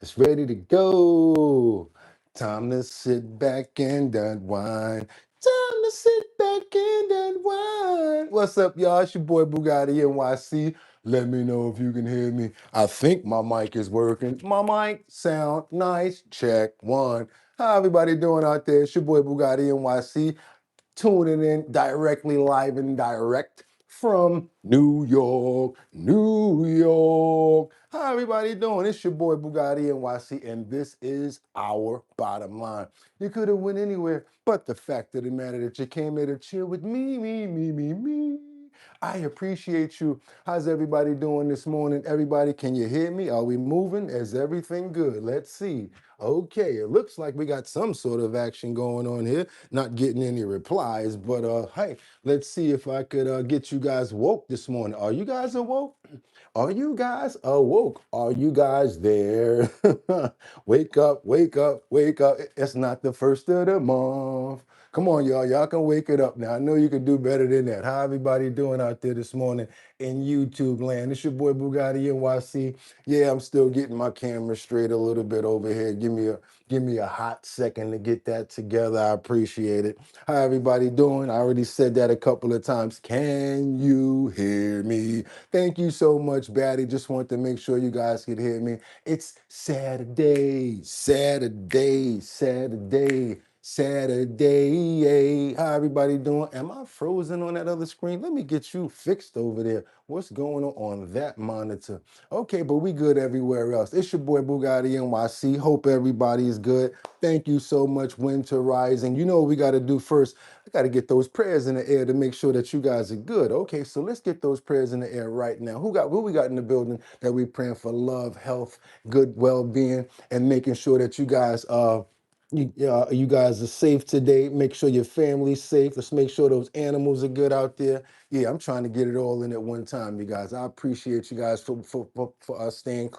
It's ready to go. Time to sit back and unwind. Time to sit back and unwind. What's up, y'all? It's your boy Boogotti NYC. Let me know if you can hear me. I think my mic is working. My mic sound nice. Check one. How everybody doing out there? It's your boy Boogotti NYC, tuning in directly live and direct from New York, New York. How everybody doing? It's your boy Boogotti NYC, and this is our bottom line. You could have went anywhere, but the fact of the matter that you came here to chill with me. I appreciate you. How's everybody doing this morning? Everybody, can you hear me? Are we moving? Is everything good? Let's see. Okay, it looks like we got some sort of action going on here. Not getting any replies, but hey, let's see if I could get you guys woke this morning. Are you guys awoke? Are you guys awoke? Are you guys there? Wake up, wake up, wake up. It's not the first of the month. Come on, y'all. Y'all can wake it up now. I know you can do better than that. How everybody doing out there this morning in YouTube land? It's your boy Boogotti NYC. Yeah, I'm still getting my camera straight a little bit over here. Give me a hot second to get that together. I appreciate it. How everybody doing? I already said that a couple of times. Can you hear me? Thank you so much, Batty. Just want to make sure you guys could hear me. It's Saturday, Saturday, Saturday. Saturday. How everybody doing? Am I frozen on that other screen? Let me get you fixed over there. What's going on that monitor? Okay, but we good everywhere else. It's your boy Boogotti NYC. Hope everybody is good. Thank you so much, Winter Rising. You know what we got to do first? I got to get those prayers in the air to make sure that you guys are good. Okay, so let's get those prayers in the air right now. Who we got in the building that we praying for love, health, good well-being, and making sure that you guys are safe today. Make sure your family's safe. Let's make sure those animals are good out there. Yeah, I'm trying to get it all in at one time, you guys. I appreciate you guys for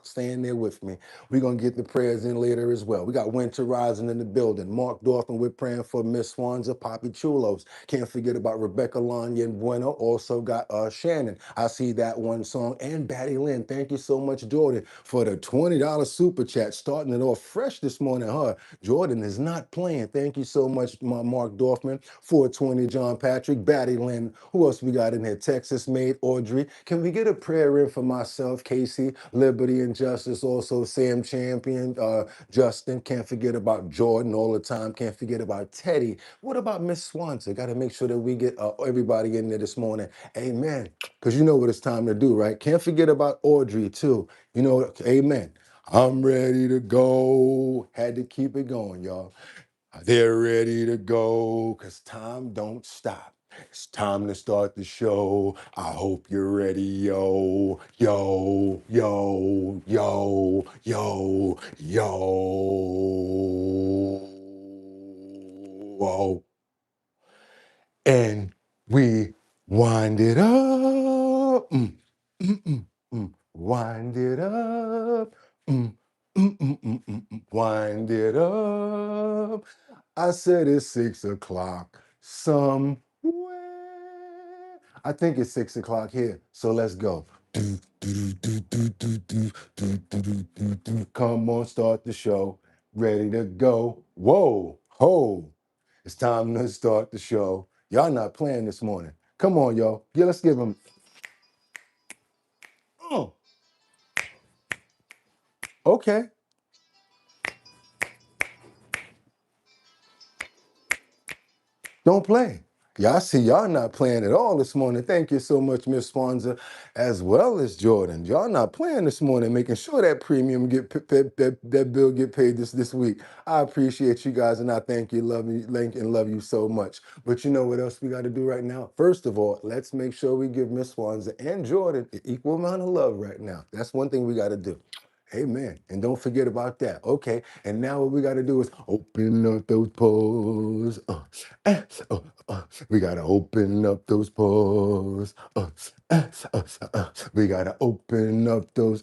staying there with me. We're gonna get the prayers in later as well. We got Winter Rising in the building. Mark Dorfman, we're praying for Miss Swanza, Poppy Chulos. Can't forget about Rebecca Lanya and Bueno. Also got Shannon. I see that one song. And Batty Lynn. Thank you so much, Jordan, for the $20 super chat. Starting it off fresh this morning, huh? Jordan is not playing. Thank you so much, my Mark Dorfman. 420, John Patrick, Batty Lynn. Who else we got in here? Texas Made, Audrey. Can we get a prayer in for myself, Casey, Liberty and Justice? Also, Sam Champion, Justin. Can't forget about Jordan all the time. Can't forget about Teddy. What about Miss Swanson? Got to make sure that we get everybody in there this morning. Amen. Because you know what it's time to do, right? Can't forget about Audrey, too. You know, amen. I'm ready to go. Had to keep it going, y'all. They're ready to go because time don't stop. It's time to start the show. I hope you're ready, yo, yo, yo, yo, yo, yo. Whoa. And we wind it up. Wind it up. Wind it up. I said it's 6 o'clock somewhere. I think it's 6 o'clock here. So let's go. Come on, start the show. Ready to go. Whoa, ho. It's time to start the show. Y'all not playing this morning. Come on, y'all. Yeah, let's give them. Oh, okay. Don't play. Y'all see y'all not playing at all this morning. Thank you so much, Miss Swanza, as well as Jordan. Y'all not playing this morning, making sure that premium that bill get paid this week. I appreciate you guys, and I thank you, love you so much. But you know what else we got to do right now? First of all, let's make sure we give Miss Swanza and Jordan an equal amount of love right now. That's one thing we got to do. Amen. And don't forget about that. Okay. And now what we got to do is open up those pores. Uh, uh, we got to open up those pores. We got to open up those.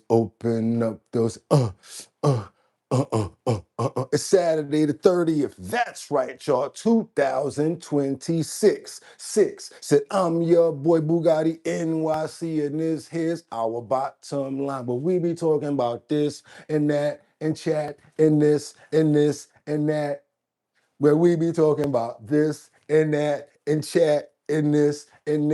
It's Saturday the 30th. That's right, y'all. 2026. Said, I'm your boy Boogotti NYC, and this here's our bottom line. But we be talking about this and that and chat and this and this and that, where we be talking about this and that and chat and this and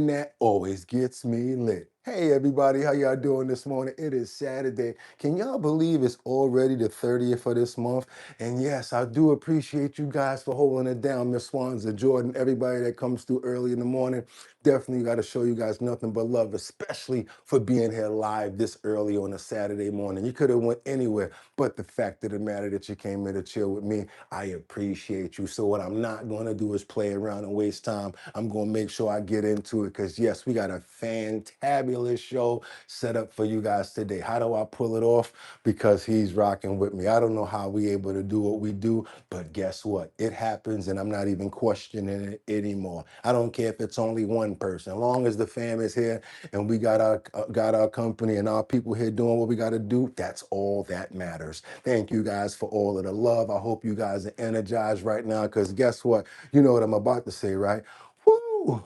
that. Always gets me lit. Hey everybody, how y'all doing this morning? It is Saturday. Can y'all believe it's already the 30th of this month? And yes, I do appreciate you guys for holding it down. Miss Swanza, Jordan, everybody that comes through early in the morning. Definitely got to show you guys nothing but love, especially for being here live this early on a Saturday morning. You could have went anywhere, but the fact of the matter that you came here to chill with me, I appreciate you. So what I'm not going to do is play around and waste time. I'm going to make sure I get into it because yes, we got a fantabulous show set up for you guys today. How do I pull it off? Because he's rocking with me. I don't know how we able to do what we do, but guess what? It happens and I'm not even questioning it anymore. I don't care if it's only one person. As long as the fam is here and we got our company and our people here doing what we got to do, that's all that matters. Thank you guys for all of the love. I hope you guys are energized right now because guess what? You know what I'm about to say, right? Woo!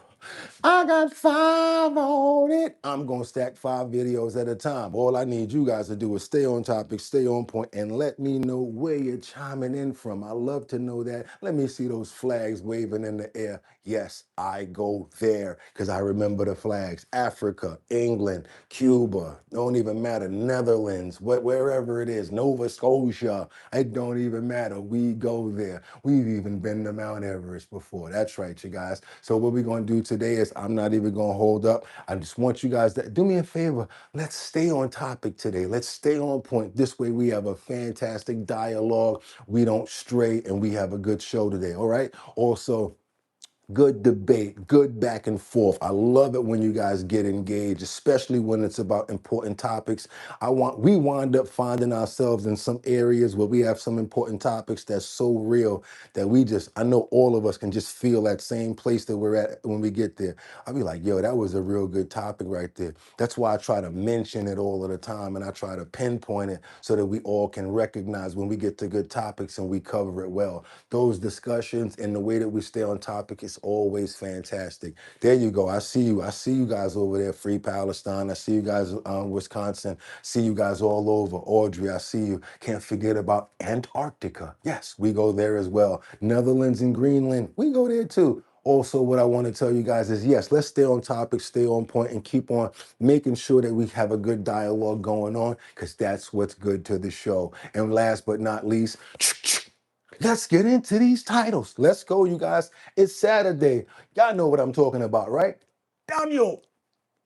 I got 5 on it. I'm going to stack 5 videos at a time. All I need you guys to do is stay on topic, stay on point, and let me know where you're chiming in from. I love to know that. Let me see those flags waving in the air. Yes, I go there because I remember the flags. Africa, England, Cuba, don't even matter. Netherlands, wherever it is, Nova Scotia, it don't even matter. We go there. We've even been to Mount Everest before. That's right, you guys. So what we're going to do today is I'm not even going to hold up. I just want you guys to do me a favor. Let's stay on topic today. Let's stay on point. This way we have a fantastic dialogue. We don't stray and we have a good show today. All right. Also, good debate, good back and forth. I love it when you guys get engaged, especially when it's about important topics. We wind up finding ourselves in some areas where we have some important topics that's so real that I know all of us can just feel that same place that we're at when we get there. I'll be like, yo, that was a real good topic right there. That's why I try to mention it all of the time and I try to pinpoint it so that we all can recognize when we get to good topics and we cover it well. Those discussions and the way that we stay on topic is always fantastic. There you go. I see you. I see you guys over there, Free Palestine. I see you guys, Wisconsin. See you guys all over. Audrey, I see you. Can't forget about Antarctica. Yes, we go there as well. Netherlands and Greenland, we go there too. Also, what I want to tell you guys is, yes, let's stay on topic, stay on point, and keep on making sure that we have a good dialogue going on, because that's what's good to the show. And last but not least, let's get into these titles. Let's go, you guys. It's Saturday. Y'all know what I'm talking about, right? Daniel,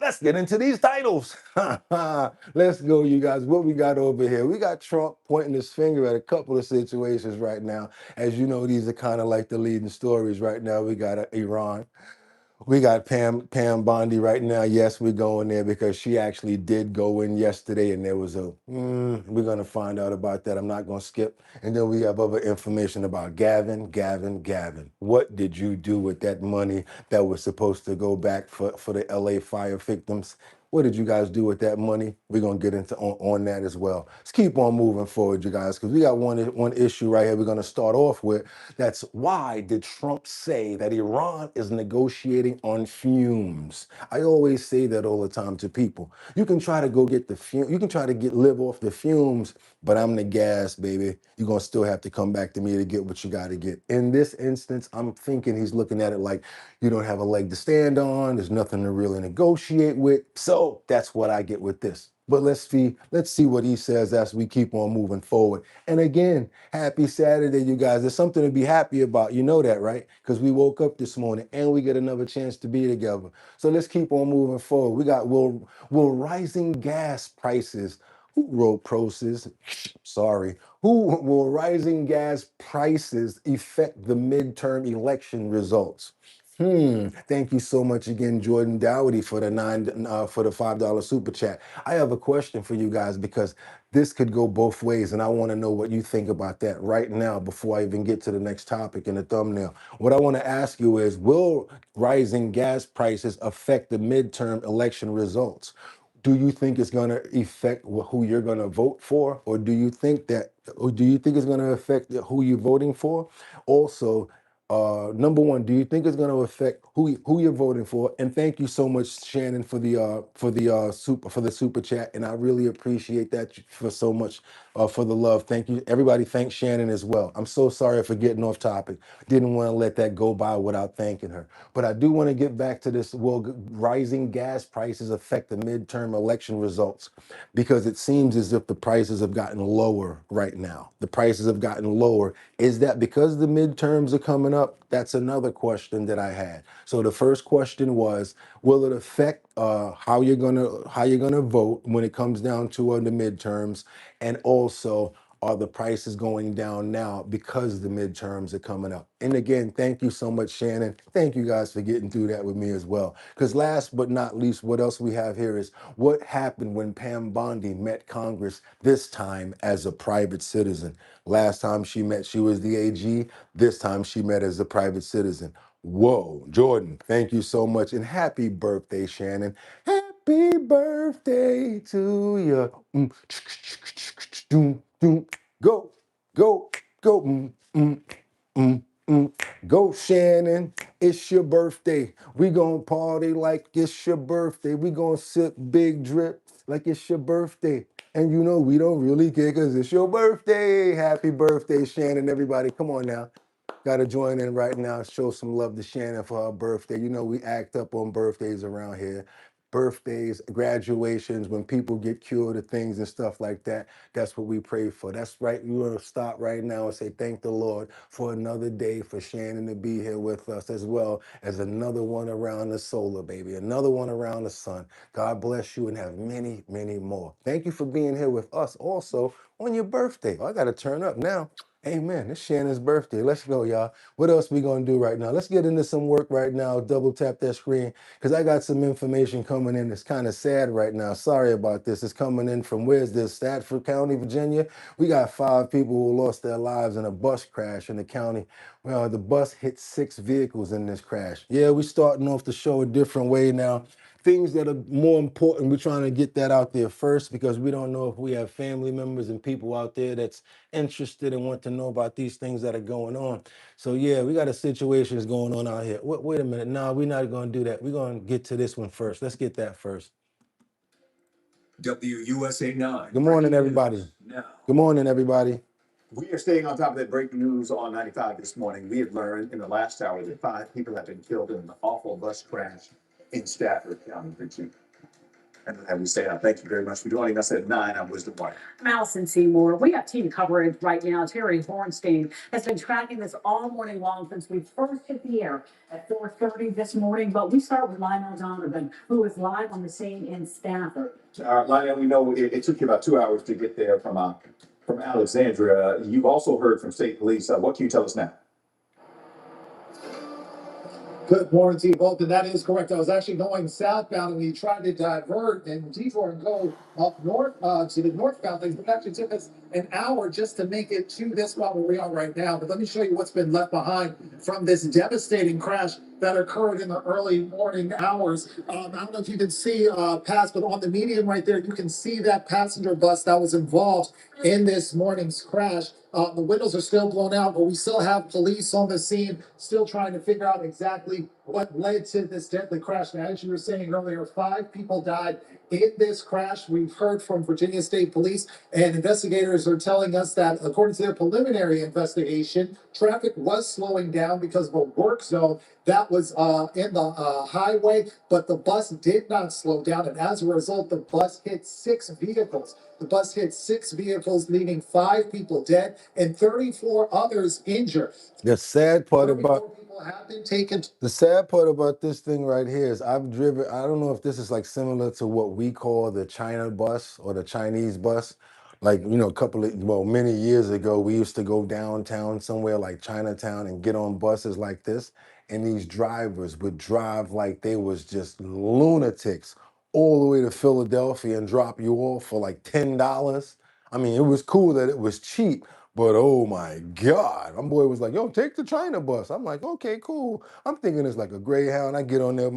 let's get into these titles. Let's go, you guys. What we got over here? We got Trump pointing his finger at a couple of situations right now. As you know, these are kind of like the leading stories right now. We got Iran. We got Pam Bondi right now. Yes, we're going there because she actually did go in yesterday, and there was we're gonna find out about that. I'm not gonna skip. And then we have other information about Gavin. What did you do with that money that was supposed to go back for the LA fire victims? What did you guys do with that money? We're gonna get into on that as well. Let's keep on moving forward, you guys, because we got one issue right here we're gonna start off with. That's why did Trump say that Iran is negotiating on fumes? I always say that all the time to people. You can try to go get the fume, you can try to live off the fumes, but I'm the gas, baby. You're gonna still have to come back to me to get what you gotta get. In this instance, I'm thinking he's looking at it like you don't have a leg to stand on, there's nothing to really negotiate with. So that's what I get with this. But let's see what he says as we keep on moving forward. And again, happy Saturday, you guys. There's something to be happy about. You know that, right? Because we woke up this morning and we get another chance to be together. So let's keep on moving forward. We got will rising gas prices. Who wrote Proces? Sorry. Who will rising gas prices affect the midterm election results? Thank you so much again, Jordan Dowdy, for the $5 super chat. I have a question for you guys because this could go both ways, and I want to know what you think about that right now before I even get to the next topic in the thumbnail. What I want to ask you is, will rising gas prices affect the midterm election results? Do you think it's going to affect who you're going to vote for, or do you think it's going to affect who you're voting for? Also, number one, do you think it's going to affect who you're voting for? And thank you so much, Shannon, for the super chat, and I really appreciate that for so much. for the love. Thank you. Everybody thank Shannon as well. I'm so sorry for getting off topic. Didn't want to let that go by without thanking her. But I do want to get back to this. Will rising gas prices affect the midterm election results? Because it seems as if the prices have gotten lower right now. The prices have gotten lower. Is that because the midterms are coming up? That's another question that I had. So the first question was, will it affect how you're gonna vote when it comes down to the midterms? And also, are the prices going down now because the midterms are coming up? And again, thank you so much, Shannon. Thank you guys for getting through that with me as well. Because last but not least, what else we have here is what happened when Pam Bondi met Congress, this time as a private citizen. Last time she met, she was the AG. This time she met as a private citizen. Whoa, Jordan, thank you so much. And happy birthday, Shannon. Happy birthday to you. Go, go, go. Go, Shannon. It's your birthday. We gonna party like it's your birthday. We gonna sip big drip like it's your birthday. And you know we don't really care because it's your birthday. Happy birthday, Shannon. Everybody, come on now. Got to join in right now. Show some love to Shannon for her birthday. You know, we act up on birthdays around here. Birthdays, graduations, when people get cured of things and stuff like that. That's what we pray for. That's right. We're going to stop right now and say thank the Lord for another day for Shannon to be here with us, as well as another one around the solar, baby. Another one around the sun. God bless you and have many, many more. Thank you for being here with us also on your birthday. I got to turn up now. Amen. It's Shannon's birthday. Let's go, y'all. What else we gonna do right now? Let's get into some work right now. Double tap that screen because I got some information coming in. It's kind of sad right now. Sorry about this. It's coming in from where's this? Stafford County, Virginia. We got 5 people who lost their lives in a bus crash in the county. Well, the bus hit 6 vehicles in this crash. Yeah, we starting off the show a different way now. Things that are more important, we're trying to get that out there first because we don't know if we have family members and people out there that's interested and want to know about these things that are going on. So yeah, we got a situation that's going on out here. Wait a minute. No, we're not going to do that. We're going to get to this one first. Let's get that first. WUSA 9. Good morning, everybody. Good morning, everybody. We are staying on top of that breaking news on 95 this morning. We have learned in the last hour that 5 people have been killed in an awful bus crash in Stafford County, Virginia. And we say, thank you very much for joining us at 9 on Wisdom Wire. I'm Allison Seymour. We have team coverage right now. Terry Hornstein has been tracking this all morning long since we first hit the air at 4:30 this morning. But we start with Lionel Donovan, who is live on the scene in Stafford. Lionel, we know it took you about 2 hours to get there from Alexandria. You've also heard from state police. What can you tell us now? Good morning to you both, and that is correct. I was actually going southbound, and we tried to divert and detour and go up north to the northbound things, but it actually took us an hour just to make it to this spot where we are right now. But let me show you what's been left behind from this devastating crash that occurred in the early morning hours. I don't know if you can see past, but on the median right there, you can see that passenger bus that was involved in this morning's crash. The windows are still blown out, but we still have police on the scene, still trying to figure out exactly what led to this deadly crash. Now, as you were saying earlier, 5 people died in this crash. We've heard from Virginia State Police, and investigators are telling us that, according to their preliminary investigation, traffic was slowing down because of a work zone that was in the highway, but the bus did not slow down, and as a result, the bus hit 6 vehicles. The bus hit 6 vehicles, leaving 5 people dead and 34 others injured. The sad part 34 about people have been taken. the sad part about this thing right here is I've driven, I don't know if this is like similar to what we call the China bus or the Chinese bus. Like, you know, many years ago, we used to go downtown somewhere like Chinatown and get on buses like this. And these drivers would drive like they was just lunatics all the way to Philadelphia and drop you off for like $10. I mean, it was cool that it was cheap, but oh my God, my boy was like, yo, take the China bus. I'm like, okay, cool. I'm thinking it's like a Greyhound. I get on there,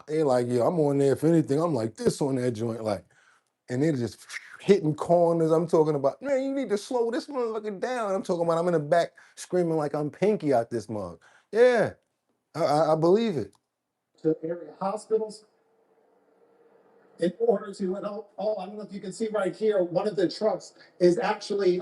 they like, yeah, I'm on there. If anything, I'm like this on that joint, like, and they're just hitting corners. I'm talking about, man, you need to slow this motherfucker down. I'm talking about I'm in the back screaming like I'm Pinky out this mug. Yeah, I believe it. To area hospitals. in order to, and I don't know if you can see right here, one of the trucks is actually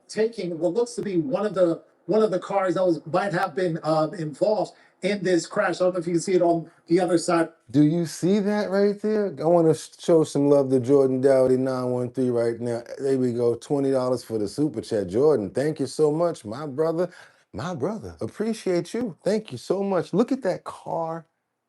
taking what looks to be one of the cars that might have been involved in this crash. I don't know if you can see it on the other side. Do you see that right there? I want to show some love to Jordan Dowdy 913 right now. There we go, $20 for the super chat. Jordan, thank you so much, my brother. My brother, appreciate you. Thank you so much. Look at that car.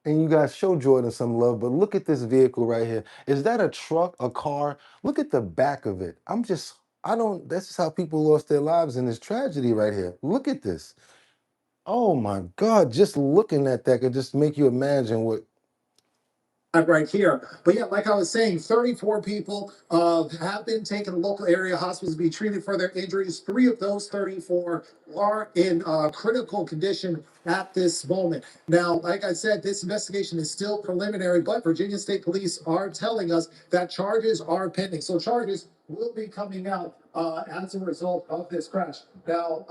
And you guys show Jordan some love, but look at this vehicle right here. Is that a truck, a car? Look at the back of it. That's just how people lost their lives in this tragedy right here. Look at this. Oh my God, just looking at that could just make you imagine what. Right here. But yeah, like I was saying, 34 people have been taken to local area hospitals to be treated for their injuries. 3 of those 34 are in critical condition at this moment. Now, like I said, this investigation is still preliminary, but Virginia State Police are telling us that charges are pending. So charges will be coming out as a result of this crash. Now,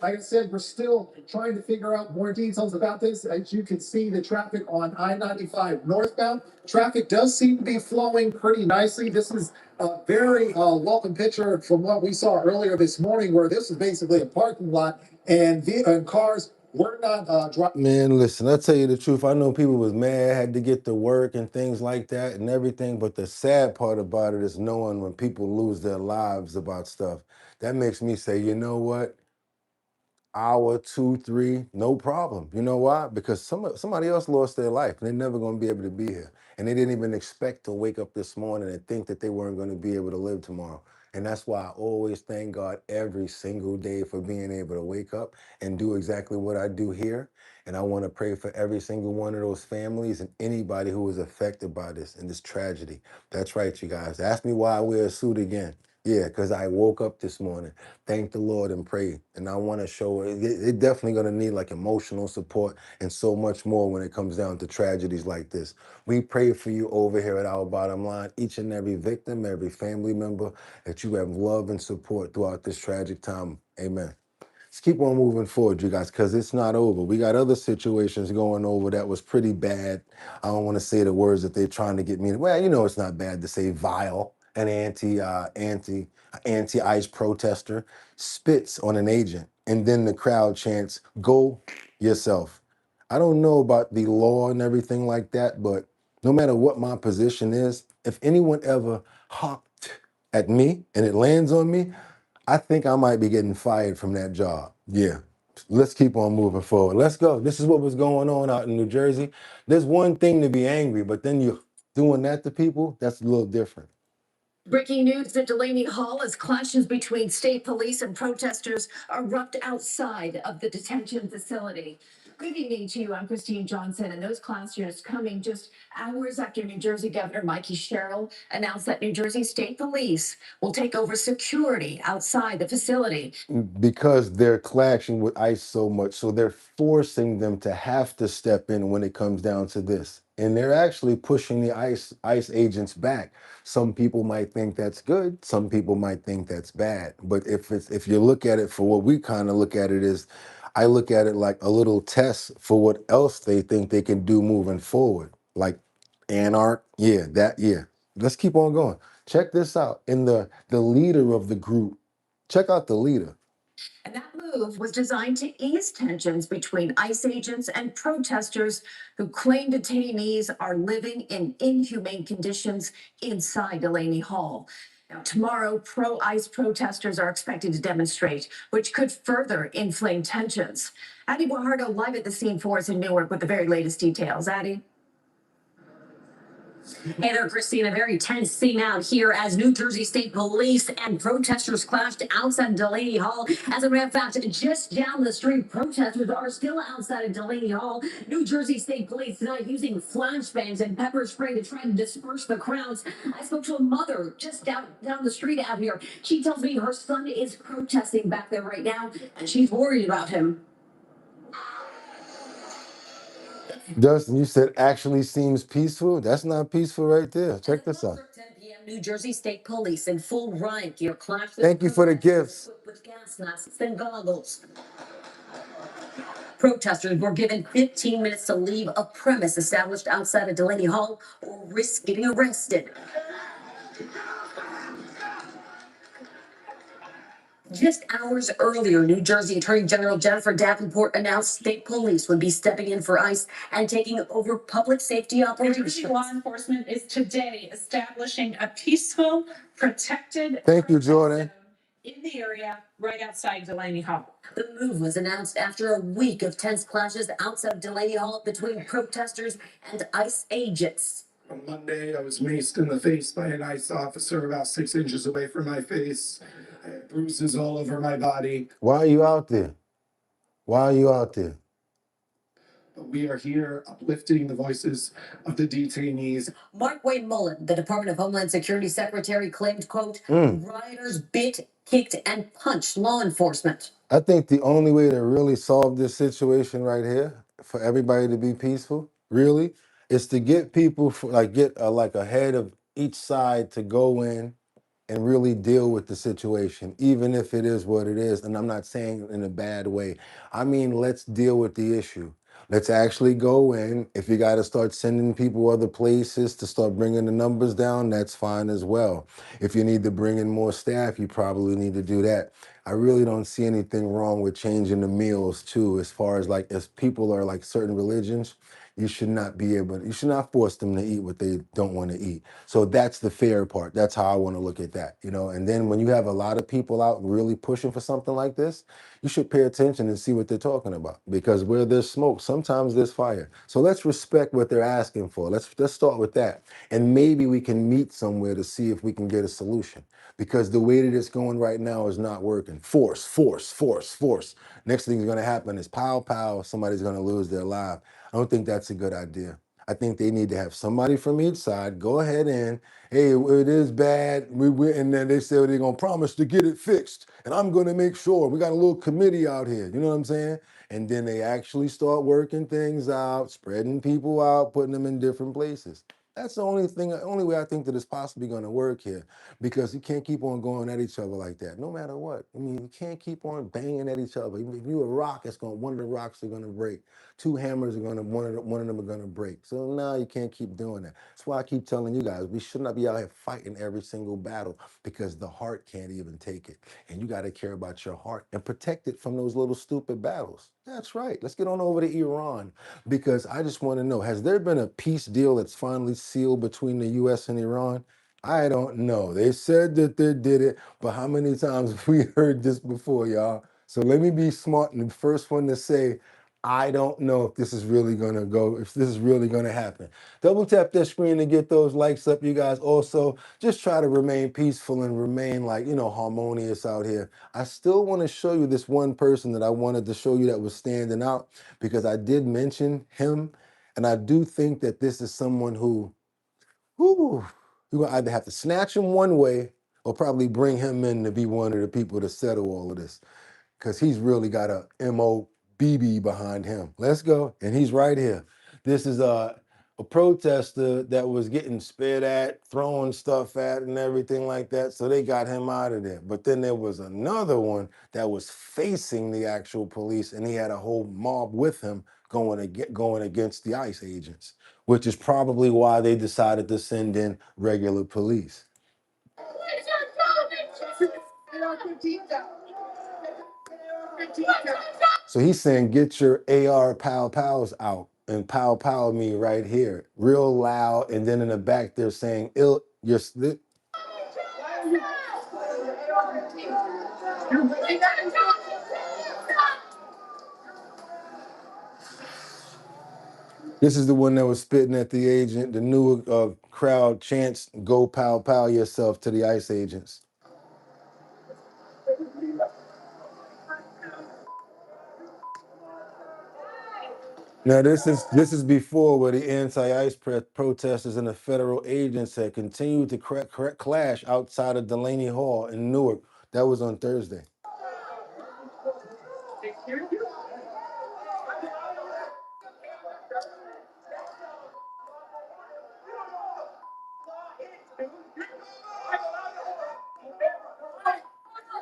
like I said, we're still trying to figure out more details about this. As you can see, the traffic on I-95 northbound, traffic does seem to be flowing pretty nicely. This is a very welcome picture from what we saw earlier this morning, where this is basically a parking lot and cars were not driving. Man, listen, I tell you the truth. I know people was mad, had to get to work and things like that and everything. But the sad part about it is knowing when people lose their lives about stuff. That makes me say, you know what? Hour, 2, 3, no problem. You know why? Because somebody else lost their life and they're never going to be able to be here. And they didn't even expect to wake up this morning and think that they weren't going to be able to live tomorrow. And that's why I always thank God every single day for being able to wake up and do exactly what I do here. And I want to pray for every single one of those families and anybody who was affected by this and this tragedy. That's right, you guys. Ask me why I wear a suit again. Yeah, because I woke up this morning, thank the Lord and pray. And I want to show it. They're definitely going to need like emotional support and so much more when it comes down to tragedies like this. We pray for you over here at Our Bottom Line, each and every victim, every family member, that you have love and support throughout this tragic time. Amen. Let's keep on moving forward, you guys, because it's not over. We got other situations going over that was pretty bad. I don't want to say the words that they're trying to get me. Well, you know, it's not bad to say vile. An anti-ICE protester spits on an agent, and then the crowd chants, "Go yourself." I don't know about the law and everything like that, but no matter what my position is, if anyone ever hopped at me and it lands on me, I think I might be getting fired from that job. Yeah. Let's keep on moving forward. Let's go. This is what was going on out in New Jersey. There's one thing to be angry, but then you're doing that to people, that's a little different. Breaking news at Delaney Hall as clashes between state police and protesters erupt outside of the detention facility. Good evening to you. I'm Christine Johnson, and those clashes coming just hours after New Jersey Governor Mikey Sherrill announced that New Jersey State Police will take over security outside the facility. Because they're clashing with ICE so much, so they're forcing them to have to step in when it comes down to this. And they're actually pushing the ICE agents back. Some people might think that's good, some people might think that's bad. But if you look at it for what we kind of look at it is, I look at it like a little test for what else they think they can do moving forward. Like yeah. Let's keep on going. Check this out. In the leader of the group, check out the leader. And that move was designed to ease tensions between ICE agents and protesters who claim detainees are living in inhumane conditions inside Delaney Hall. Now, tomorrow, pro-ICE protesters are expected to demonstrate, which could further inflame tensions. Addie Guajardo live at the scene for us in Newark with the very latest details. Addie? Hey there, Christina. Very tense scene out here as New Jersey State Police and protesters clashed outside Delaney Hall. As a matter of fact, just down the street, protesters are still outside of Delaney Hall. New Jersey State Police tonight using flashbangs and pepper spray to try to disperse the crowds. I spoke to a mother just down the street out here. She tells me her son is protesting back there right now, and she's worried about him. Dustin, you said actually seems peaceful. That's not peaceful right there. Check this out. 10 p.m. New Jersey State Police in full riot gear clashed. Thank you for the gifts. With gas masks and goggles. Protesters were given 15 minutes to leave a premise established outside of Delaney Hall or risk getting arrested. Just hours earlier, New Jersey Attorney General Jennifer Davenport announced state police would be stepping in for ICE and taking over public safety operations. New Jersey law enforcement is today establishing a peaceful, protected Thank you, protest Jordan. zone in the area right outside Delaney Hall. The move was announced after a week of tense clashes outside of Delaney Hall between protesters and ICE agents. On Monday, I was maced in the face by an ICE officer about 6 inches away from my face. I had bruises all over my body. Why are you out there? Why are you out there? But we are here uplifting the voices of the detainees. Mark Wayne Mullen, the Department of Homeland Security Secretary, claimed, quote, rioters bit, kicked, and punched law enforcement. I think the only way to really solve this situation right here, for everybody to be peaceful, really, is to get people, get a head of each side to go in and really deal with the situation, even if it is what it is. And I'm not saying in a bad way. I mean, let's deal with the issue. Let's actually go in. If you got to start sending people other places to start bringing the numbers down, that's fine as well. If you need to bring in more staff, you probably need to do that. I really don't see anything wrong with changing the meals too, as far as as people are like certain religions, you should not force them to eat what they don't want to eat. So that's the fair part. That's how I want to look at that, And then when you have a lot of people out really pushing for something like this, you should pay attention and see what they're talking about, because where there's smoke, sometimes there's fire. So let's respect what they're asking for. Let's start with that. And maybe we can meet somewhere to see if we can get a solution, because the way that it's going right now is not working. Force, force, force, force. Next thing's going to happen is pow, pow, somebody's going to lose their life. I don't think that's a good idea. I think they need to have somebody from each side go ahead and, hey, it is bad. And then they say they're going to promise to get it fixed. And I'm going to make sure. We got a little committee out here. You know what I'm saying? And then they actually start working things out, spreading people out, putting them in different places. That's the only way I think that it's possibly going to work here, because you can't keep on going at each other like that, no matter what. I mean, you can't keep on banging at each other. If you're a rock, one of the rocks are going to break. Two hammers are going to, one of them are going to break. So now you can't keep doing that. That's why I keep telling you guys, we should not be out here fighting every single battle, because the heart can't even take it. And you got to care about your heart and protect it from those little stupid battles. That's right. Let's get on over to Iran, because I just want to know, has there been a peace deal that's finally sealed between the U.S. and Iran? I don't know. They said that they did it, but how many times have we heard this before, y'all? So let me be smart and the first one to say, I don't know if this is really gonna go, if this is really gonna happen. Double tap that screen to get those likes up, you guys. Also, just try to remain peaceful and remain harmonious out here. I still want to show you this one person that I wanted to show you that was standing out, because I did mention him, and I do think that this is someone who, you're gonna either have to snatch him one way or probably bring him in to be one of the people to settle all of this, because he's really got a MOBB behind him. Let's go. And he's right here. This is a protester that was getting spit at, throwing stuff at, and everything like that. So they got him out of there. But then there was another one that was facing the actual police, and he had a whole mob with him going against the ICE agents, which is probably why they decided to send in regular police. So he's saying, get your AR pow pows out. And pow pow me right here, real loud. And then in the back, they're saying, This is the one that was spitting at the agent. The new crowd chants, go pow pow yourself to the ICE agents. Now this is before, where the anti-ICE protesters and the federal agents had continued to clash outside of Delaney Hall in Newark. That was on Thursday.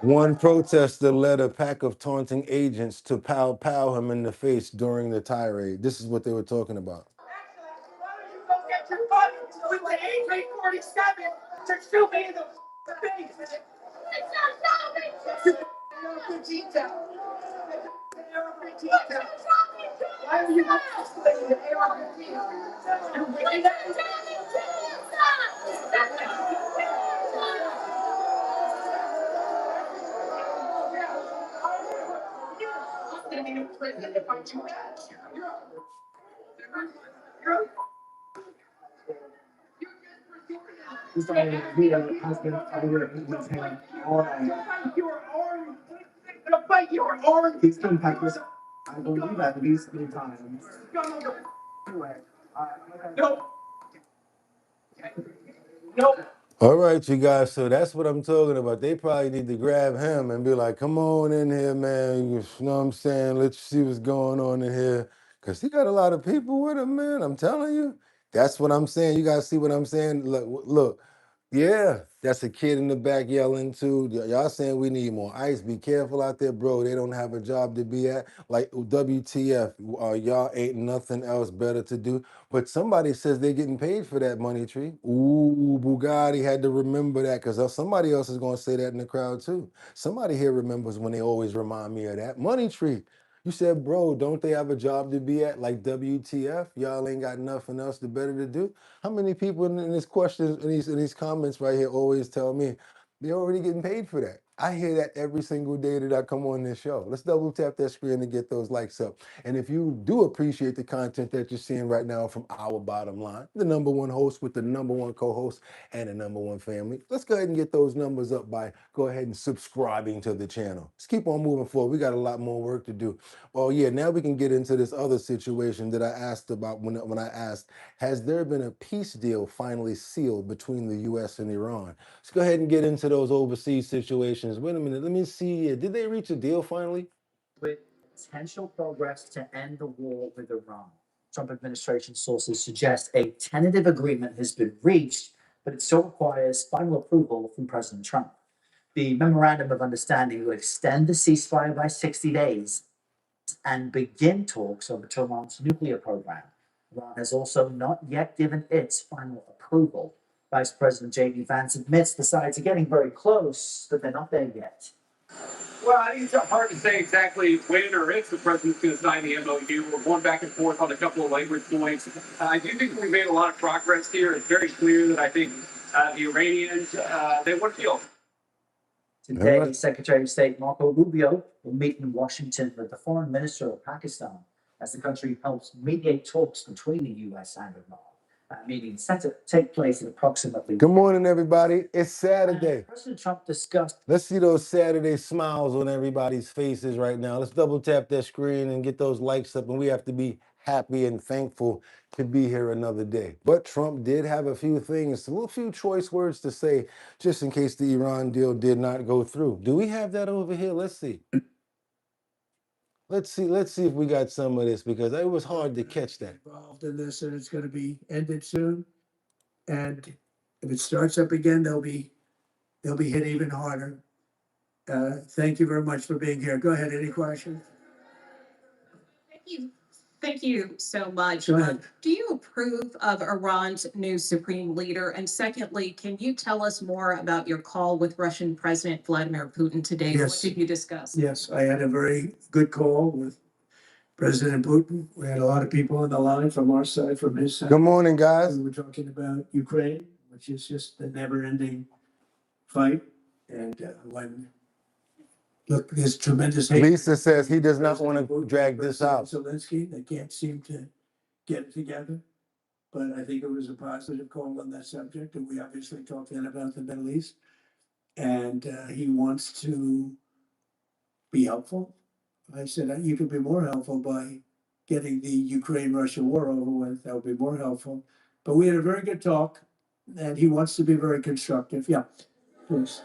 One protester led a pack of taunting agents to pow him in the face during the tirade. This is what they were talking about. Go get your buddy with the AK-47 to shoot me in the face. Why are you not explaining the AR-15? He's trying to be a husband fighter in his hand. All right. He's been practiced, I believe, at least 3 times. Anyway, Nope. Nope. All right, you guys, so that's what I'm talking about. They probably need to grab him and be like, come on in here, man. You know what I'm saying? Let's see what's going on in here. Because he got a lot of people with him, man. I'm telling you. That's what I'm saying. You guys see what I'm saying? Look. Yeah, that's a kid in the back yelling too. Y'all saying we need more ice. Be careful out there, bro. They don't have a job to be at. Like WTF, y'all ain't nothing else better to do. But somebody says they're getting paid for that, Money Tree. Ooh, Boogotti had to remember that because somebody else is going to say that in the crowd too. Somebody here remembers when they always remind me of that. Money Tree. You said, bro, don't they have a job to be at? Like WTF? Y'all ain't got nothing else to better to do? How many people in this question, in these comments right here always tell me they're already getting paid for that? I hear that every single day that I come on this show. Let's double tap that screen to get those likes up. And if you do appreciate the content that you're seeing right now from Our Bottom Line, the #1 host with the #1 co-host and the #1 family, let's go ahead and get those numbers up by go ahead and subscribing to the channel. Let's keep on moving forward. We got a lot more work to do. Oh yeah, now we can get into this other situation that I asked about when I asked, has there been a peace deal finally sealed between the U.S. and Iran? Let's go ahead and get into those overseas situations. Wait a minute, let me see. Did they reach a deal finally? With potential progress to end the war with Iran. Trump administration sources suggest a tentative agreement has been reached, but it still requires final approval from President Trump. The memorandum of understanding will extend the ceasefire by 60 days and begin talks over Tehran's nuclear program. Iran has also not yet given its final approval. Vice President J.D. Vance admits the sides are getting very close, but they're not there yet. Well, I think it's hard to say exactly when or if the president's going to sign the MOU. We're going back and forth on a couple of language points. I do think we've made a lot of progress here. It's very clear that I think the Iranians, they want to deal. Today, Right. Secretary of State Marco Rubio will meet in Washington with the foreign minister of Pakistan as the country helps mediate talks between the U.S. and Iran. That meeting is set to take place in approximately. Good morning, everybody. It's Saturday. President Trump discussed. Let's see those Saturday smiles on everybody's faces right now. Let's double tap that screen and get those likes up. And we have to be happy and thankful to be here another day. But Trump did have a few things, a few choice words to say, just in case the Iran deal did not go through. Do we have that over here? Let's see. Let's see if we got some of this, because it was hard to catch that. Involved in this, and it's going to be ended soon. And if it starts up again, they'll be hit even harder. Thank you very much for being here. Go ahead. Any questions? Thank you so much. Go ahead. Do you approve of Iran's new supreme leader? And secondly, can you tell us more about your call with Russian President Vladimir Putin today? Yes. What did you discuss? Yes, I had a very good call with President Putin. We had a lot of people on the line from our side, from his side. Good morning, guys. We were talking about Ukraine, which is just a never-ending fight. And look, there's tremendous hate. Lisa says he does not want to drag this out. Zelensky, they can't seem to get it together. But I think it was a positive call on that subject. And we obviously talked then about the Middle East. And he wants to be helpful. I said, you could be more helpful by getting the Ukraine-Russia war over with. That would be more helpful. But we had a very good talk, and he wants to be very constructive. Yeah, please.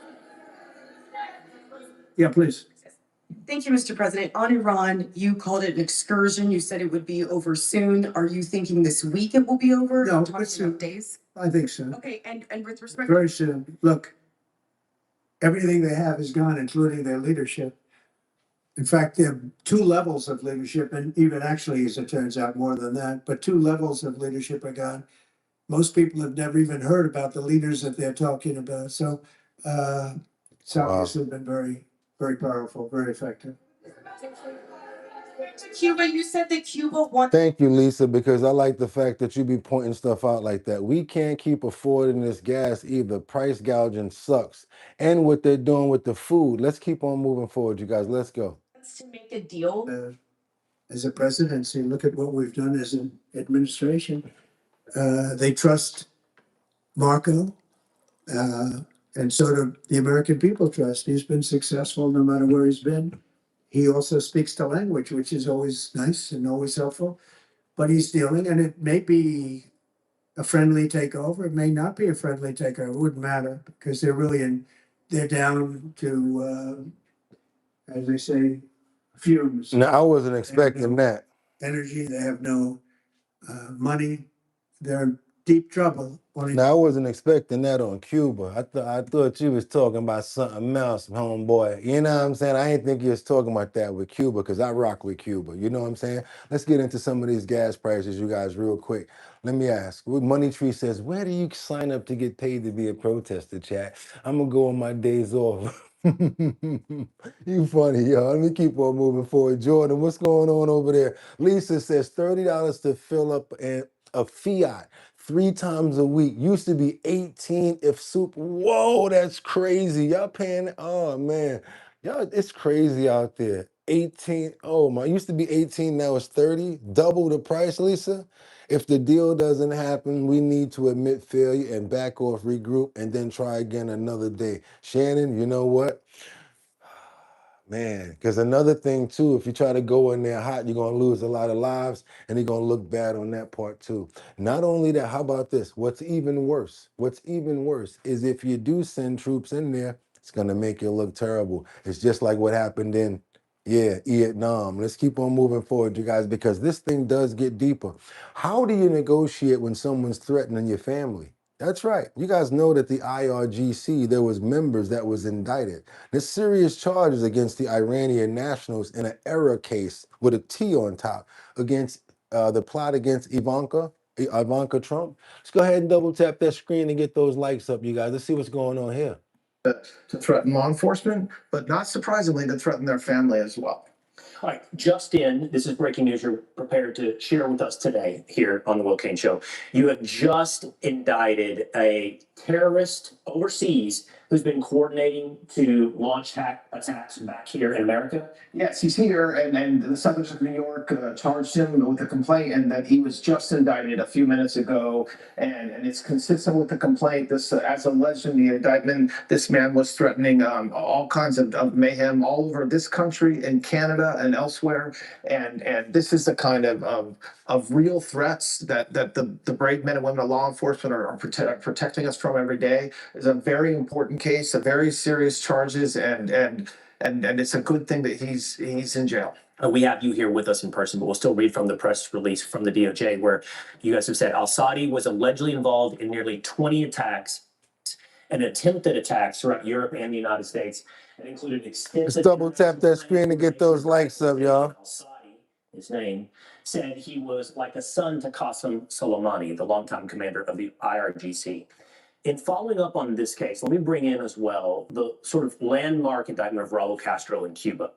Yeah, please. Thank you, Mr. President. On Iran, you called it an excursion. You said it would be over soon. Are you thinking this week it will be over? No, talking soon. about days. I think so. Okay, and with respect. Very soon. Look, everything they have is gone, including their leadership. In fact, there are two levels of leadership, and even actually, as it turns out, more than that, but two levels of leadership are gone. Most people have never even heard about the leaders that they're talking about. So it's Wow. obviously been very, very powerful, very effective. Cuba, you said that Cuba wants. Thank you, Lisa, because I like the fact that you be pointing stuff out like that. We can't keep affording this gas either. Price gouging sucks. And what they're doing with the food. Let's keep on moving forward, you guys. Let's go. To make a deal. As a presidency, look at what we've done as an administration. They trust Marco, and so do the American people trust. He's been successful no matter where he's been. He also speaks the language, which is always nice and always helpful. But he's dealing, and it may be a friendly takeover. It may not be a friendly takeover. It wouldn't matter because they're down to, as they say, fumes. Now, I wasn't expecting that. Energy. They have no money. They're in deep trouble. Now, I wasn't expecting that on Cuba. I thought you was talking about something else, homeboy. You know what I'm saying? I didn't think you was talking about that with Cuba because I rock with Cuba. You know what I'm saying? Let's get into some of these gas prices, you guys, real quick. Let me ask. Money Tree says, where do you sign up to get paid to be a protester, chat? I'm going to go on my days off. You funny, y'all. Let me keep on moving forward. Jordan, what's going on over there? Lisa says $30 to fill up a Fiat 3 times a week. Used to be 18 if soup. Whoa, that's crazy. Y'all paying, oh man. Y'all, it's crazy out there. 18, oh my, used to be 18, now it's 30. Double the price, Lisa. If the deal doesn't happen, we need to admit failure and back off, regroup, and then try again another day. Shannon, you know what? Man, because another thing too, if you try to go in there hot, you're going to lose a lot of lives and you're going to look bad on that part too. Not only that, how about this? What's even worse is if you do send troops in there, it's going to make you look terrible. It's just like what happened in, Vietnam. Let's keep on moving forward, you guys, because this thing does get deeper. How do you negotiate when someone's threatening your family? That's right. You guys know that the IRGC, there was members that was indicted. There's serious charges against the Iranian nationals in an error case with a T on top against the plot against Ivanka Trump. Let's go ahead and double tap that screen and get those likes up, you guys. Let's see what's going on here. To threaten law enforcement, but not surprisingly, to threaten their family as well. All right, just in, this is breaking news you're prepared to share with us today here on the Will Kane Show. You have just indicted a terrorist overseas who's been coordinating to launch attacks back here in America. Yes, he's here, and the Suburbs of New York charged him with a complaint, and that he was just indicted a few minutes ago, and it's consistent with the complaint. This, as alleged in the indictment, this man was threatening all kinds of mayhem all over this country, in Canada, and elsewhere, and this is the kind of real threats that the brave men and women of law enforcement are protecting us from every day. Is a very important case, a very serious charges, and it's a good thing that he's in jail. We have you here with us in person, but we'll still read from the press release from the DOJ where you guys have said al-Saudi was allegedly involved in nearly 20 attacks and attempted attacks throughout Europe and the United States. It included extensive. Let's double tap that screen to get those likes up, y'all. Al-Saudi, his name, said he was like a son to Qasem Soleimani, the longtime commander of the IRGC. In following up on this case, let me bring in as well the sort of landmark indictment of Raul Castro in Cuba.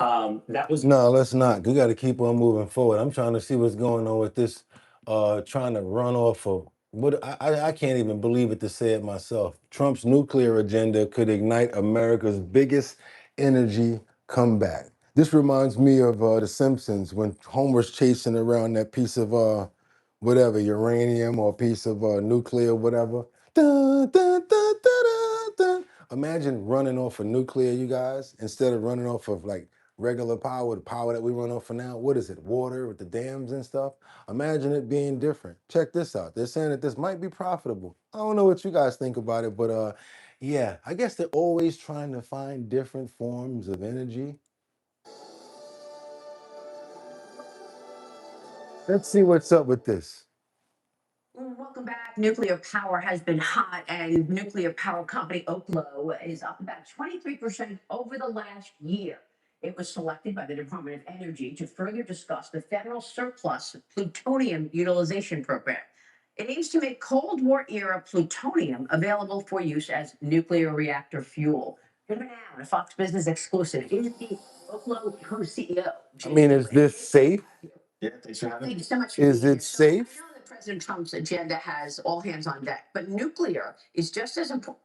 That was No, let's not. We got to keep on moving forward. I'm trying to see what's going on with this, trying to run off of what I can't even believe it to say it myself. Trump's nuclear agenda could ignite America's biggest energy comeback. This reminds me of The Simpsons when Homer's chasing around that piece of whatever, uranium or piece of nuclear, whatever. Dun, dun, dun, dun, dun, dun. Imagine running off of nuclear, you guys, instead of running off of like regular power, the power that we run off of now. What is it? Water with the dams and stuff. Imagine it being different. Check this out. They're saying that this might be profitable. I don't know what you guys think about it, but yeah, I guess they're always trying to find different forms of energy. Let's see what's up with this. Welcome back. Nuclear power has been hot, and nuclear power company Oklo is up about 23% over the last year. It was selected by the Department of Energy to further discuss the federal surplus plutonium utilization program. It aims to make Cold War era plutonium available for use as nuclear reactor fuel. Here now, a Fox Business exclusive is the Oklo co-CEO. I mean, is this safe? Yeah, thanks for having Thank me. you so much. Is it safe? I know that President Trump's agenda has all hands on deck, but nuclear is just as important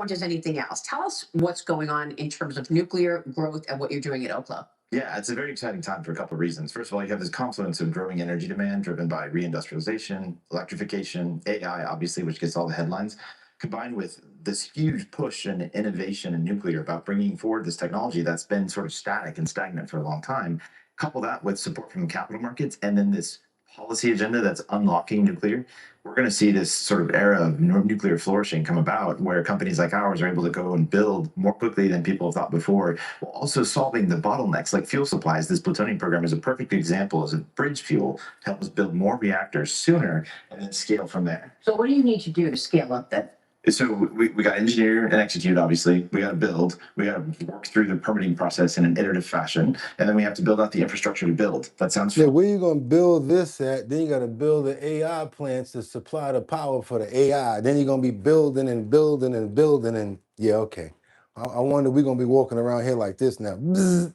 as anything else. Tell us what's going on in terms of nuclear growth and what you're doing at Oklo. Yeah, it's a very exciting time for a couple of reasons. First of all, you have this confluence of growing energy demand driven by reindustrialization, electrification, AI, obviously, which gets all the headlines, combined with this huge push and innovation in nuclear about bringing forward this technology that's been sort of static and stagnant for a long time. Couple that with support from the capital markets and then this policy agenda that's unlocking nuclear. We're going to see this sort of era of nuclear flourishing come about where companies like ours are able to go and build more quickly than people have thought before, while also solving the bottlenecks like fuel supplies. This plutonium program is a perfect example as a bridge fuel to help us build more reactors sooner and then scale from there. So what do you need to do to scale up then? So we got engineer and execute, obviously. We got to build. We got to work through the permitting process in an iterative fashion. And then we have to build out the infrastructure to build. That sounds Yeah, where you gonna build this at? Then you gotta build the AI plants to supply the power for the AI. Then you're gonna be building and building and building and yeah, okay. I wonder we're gonna be walking around here like this now. Bzz,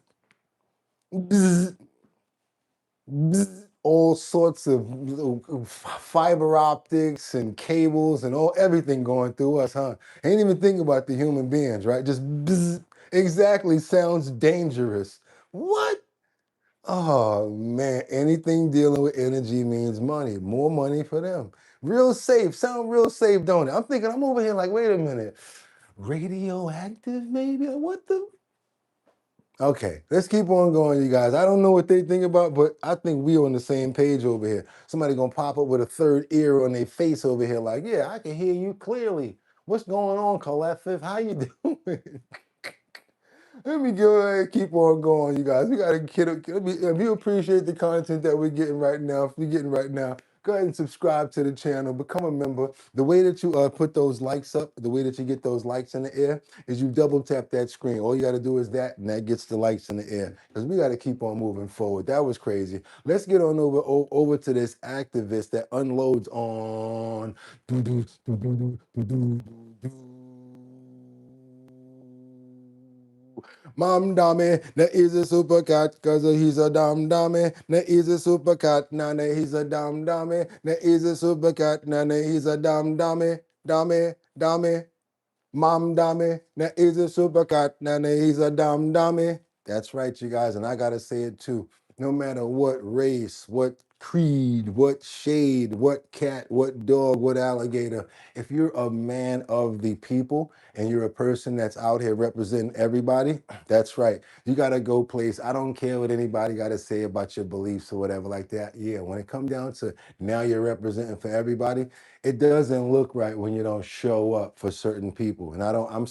bzz, bzz, all sorts of fiber optics and cables and everything going through us, huh? Ain't even thinking about the human beings, right? Just bzz, exactly sounds dangerous. What? Oh man, anything dealing with energy means money. More money for them. Real safe. Sound real safe, don't it? I'm thinking, I'm over here like, wait a minute. Radioactive, maybe? What the? Okay, let's keep on going, you guys. I don't know what they think about, but I think we on the same page over here. Somebody gonna pop up with a third ear on their face over here, like, yeah, I can hear you clearly. What's going on, Colette? How you doing? Let me go ahead and keep on going, you guys. We gotta get if you appreciate the content that we're getting right now, go ahead and subscribe to the channel, become a member. The way that you put those likes up, the way that you get those likes in the air is you double tap that screen. All you gotta do is that, and that gets the likes in the air. Because we gotta keep on moving forward. That was crazy. Let's get on over to this activist that unloads on. Mom dummy, that is a super cat, cause he's a dumb dummy. That is a super cat, nana, he's a dumb dummy. That is a super cat, nana, he's a dumb dummy. Dummy, dummy. Mom dummy, that is a super cat, nana, he's a dumb dummy. That's right, you guys, and I gotta say it too. No matter what race, what creed, what shade, what cat, what dog, what alligator, if you're a man of the people and you're a person that's out here representing everybody, that's right. You gotta go place. I don't care what anybody gotta say about your beliefs or whatever like that. Yeah, when it comes down to now you're representing for everybody, it doesn't look right when you don't show up for certain people. And I'm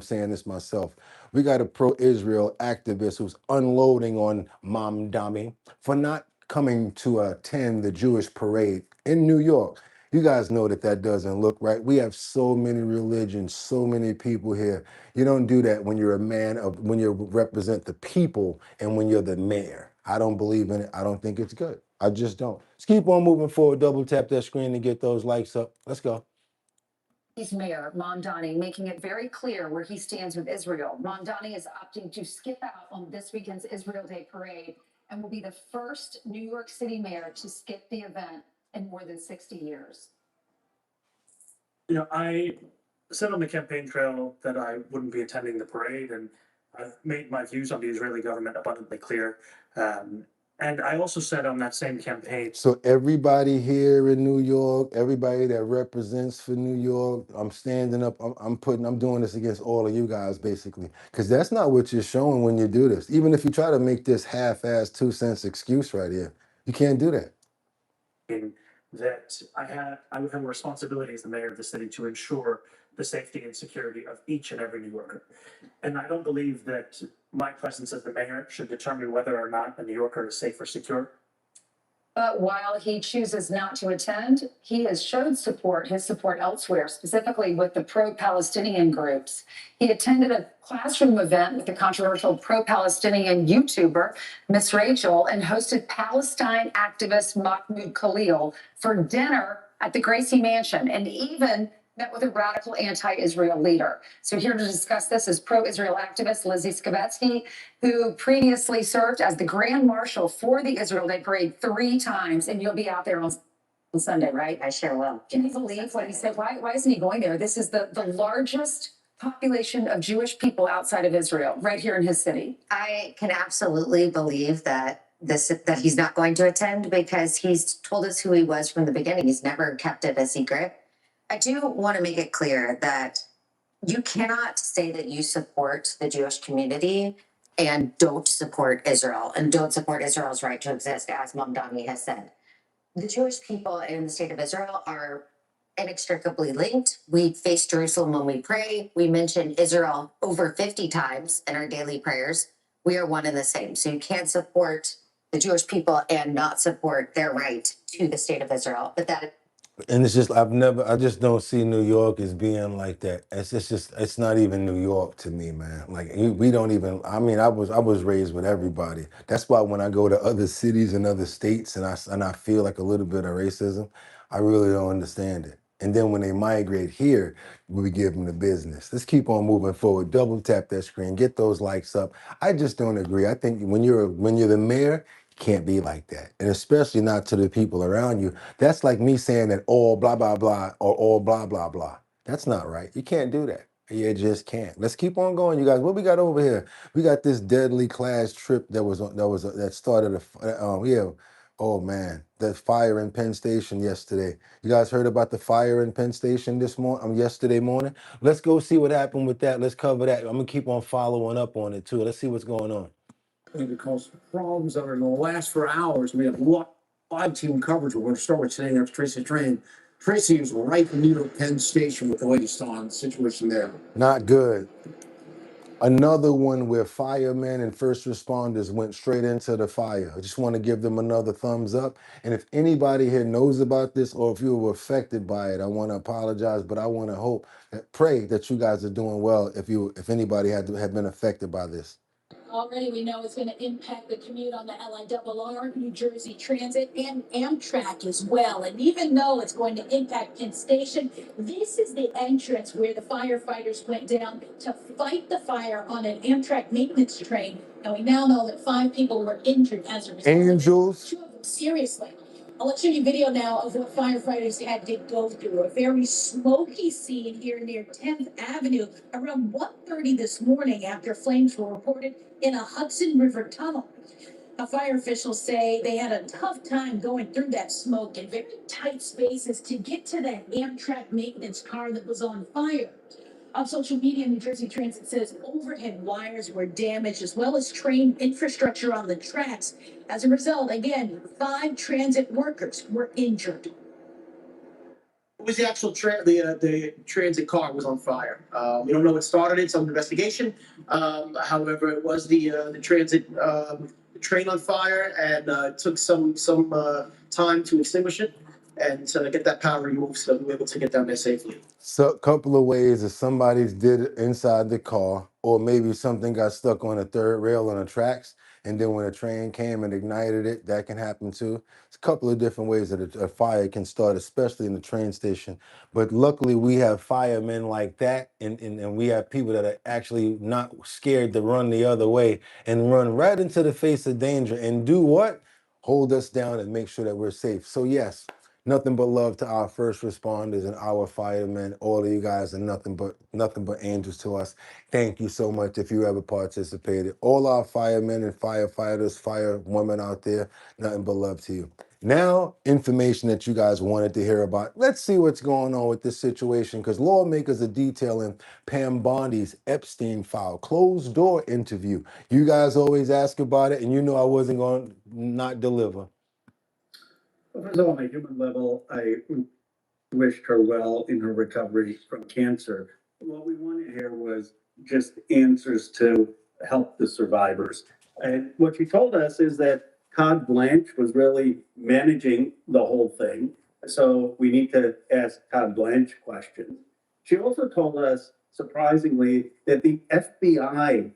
saying this myself. We got a pro-Israel activist who's unloading on Mamdani for not coming to attend the Jewish parade in New York. You guys know that doesn't look right. We have so many religions, so many people here. You don't do that when you're when you represent the people and when you're the mayor. I don't believe in it. I don't think it's good. I just don't. Let's keep on moving forward. Double tap that screen to get those likes up. Let's go. He's Mayor Mamdani making it very clear where he stands with Israel. Mamdani is opting to skip out on this weekend's Israel Day parade and will be the first New York City mayor to skip the event in more than 60 years. You know, I said on the campaign trail that I wouldn't be attending the parade, and I've made my views on the Israeli government abundantly clear. And I also said on that same campaign. So everybody here in New York, everybody that represents for New York, I'm standing up. I'm doing this against all of you guys, basically, because that's not what you're showing when you do this. Even if you try to make this half-ass 2 cents excuse right here, you can't do that. That I would have a responsibility as the mayor of the city to ensure the safety and security of each and every New Yorker. And I don't believe that my presence as the mayor should determine whether or not a New Yorker is safe or secure. But while he chooses not to attend, he has showed his support elsewhere, specifically with the pro-Palestinian groups. He attended a classroom event with the controversial pro-Palestinian YouTuber, Miss Rachel, and hosted Palestine activist Mahmoud Khalil for dinner at the Gracie Mansion, and even met with a radical anti-Israel leader. So here to discuss this is pro-Israel activist Lizzie Skibetsky, who previously served as the Grand Marshal for the Israel Day Parade 3 times, and you'll be out there on Sunday, right? I sure will. Can you believe what he said? Why isn't he going there? This is the largest population of Jewish people outside of Israel, right here in his city. I can absolutely believe that he's not going to attend because he's told us who he was from the beginning. He's never kept it a secret. I do want to make it clear that you cannot say that you support the Jewish community and don't support Israel and don't support Israel's right to exist, as Mamdani has said. The Jewish people in the state of Israel are inextricably linked. We face Jerusalem when we pray. We mention Israel over 50 times in our daily prayers. We are one and the same. So you can't support the Jewish people and not support their right to the state of Israel. But that And it's just I just don't see New York as being like that. It's not even New York to me, man. Like we don't even. I mean, I was raised with everybody. That's why when I go to other cities and other states and I feel like a little bit of racism, I really don't understand it. And then when they migrate here, we give them the business. Let's keep on moving forward. Double tap that screen, get those likes up. I just don't agree. I think when you're the mayor, you can't be like that, and especially not to the people around you. That's like me saying that all blah, blah, blah, or all blah, blah, blah. That's not right. You can't do that. You just can't. Let's keep on going, you guys. What we got over here? We got this deadly class trip that started yeah. Oh man, that fire in Penn Station yesterday. You guys heard about the fire in Penn Station yesterday morning? Let's go see what happened with that. Let's cover that. I'm gonna keep on following up on it too. Let's see what's going on. Because problems that are going to last for hours. We have live team coverage. We're going to start with today. There's Tracy Train. Tracy is right near Penn Station with the latest on the situation there. Not good. Another one where firemen and first responders went straight into the fire. I just want to give them another thumbs up. And if anybody here knows about this or if you were affected by it, I want to apologize, but I want to pray that you guys are doing well if anybody had been affected by this. Already we know it's going to impact the commute on the LIRR, New Jersey Transit, and Amtrak as well. And even though it's going to impact Penn Station, this is the entrance where the firefighters went down to fight the fire on an Amtrak maintenance train. And we now know that 5 people were injured as a result. Angels. 2 of them seriously. I'll let you video now of what firefighters had to go through. A very smoky scene here near 10th Avenue around 1:30 this morning after flames were reported in a Hudson River tunnel. Now, fire officials say they had a tough time going through that smoke in very tight spaces to get to that Amtrak maintenance car that was on fire. On social media, New Jersey Transit says overhead wires were damaged as well as train infrastructure on the tracks. As a result, again, 5 transit workers were injured. It was the actual the transit car was on fire. We don't know what started it. It's under investigation. However, it was the transit train on fire, and it took some time to extinguish it and to get that power removed so we were able to get down there safely. So a couple of ways that somebody did it inside the car, or maybe something got stuck on a third rail on the tracks, and then when a train came and ignited it, that can happen too. It's a couple of different ways that a fire can start, especially in the train station. But luckily we have firemen like that, and we have people that are actually not scared to run the other way and run right into the face of danger and do what? Hold us down and make sure that we're safe. So yes, nothing but love to our first responders and our firemen. All of you guys are nothing but angels to us. Thank you so much if you ever participated. All our firemen and firefighters, firewomen out there, nothing but love to you. Now, information that you guys wanted to hear about. Let's see what's going on with this situation, because lawmakers are detailing Pam Bondi's Epstein file, closed door interview. You guys always ask about it, and you know I wasn't going to not deliver. First of all, on a human level, I wished her well in her recovery from cancer. What we wanted here was just answers to help the survivors. And what she told us is that Todd Blanche was really managing the whole thing. So we need to ask Todd Blanche questions. She also told us, surprisingly, that the FBI,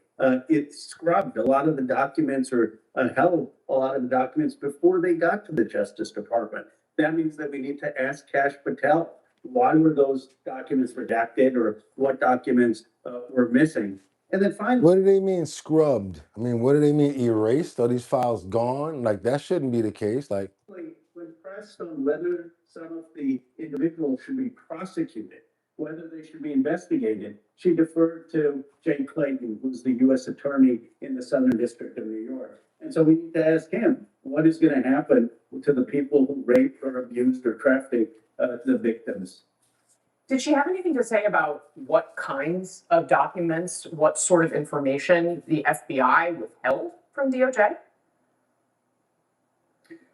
it scrubbed a lot of the documents or held a lot of the documents before they got to the Justice Department. That means that we need to ask Kash Patel, why were those documents redacted or what documents were missing? And then finally, What do they mean scrubbed? I mean, what do they mean erased? Are these files gone? Like, that shouldn't be the case. Like, when pressed on whether some of the individuals should be prosecuted, whether they should be investigated, she deferred to Jay Clayton, who's the U.S. attorney in the Southern District of New York. And so we need to ask him, what is going to happen to the people who raped or abused or trafficked the victims? Did she have anything to say about what kinds of documents, what sort of information the FBI withheld from DOJ?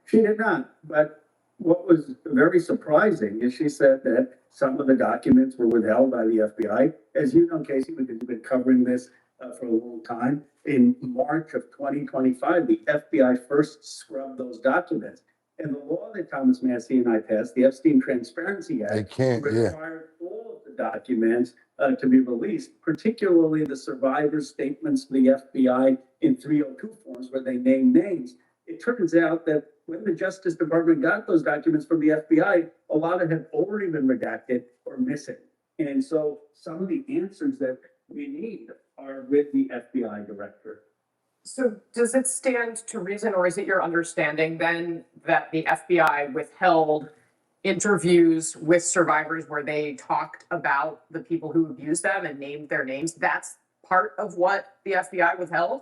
She did not, but what was very surprising is she said that some of the documents were withheld by the FBI. As you know, Casey, we've been covering this for a long time. In March of 2025, the FBI first scrubbed those documents. And the law that Thomas Massey and I passed, the Epstein Transparency Act, required all of the documents to be released, particularly the survivor statements to the FBI in 302 forms where they name names. It turns out that when the Justice Department got those documents from the FBI, a lot of had already been redacted or missing. And so some of the answers that we need are with the FBI director. So does it stand to reason, or is it your understanding then that the FBI withheld interviews with survivors where they talked about the people who abused them and named their names? That's part of what the FBI withheld?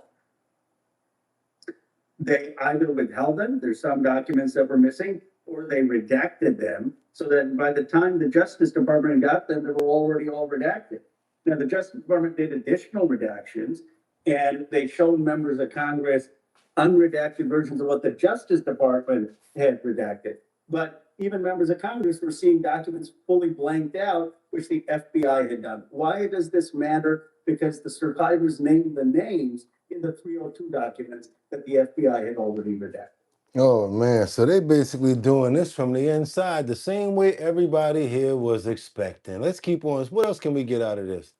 They either withheld them, there's some documents that were missing, or they redacted them, so that by the time the Justice Department got them, they were already all redacted. Now, the Justice Department did additional redactions, and they showed members of Congress unredacted versions of what the Justice Department had redacted. But even members of Congress were seeing documents fully blanked out, which the FBI had done. Why does this matter? Because the survivors named the names in the 302 documents that the FBI had already redacted. oh man, so they basically doing this from the inside, the same way everybody here was expecting. Let's keep on. What else can we get out of this?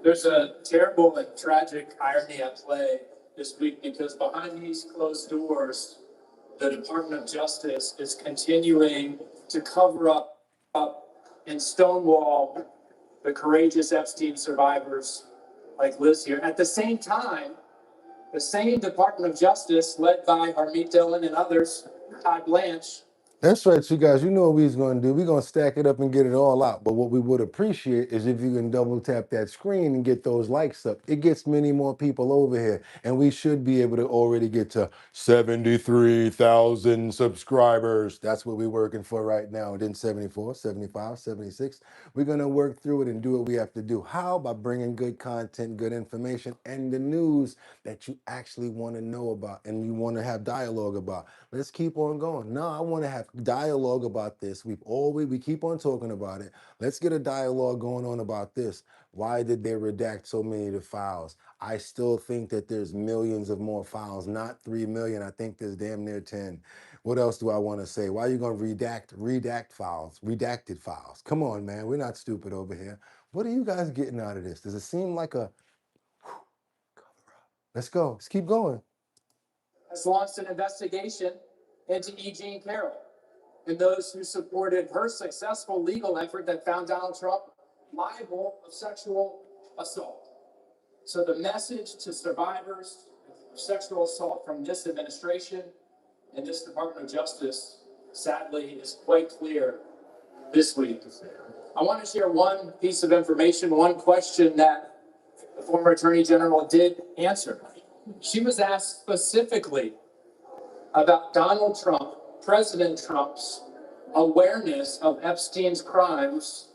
There's a terrible and tragic irony at play this week because behind these closed doors, the Department of Justice is continuing to cover up and stonewall the courageous Epstein survivors like Liz here. At the same time, the same Department of Justice, led by Harmeet Dillon and others, Todd Blanche. That's right, you guys. You know what we're going to do. We're going to stack it up and get it all out. But what we would appreciate is if you can double tap that screen and get those likes up. It gets many more people over here. And we should be able to already get to 73,000 subscribers. That's what we're working for right now. And then 74, 75, 76. We're going to work through it and do what we have to do. How? By bringing good content, good information, and the news that you actually want to know about and you want to have dialogue about. Let's keep on going. No, I want to have dialogue about this. We keep on talking about it. Let's get a dialogue going on about this. Why did they redact so many of the files? I still think that there's millions of more files, not 3 million. I think there's damn near 10. What else do I want to say? Why are you going to redacted files? Come on, man. We're not stupid over here. What are you guys getting out of this? Does it seem like a cover up? Let's go. Let's keep going. Has launched an investigation into E. Jean Carroll and those who supported her successful legal effort that found Donald Trump liable of sexual assault. So the message to survivors of sexual assault from this administration and this Department of Justice, sadly, is quite clear this week. I want to share one piece of information, one question that the former Attorney General did answer. She was asked specifically about Donald Trump, President Trump's awareness of Epstein's crimes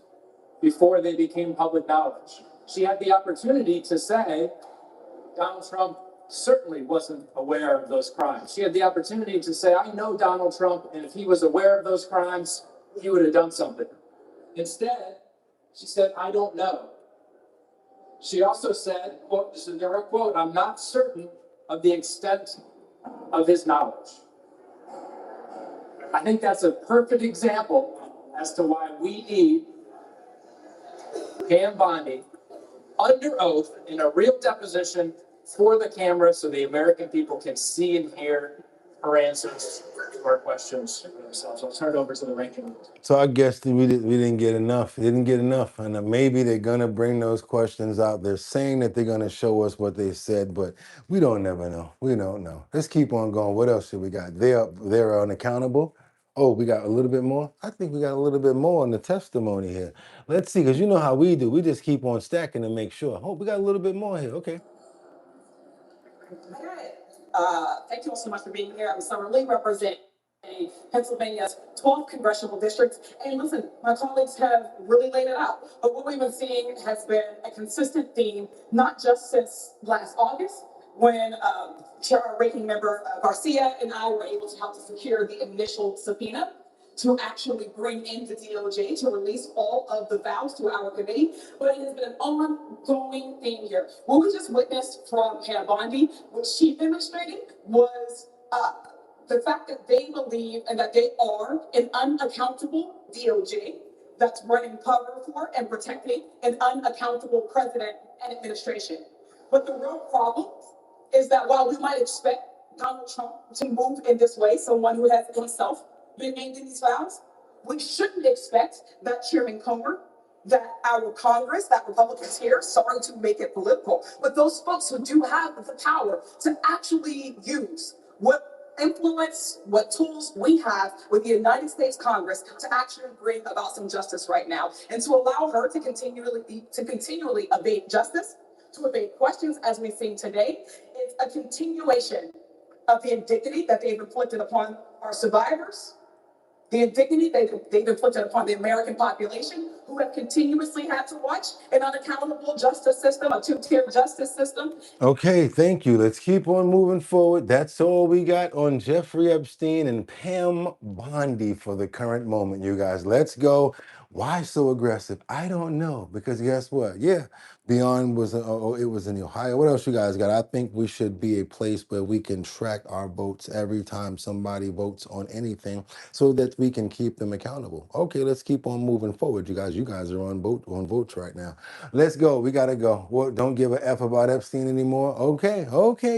before they became public knowledge. She had the opportunity to say Donald Trump certainly wasn't aware of those crimes. She had the opportunity to say, I know Donald Trump, and if he was aware of those crimes, he would have done something. Instead, she said, I don't know. She also said, quote, this is a direct quote, I'm not certain of the extent of his knowledge. I think that's a perfect example as to why we need Pam Bondi under oath in a real deposition for the camera so the American people can see and hear her answers to our questions for themselves. I'll turn it over to the ranking. So I guess we didn't get enough. Didn't get enough, and maybe they're gonna bring those questions out. They're saying that they're gonna show us what they said, but we don't never know. We don't know. Let's keep on going. What else should we got? They're unaccountable. Oh, we got a little bit more. I think we got a little bit more in the testimony here. Let's see, because you know how we do. We just keep on stacking to make sure. Oh, we got a little bit more here. Okay. Thank you all so much for being here. I'm Summer Lee, representing Pennsylvania's 12th congressional district. And listen, my colleagues have really laid it out. But what we've been seeing has been a consistent theme, not just since last August, when Chair Ranking Member Garcia and I were able to help to secure the initial subpoena to actually bring in the DOJ to release all of the vows to our committee, but it has been an ongoing theme here. What we just witnessed from Pam Bondi, what she demonstrated was the fact that they believe and that they are an unaccountable DOJ that's running cover for and protecting an unaccountable president and administration. But the real problem is that while we might expect Donald Trump to move in this way, someone who has himself been named in these files, we shouldn't expect that Chairman Comer, that our Congress, that Republicans here, sorry to make it political, but those folks who do have the power to actually use what influence, what tools we have with the United States Congress to actually bring about some justice right now, and to allow her to continually evade justice, to evade questions as we've seen today, is a continuation of the indignity that they've inflicted upon our survivors, the indignity they've inflicted upon the American population, who have continuously had to watch an unaccountable justice system, a two-tier justice system. Okay, thank you. Let's keep on moving forward. That's all we got on Jeffrey Epstein and Pam Bondi for the current moment, you guys. Let's go. Why so aggressive? I don't know, because guess what? Yeah, Beyond was, it was in Ohio. What else you guys got? I think we should be a place where we can track our votes every time somebody votes on anything so that we can keep them accountable. Okay, let's keep on moving forward, you guys. You guys are on votes right now. Let's go. We gotta go. Well, don't give a F about Epstein anymore. Okay,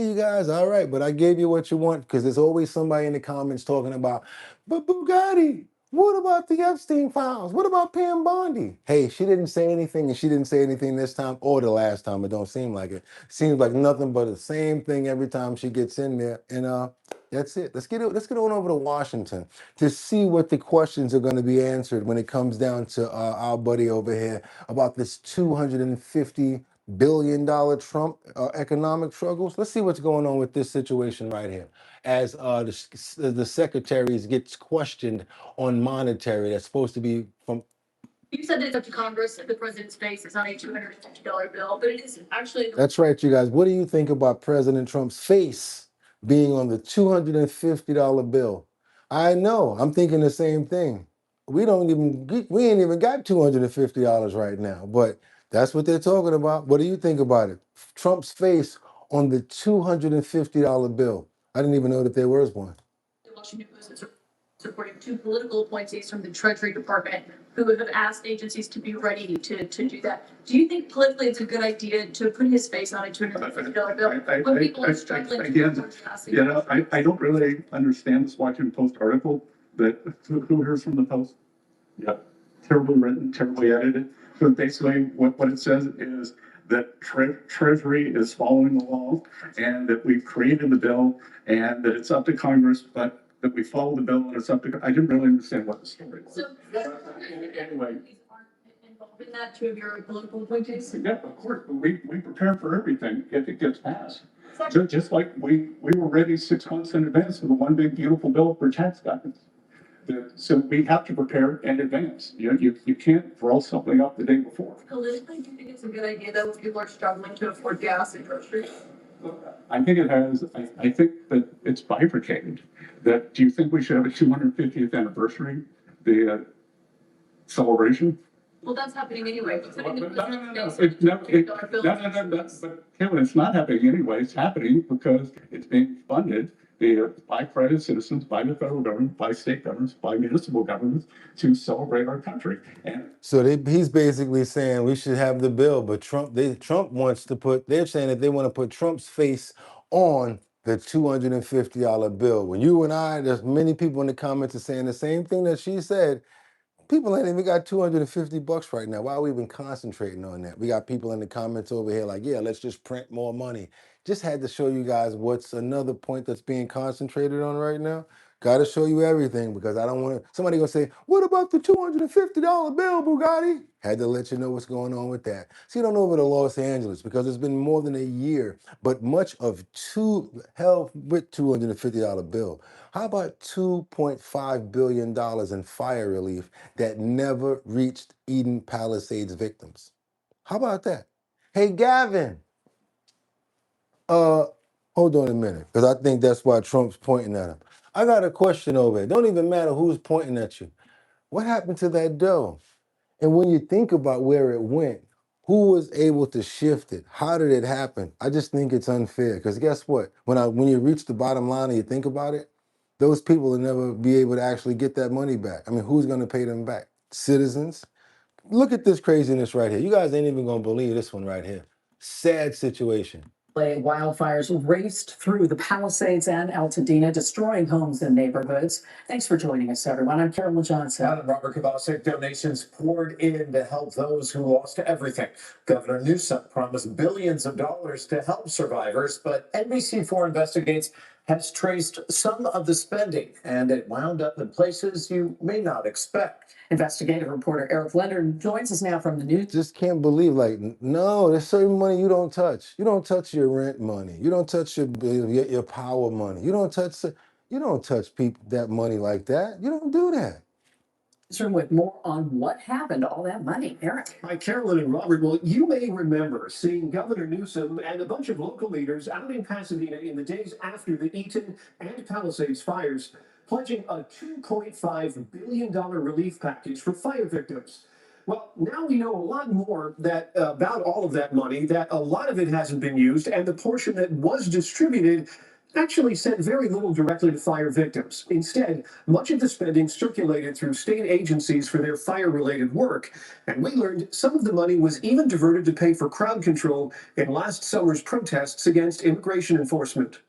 you guys. All right, but I gave you what you want, because there's always somebody in the comments talking about, but Boogotti, what about the Epstein files? What about Pam Bondi? Hey, she didn't say anything, and she didn't say anything this time or the last time. It don't seem like it. Seems like nothing but the same thing every time she gets in there. And that's it. Let's get on over to Washington to see what the questions are going to be answered when it comes down to our buddy over here about this $250 billion Trump economic struggles. Let's see what's going on with this situation right here. As the secretaries gets questioned on monetary that's supposed to be from. You said that it's up to Congress that the president's face is not a $250 bill, but it is actually. That's right, you guys. What do you think about President Trump's face being on the $250 bill? I know, I'm thinking the same thing. We ain't even got $250 right now, but that's what they're talking about. What do you think about it? Trump's face on the $250 bill. I didn't even know that there was one. The Washington Post is supporting two political appointees from the Treasury Department who have asked agencies to be ready to do that. Do you think politically it's a good idea to put his face on a $250 bill when people are struggling to passing? You know, I don't really understand this Washington Post article, but who hears from the Post? Yeah, terribly written, terribly edited. But basically what it says is that Treasury is following the law, and that we've created the bill, and that it's up to Congress, but that we follow the bill and it's up to. I didn't really understand what the story was. So anyway, involved in that, two of your political appointees? yeah, of course, we prepare for everything if it gets passed. Just like we were ready 6 months in advance for the one big beautiful bill for tax guidance. So we have to prepare in advance. You can't throw something up the day before. Politically, do you think it's a good idea that when people are struggling to afford gas and groceries? I think it has. I think that it's bifurcated. That do you think we should have a 250th anniversary, the celebration? Well, that's happening anyway. No. But Kevin, it's not happening anyway. It's happening because it's being funded by private citizens, by the federal government, by state governments, by municipal governments to celebrate our country. And So he's basically saying we should have the bill, but Trump wants to put. They're saying that they want to put Trump's face on the $250 bill. When you and I, there's many people in the comments are saying the same thing that she said. People ain't even got $250 right now. Why are we even concentrating on that? We got people in the comments over here like, yeah, let's just print more money. Just had to show you guys what's another point that's being concentrated on right now. Got to show you everything because I don't want somebody gonna say, what about the $250 bill, Boogotti? Had to let you know what's going on with that. See, don't over to Los Angeles because it's been more than a year, but much of with $250 bill. How about $2.5 billion in fire relief that never reached Eden Palisades victims? How about that? Hey, Gavin, hold on a minute, because I think that's why Trump's pointing at him. I got a question over there. Don't even matter who's pointing at you. What happened to that dough? And when you think about where it went, who was able to shift it? How did it happen? I just think it's unfair because guess what? When you reach the bottom line and you think about it, those people will never be able to actually get that money back. I mean, who's going to pay them back? Citizens? Look at this craziness right here. You guys ain't even going to believe this one right here. Sad situation. Wildfires raced through the Palisades and Altadena, destroying homes and neighborhoods. Thanks for joining us, everyone. I'm Carolyn Johnson. I'm Robert Kovacic. Donations poured in to help those who lost everything. Governor Newsom promised billions of dollars to help survivors, but NBC4 Investigates has traced some of the spending, and it wound up in places you may not expect. Investigative reporter Eric Leonard joins us now from the news. Just can't believe, like, no, there's certain money you don't touch. You don't touch your rent money. You don't touch your power money. You don't touch people that money like that. You don't do that. Room with more on what happened to all that money. Eric. Hi, Carolyn and Robert. Well, you may remember seeing Governor Newsom and a bunch of local leaders out in Pasadena in the days after the Eaton and Palisades fires, pledging a $2.5 billion relief package for fire victims. Well, now we know a lot more about all of that money, that a lot of it hasn't been used, and the portion that was distributed actually sent very little directly to fire victims. Instead, much of the spending circulated through state agencies for their fire-related work, and we learned some of the money was even diverted to pay for crowd control in last summer's protests against immigration enforcement.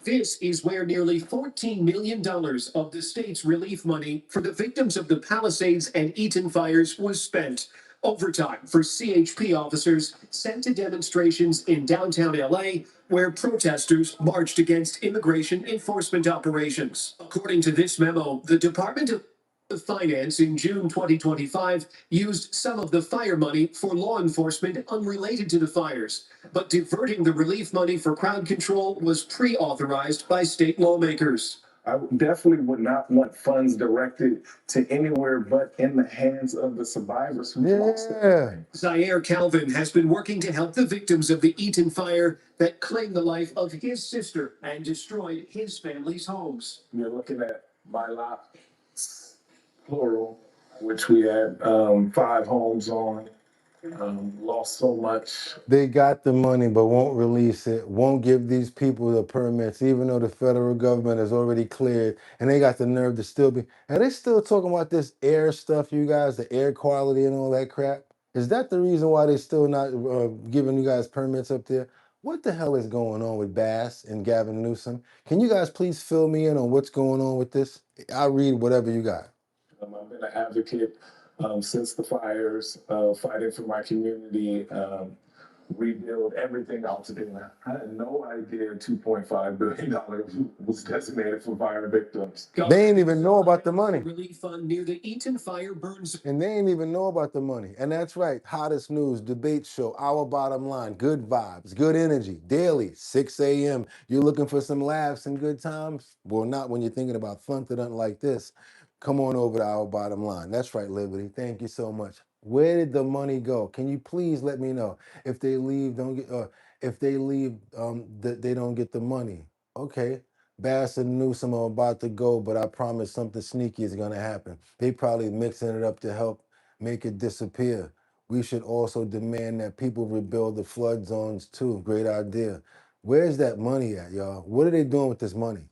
This is where nearly $14 million of the state's relief money for the victims of the Palisades and Eaton fires was spent. Overtime for CHP officers sent to demonstrations in downtown LA where protesters marched against immigration enforcement operations. According to this memo, the Department of Finance in June 2025 used some of the fire money for law enforcement unrelated to the fires, but diverting the relief money for crowd control was pre-authorized by state lawmakers. I definitely would not want funds directed to anywhere but in the hands of the survivors who lost it. Zaire Calvin has been working to help the victims of the Eaton fire that claimed the life of his sister and destroyed his family's homes. You're looking at my lot, plural, which we had 5 homes on. Lost so much. They got the money but won't release it, won't give these people the permits, even though the federal government has already cleared, and they got the nerve to still be. And they still talking about this air stuff, you guys, the air quality and all that crap. Is that the reason why they still not giving you guys permits up there? What the hell is going on with Bass and Gavin Newsom? Can you guys please fill me in on what's going on with this? I'll read whatever you got. I've been an advocate since the fires, fighting for my community, rebuild everything out to do. I had no idea $2.5 billion was designated for fire victims. They ain't even know about the money. Relief fund near the Eaton fire burns. And they ain't even know about the money. And that's right, hottest news, debate show, Our Bottom Line, good vibes, good energy, daily, 6 a.m. You're looking for some laughs and good times? Well, not when you're thinking about fun to nothing like this. Come on over to Our Bottom Line. That's right, Liberty. Thank you so much. Where did the money go? Can you please let me know? If they leave, they don't get the money. Okay. Bass and Newsom are about to go, but I promise something sneaky is gonna happen. They probably mixing it up to help make it disappear. We should also demand that people rebuild the flood zones too. Great idea. Where's that money at, y'all? What are they doing with this money?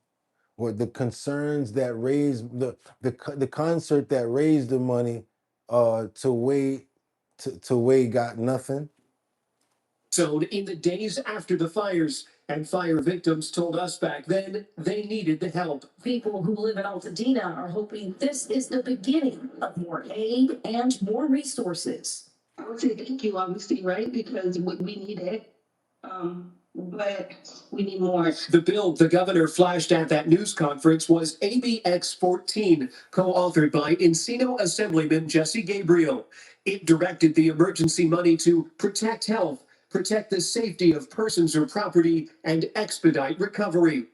What the concerns that raised the concert that raised the money to Wade got nothing. So in the days after the fires, and fire victims told us back then they needed the help. People who live in Altadena are hoping this is the beginning of more aid and more resources. I would say thank you, obviously, right? Because we need it. But we need more. The bill the governor flashed at that news conference was ABX 14, co-authored by Encino Assemblyman Jesse Gabriel. It directed the emergency money to protect health, protect the safety of persons or property, and expedite recovery.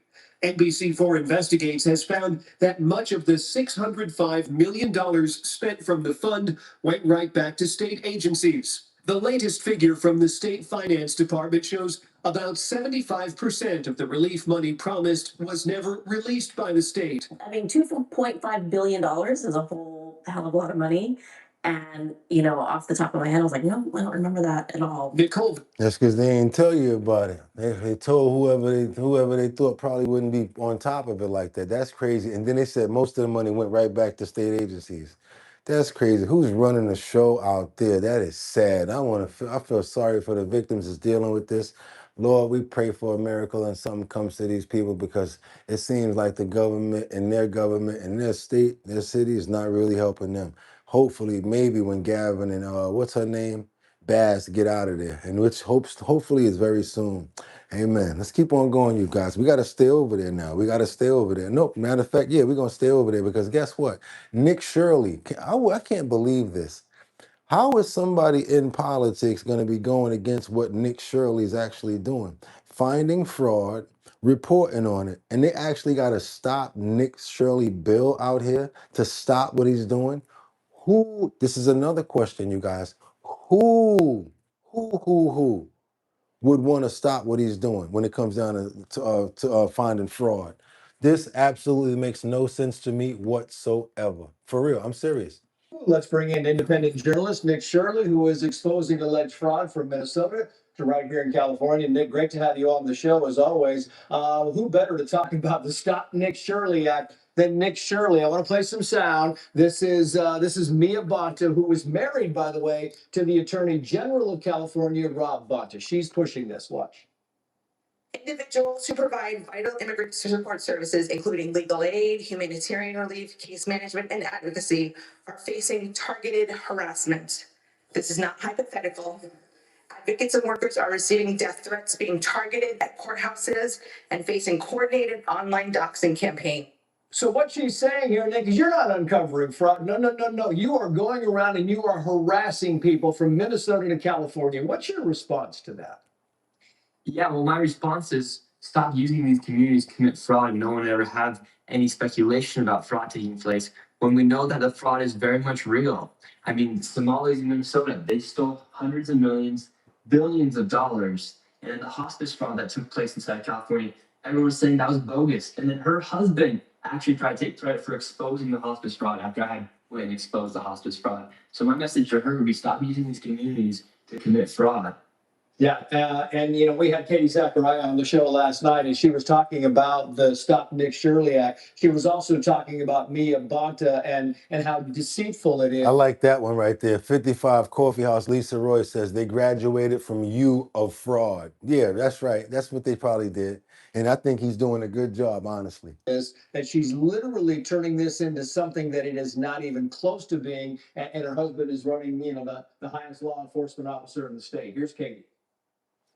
NBC4 Investigates has found that much of the $605 million spent from the fund went right back to state agencies. The latest figure from the state finance department shows about 75% of the relief money promised was never released by the state. I mean, $2.5 billion is a whole hell of a lot of money. And, you know, off the top of my head, I was like, no, I don't remember that at all. Nicole. That's because they ain't tell you about it. They told whoever they thought probably wouldn't be on top of it like that. That's crazy. And then they said most of the money went right back to state agencies. That's crazy. Who's running the show out there? That is sad. I feel sorry for the victims that's dealing with this. Lord, we pray for a miracle and something comes to these people, because it seems like the government and their state, their city is not really helping them. Hopefully, maybe when Gavin and what's her name? Bass get out of there, and which hopefully is very soon. Amen. Let's keep on going, you guys. We got to stay over there now. We got to stay over there. Nope. Matter of fact, yeah, we're going to stay over there, because guess what? Nick Shirley, I can't believe this. How is somebody in politics going to be going against what Nick Shirley is actually doing? Finding fraud, reporting on it, and they actually got to stop Nick Shirley bill out here to stop what he's doing? Who, this is another question, you guys. Who would want to stop what he's doing when it comes down to finding fraud? This absolutely makes no sense to me whatsoever. For real, I'm serious. Let's bring in independent journalist Nick Shirley, who is exposing alleged fraud from Minnesota to right here in California. Nick, great to have you on the show as always. Who better to talk about the Stop Nick Shirley Act than Nick Shirley? I want to play some sound. This is Mia Bonta, who was married, by the way, to the Attorney General of California, Rob Bonta. She's pushing this. Watch. Individuals who provide vital immigrant support services, including legal aid, humanitarian relief, case management, and advocacy, are facing targeted harassment. This is not hypothetical. Advocates and workers are receiving death threats, being targeted at courthouses, and facing coordinated online doxing campaign. So what she's saying here, Nick, is you're not uncovering fraud. No. You are going around and you are harassing people from Minnesota to California. What's your response to that? Yeah, well, my response is stop using these communities to commit fraud. No one ever have any speculation about fraud taking place when we know that the fraud is very much real. I mean, Somalis in Minnesota, they stole hundreds of millions, billions of dollars. And then the hospice fraud that took place inside California, everyone was saying that was bogus. And then her husband actually tried to take credit for exposing the hospice fraud after I had went and exposed the hospice fraud. So my message to her would be stop using these communities to commit fraud. Yeah, and you know, we had Katie Zachariah on the show last night, and she was talking about the Stop Nick Shirley Act. She was also talking about Mia Bonta and how deceitful it is. I like that one right there. 55 Coffee House, Lisa Roy says they graduated from U of fraud. Yeah, that's right. That's what they probably did. And I think he's doing a good job, honestly. Is that she's literally turning this into something that it is not even close to being, and her husband is running, you know, the highest law enforcement officer in the state. Here's Katie.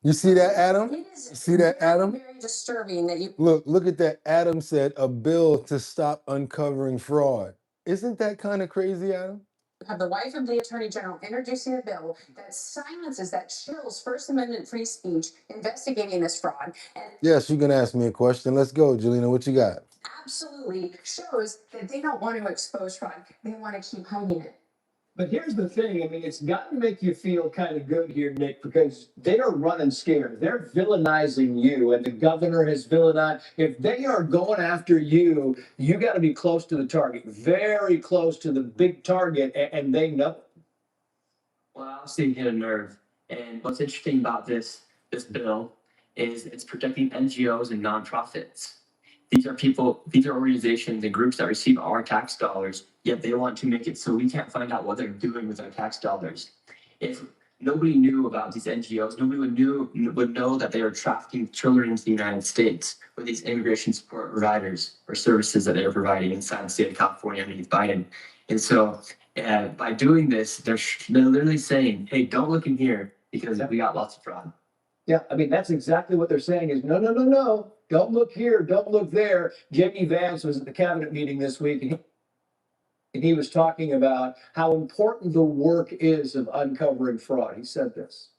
You see that, Adam? It is You see that, Adam? very disturbing that you Look at that. Adam said a bill to stop uncovering fraud. Isn't that kind of crazy, Adam? have the wife of the Attorney General introducing a bill that silences, that chills First Amendment free speech, investigating this fraud, and Yes, you can ask me a question. Let's go, Jelena. What you got? absolutely shows that they don't want to expose fraud. They want to keep hiding it. But here's the thing, I mean, it's got to make you feel kind of good here, Nick, because they are running scared. They're villainizing you, and the governor has villainized. If they are going after you, you got to be close to the target, very close to the big target, and they know. Well, obviously you hit a nerve. And what's interesting about this bill is it's protecting NGOs and nonprofits. These are organizations and groups that receive our tax dollars, yet they want to make it so we can't find out what they're doing with our tax dollars. If nobody knew about these NGOs, nobody would know that they are trafficking children into the United States with these immigration support providers or services that they are providing inside the state of California underneath Biden. And so by doing this, they're literally saying, hey, don't look in here because we got lots of fraud. Yeah, I mean, that's exactly what they're saying is, no, no, no, no, don't look here, don't look there. J.D. Vance was at the cabinet meeting this week and he was talking about how important the work is of uncovering fraud. He said this.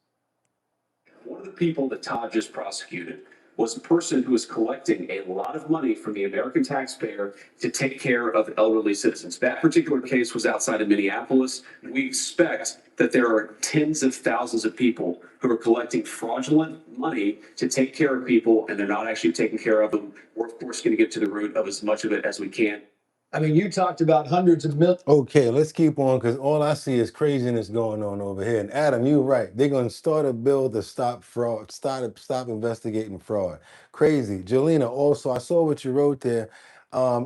One of the people that Todd just prosecuted was a person who was collecting a lot of money from the American taxpayer to take care of elderly citizens. That particular case was outside of Minneapolis. We expect that there are tens of thousands of people who are collecting fraudulent money to take care of people, and they're not actually taking care of them. We're, of course, going to get to the root of as much of it as we can. I mean, you talked about hundreds of millions. Okay, let's keep on because all I see is craziness going on over here. And Adam, you're right. They're going to start a bill to stop fraud, stop investigating fraud. Crazy. Jelena, also, I saw what you wrote there.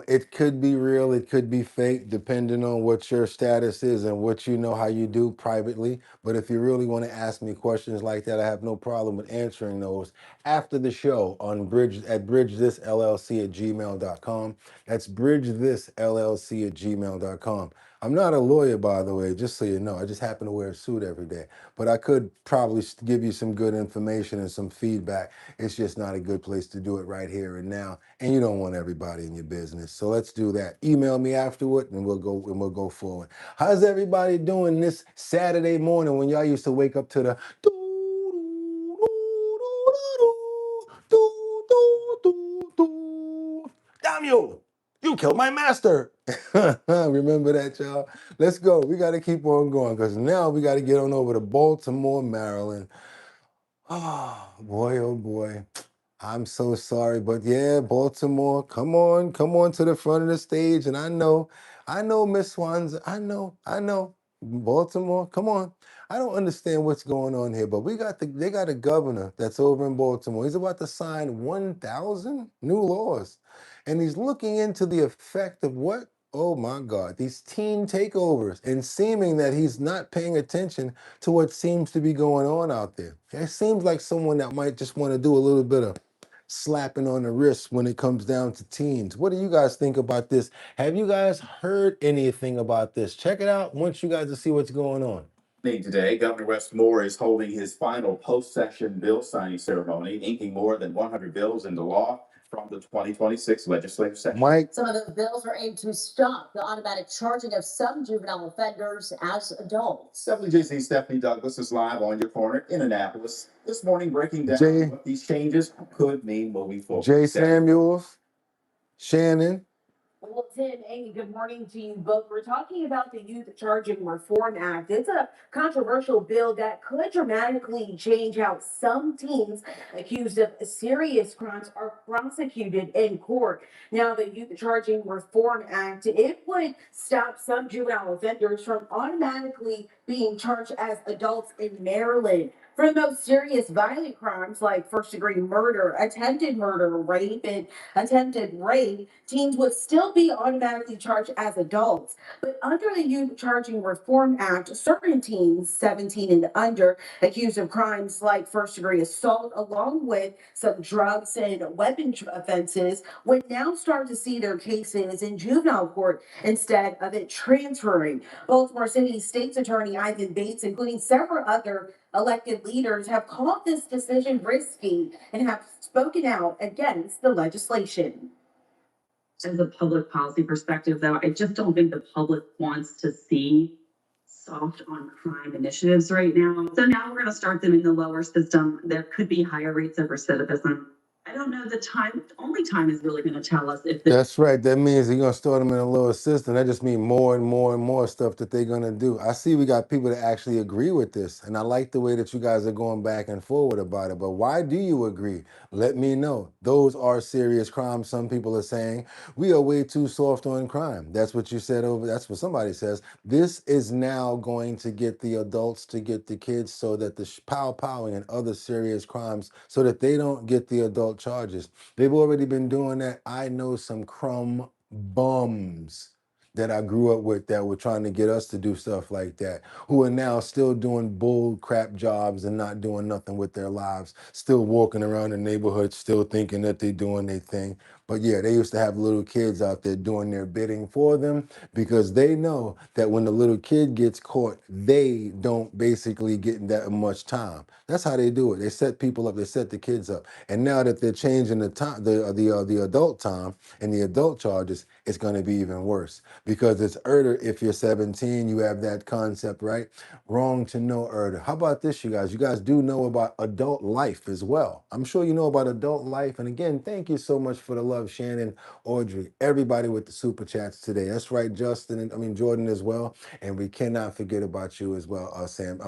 It could be real, it could be fake, depending on what your status is and what you know how you do privately. But if you really want to ask me questions like that, I have no problem with answering those after the show on bridgethisllc@gmail.com. That's bridgethisllc@gmail.com. I'm not a lawyer, by the way, just so you know. I just happen to wear a suit every day. But I could probably give you some good information and some feedback. It's just not a good place to do it right here and now. And you don't want everybody in your business. So let's do that. Email me afterward and we'll go forward. How's everybody doing this Saturday morning when y'all used to wake up to the Daniel, you killed my master. Remember that, y'all? Let's go. We got to keep on going because now we got to get on over to Baltimore, Maryland. Oh, boy, oh, boy. I'm so sorry, but yeah, Baltimore, come on to the front of the stage. And I know, Miss Swans, I know. Baltimore, come on. I don't understand what's going on here, but they got a governor that's over in Baltimore. He's about to sign 1,000 new laws. And he's looking into the effect of what? Oh my God, these teen takeovers, and seeming that he's not paying attention to what seems to be going on out there. It seems like someone that might just want to do a little bit of slapping on the wrist when it comes down to teens. What do you guys think about this? Have you guys heard anything about this? Check it out once you guys see what's going on. Today, Governor Wes Moore is holding his final post-session bill signing ceremony, inking more than 100 bills into law from the 2026 legislative session. Mike? Some of those bills are aimed to stop the automatic charging of some juvenile offenders as adults. WJC Stephanie Douglas is live on your corner in Annapolis this morning, breaking down what these changes could mean moving forward. Jay Samuels, Shannon. Well, Tim, Amy, good morning to you both. We're talking about the Youth Charging Reform Act. It's a controversial bill that could dramatically change how some teens accused of serious crimes are prosecuted in court. Now, the Youth Charging Reform Act, it would stop some juvenile offenders from automatically being charged as adults in Maryland. For the most serious violent crimes like first-degree murder, attempted murder, rape, and attempted rape, teens would still be automatically charged as adults. But under the Youth Charging Reform Act, certain teens, 17 and under, accused of crimes like first-degree assault, along with some drugs and weapon offenses, would now start to see their cases in juvenile court instead of it transferring. Baltimore City State's Attorney Ivan Bates, including several other elected leaders, have called this decision risky and have spoken out against the legislation. As a public policy perspective, though, I just don't think the public wants to see soft on crime initiatives right now. So now we're going to start them in the lower system. There could be higher rates of recidivism. I don't know the time, only time is really gonna tell us if this. That's right. That means you're gonna store them in a little system. That just means more and more and more stuff that they're gonna do. I see we got people that actually agree with this, and I like the way that you guys are going back and forward about it. But why do you agree? Let me know. Those are serious crimes. Some people are saying we are way too soft on crime. That's what you said over. That's what somebody says. This is now going to get the adults to get the kids, so that the powing and other serious crimes, so that they don't get the adult charges. They've already been doing that. I know some crumb bums that I grew up with that were trying to get us to do stuff like that, who are now still doing bull crap jobs and not doing nothing with their lives, still walking around the neighborhood, still thinking that they're doing their thing. But yeah, they used to have little kids out there doing their bidding for them, because they know that when the little kid gets caught, they don't basically get that much time. That's how they do it. They set people up, they set the kids up. And now that they're changing the time, the adult time and the adult charges, it's going to be even worse, because it's murder if you're 17. You have that concept, right? Wrong to know murder. How about this, you guys? You guys do know about adult life as well. I'm sure you know about adult life. And again, thank you so much for the love, Shannon, Audrey, everybody with the super chats today. That's right, Justin, and I mean Jordan as well. And we cannot forget about you as well, Sam.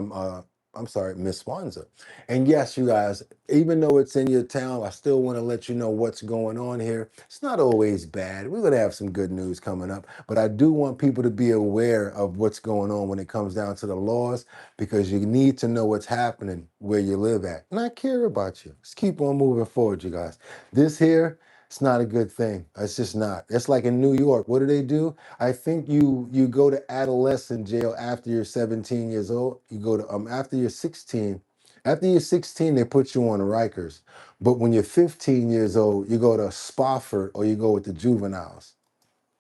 I'm sorry, Miss Swanza. And yes, you guys, even though it's in your town, I still want to let you know what's going on here. It's not always bad. We're going to have some good news coming up, but I do want people to be aware of what's going on when it comes down to the laws, because you need to know what's happening where you live at. And I care about you. Let's keep on moving forward, you guys. This here, it's not a good thing. It's just not. It's like in New York. What do? I think you go to adolescent jail after you're 17 years old. You go to after you're 16. After you're 16, they put you on Rikers. But when you're 15 years old, you go to Spofford or you go with the juveniles.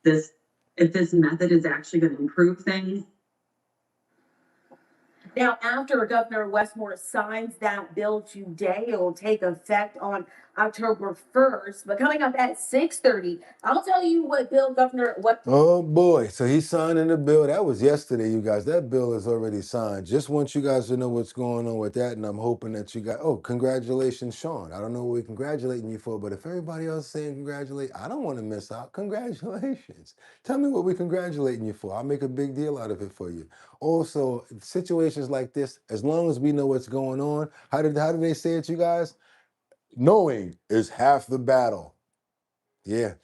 This, if this method is actually gonna improve things. Now, after Governor Westmore signs that bill today, it will take effect on October 1st. But coming up at 6:30, I'll tell you what bill Governor Oh boy, so he's signing the bill. That was yesterday, you guys. That bill is already signed. Just want you guys to know what's going on with that, and I'm hoping that you got. Oh, congratulations, Sean. I don't know what we're congratulating you for, but if everybody else is saying congratulate, I don't want to miss out. Congratulations. Tell me what we're congratulating you for. I'll make a big deal out of it for you. Also, situations like this, as long as we know what's going on, how did they say it, you guys? Knowing is half the battle. Yeah.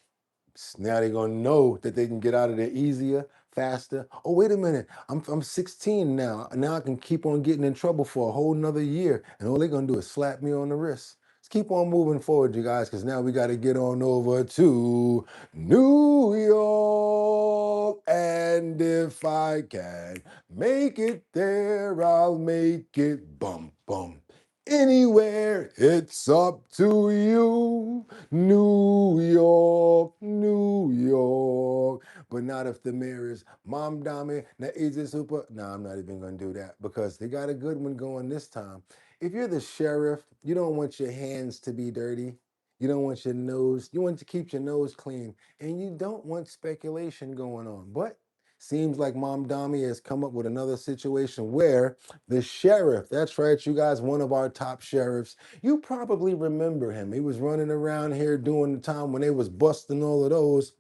Now they're gonna know that they can get out of there easier, faster. Oh, wait a minute, I'm 16 now. Now I can keep on getting in trouble for a whole nother year, and all they're gonna do is slap me on the wrist. Let's keep on moving forward, you guys, because now we got to get on over to New York. And if I can make it there, I'll make it bum bum. Anywhere, it's up to you. New York, New York. But not if the mayor is Mom Dami, now is it super? No, I'm not even gonna do that, because they got a good one going this time. If you're the sheriff, you don't want your hands to be dirty. You don't want your nose, you want to keep your nose clean, and you don't want speculation going on. But seems like Mom Dami has come up with another situation where the sheriff, that's right, you guys, one of our top sheriffs, you probably remember him. He was running around here during the time when they was busting all of those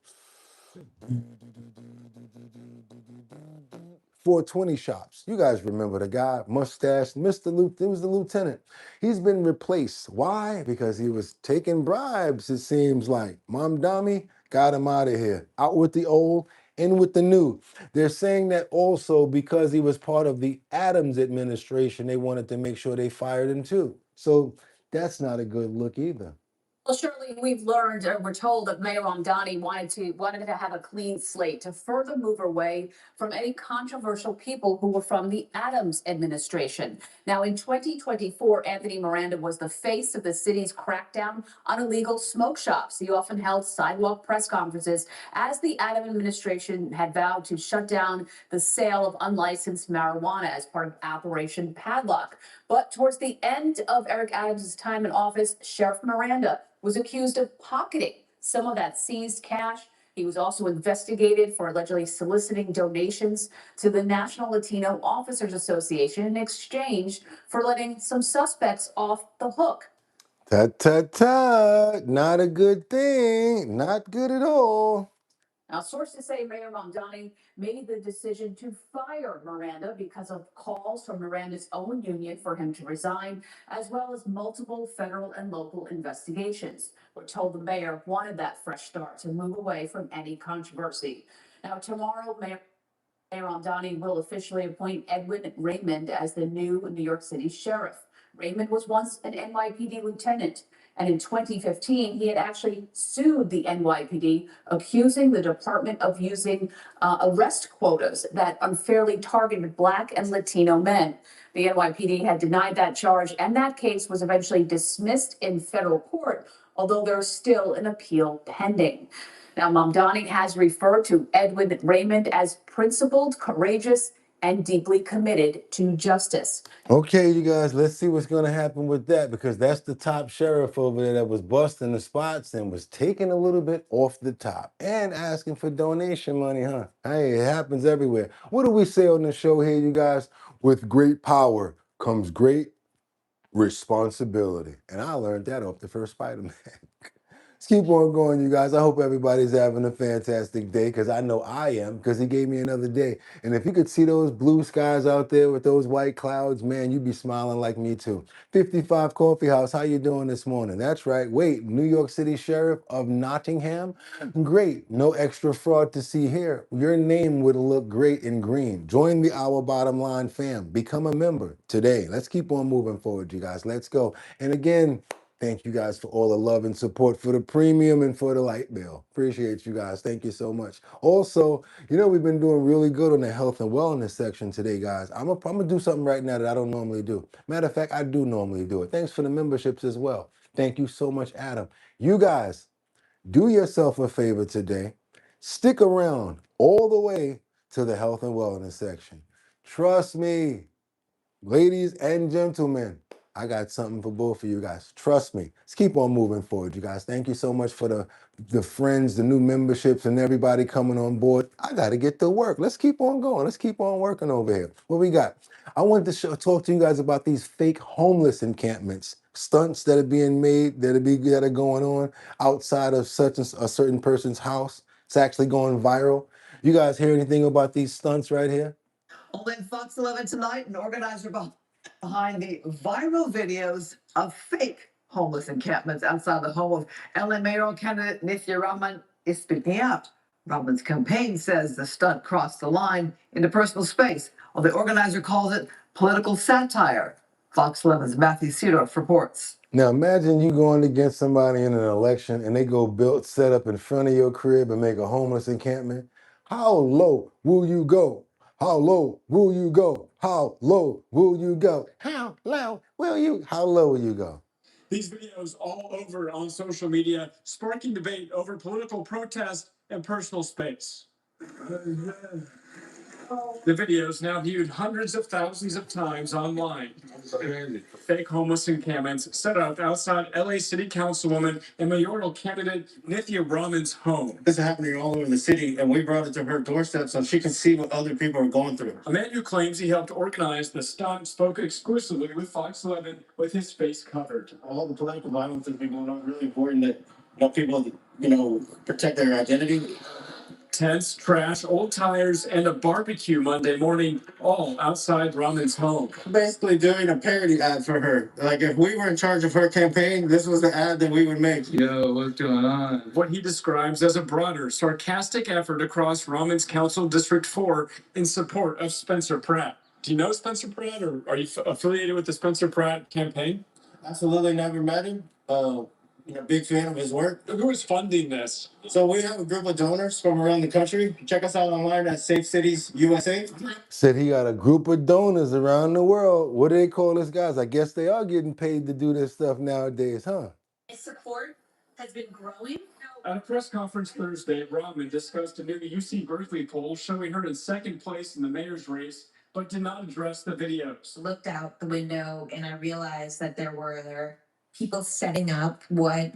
420 shops. You guys remember the guy, mustache, Mr. Luke, he was the lieutenant. He's been replaced. Why? Because he was taking bribes, it seems like. Mom Dami got him out of here. Out with the old, in with the new. They're saying that also because he was part of the Adams administration, they wanted to make sure they fired him too. So that's not a good look either. Well, surely we've learned, or we're told that Mayor Ramdani wanted to have a clean slate to further move away from any controversial people who were from the Adams administration. Now, in 2024, Anthony Miranda was the face of the city's crackdown on illegal smoke shops. He often held sidewalk press conferences as the Adams administration had vowed to shut down the sale of unlicensed marijuana as part of Operation Padlock. But towards the end of Eric Adams' time in office, Sheriff Miranda was accused of pocketing some of that seized cash. He was also investigated for allegedly soliciting donations to the National Latino Officers Association in exchange for letting some suspects off the hook. Tut tut tut. Not a good thing. Not good at all. Now, sources say Mayor Mamdani made the decision to fire Miranda because of calls from Miranda's own union for him to resign, as well as multiple federal and local investigations. We're told the mayor wanted that fresh start to move away from any controversy. Now, tomorrow, Mayor Mamdani will officially appoint Edwin Raymond as the new New York City sheriff. Raymond was once an NYPD lieutenant, and in 2015, he had actually sued the NYPD, accusing the department of using arrest quotas that unfairly targeted Black and Latino men. The NYPD had denied that charge, and that case was eventually dismissed in federal court, although there's still an appeal pending. Now, Mamdani has referred to Edwin Raymond as principled, courageous, and deeply committed to justice. Okay, you guys, let's see what's going to happen with that, because that's the top sheriff over there that was busting the spots and was taking a little bit off the top and asking for donation money, huh? Hey, it happens everywhere. What do we say on the show here, you guys? With great power comes great responsibility. And I learned that off the first Spider-Man. Let's keep on going, you guys. I hope everybody's having a fantastic day, because I know I am, because he gave me another day. And if you could see those blue skies out there with those white clouds, man, you'd be smiling like me too. 55 Coffee House, how you doing this morning? That's right. Wait, New York City Sheriff of Nottingham? Great. No extra fraud to see here. Your name would look great in green. Join the Our Bottom Line fam. Become a member today. Let's keep on moving forward, you guys. Let's go. And again, thank you guys for all the love and support for the premium and for the light bill. Appreciate you guys. Thank you so much. Also, you know, we've been doing really good on the health and wellness section today, guys. I'm gonna do something right now that I don't normally do. Matter of fact, I do normally do it. Thanks for the memberships as well. Thank you so much, Adam. You guys, do yourself a favor today. Stick around all the way to the health and wellness section. Trust me, ladies and gentlemen, I got something for both of you guys. Trust me. Let's keep on moving forward, you guys. Thank you so much for the friends, the new memberships, and everybody coming on board. I got to get to work. Let's keep on going. Let's keep on working over here. What we got? I wanted to talk to you guys about these fake homeless encampments, stunts that are being made, that are going on outside of such a certain person's house. It's actually going viral. You guys hear anything about these stunts right here? All in Fox 11 tonight, an organizer behind the viral videos of fake homeless encampments outside the home of LA mayoral candidate Nithya Raman is speaking out. Raman's campaign says the stunt crossed the line into personal space, while the organizer calls it political satire. Fox 11's Matthew Seedorf reports. Now imagine you going against somebody in an election and they go set up in front of your crib and make a homeless encampment. How low will you go? How low will you go? How low will you go? How low will you? How low will you go? These videos all over on social media, sparking debate over political protest and personal space. The videos now viewed hundreds of thousands of times online. Fake homeless encampments set up outside LA City Councilwoman and mayoral candidate Nithya Raman's home. This is happening all over the city, and we brought it to her doorstep so she can see what other people are going through. A man who claims he helped organize the stunt spoke exclusively with Fox 11 with his face covered. All the political violence has been going on. Really important that people, protect their identity. Tents, trash, old tires, and a barbecue Monday morning, all outside Raman's home. Basically doing a parody ad for her. Like, if we were in charge of her campaign, this was the ad that we would make. Yo, what's going on? What he describes as a broader, sarcastic effort across Raman's Council District 4 in support of Spencer Pratt. Do you know Spencer Pratt, or are you affiliated with the Spencer Pratt campaign? Absolutely never met him. Big fan of his work. Who is funding this? So we have a group of donors from around the country. Check us out online at Safe Cities USA. Said he got a group of donors around the world. What do they call this, guys? I guess they are getting paid to do this stuff nowadays, huh? His support has been growing. At a press conference Thursday, Raman discussed a new UC Berkeley poll showing her in second place in the mayor's race, but did not address the videos. Looked out the window and I realized that there were people setting up what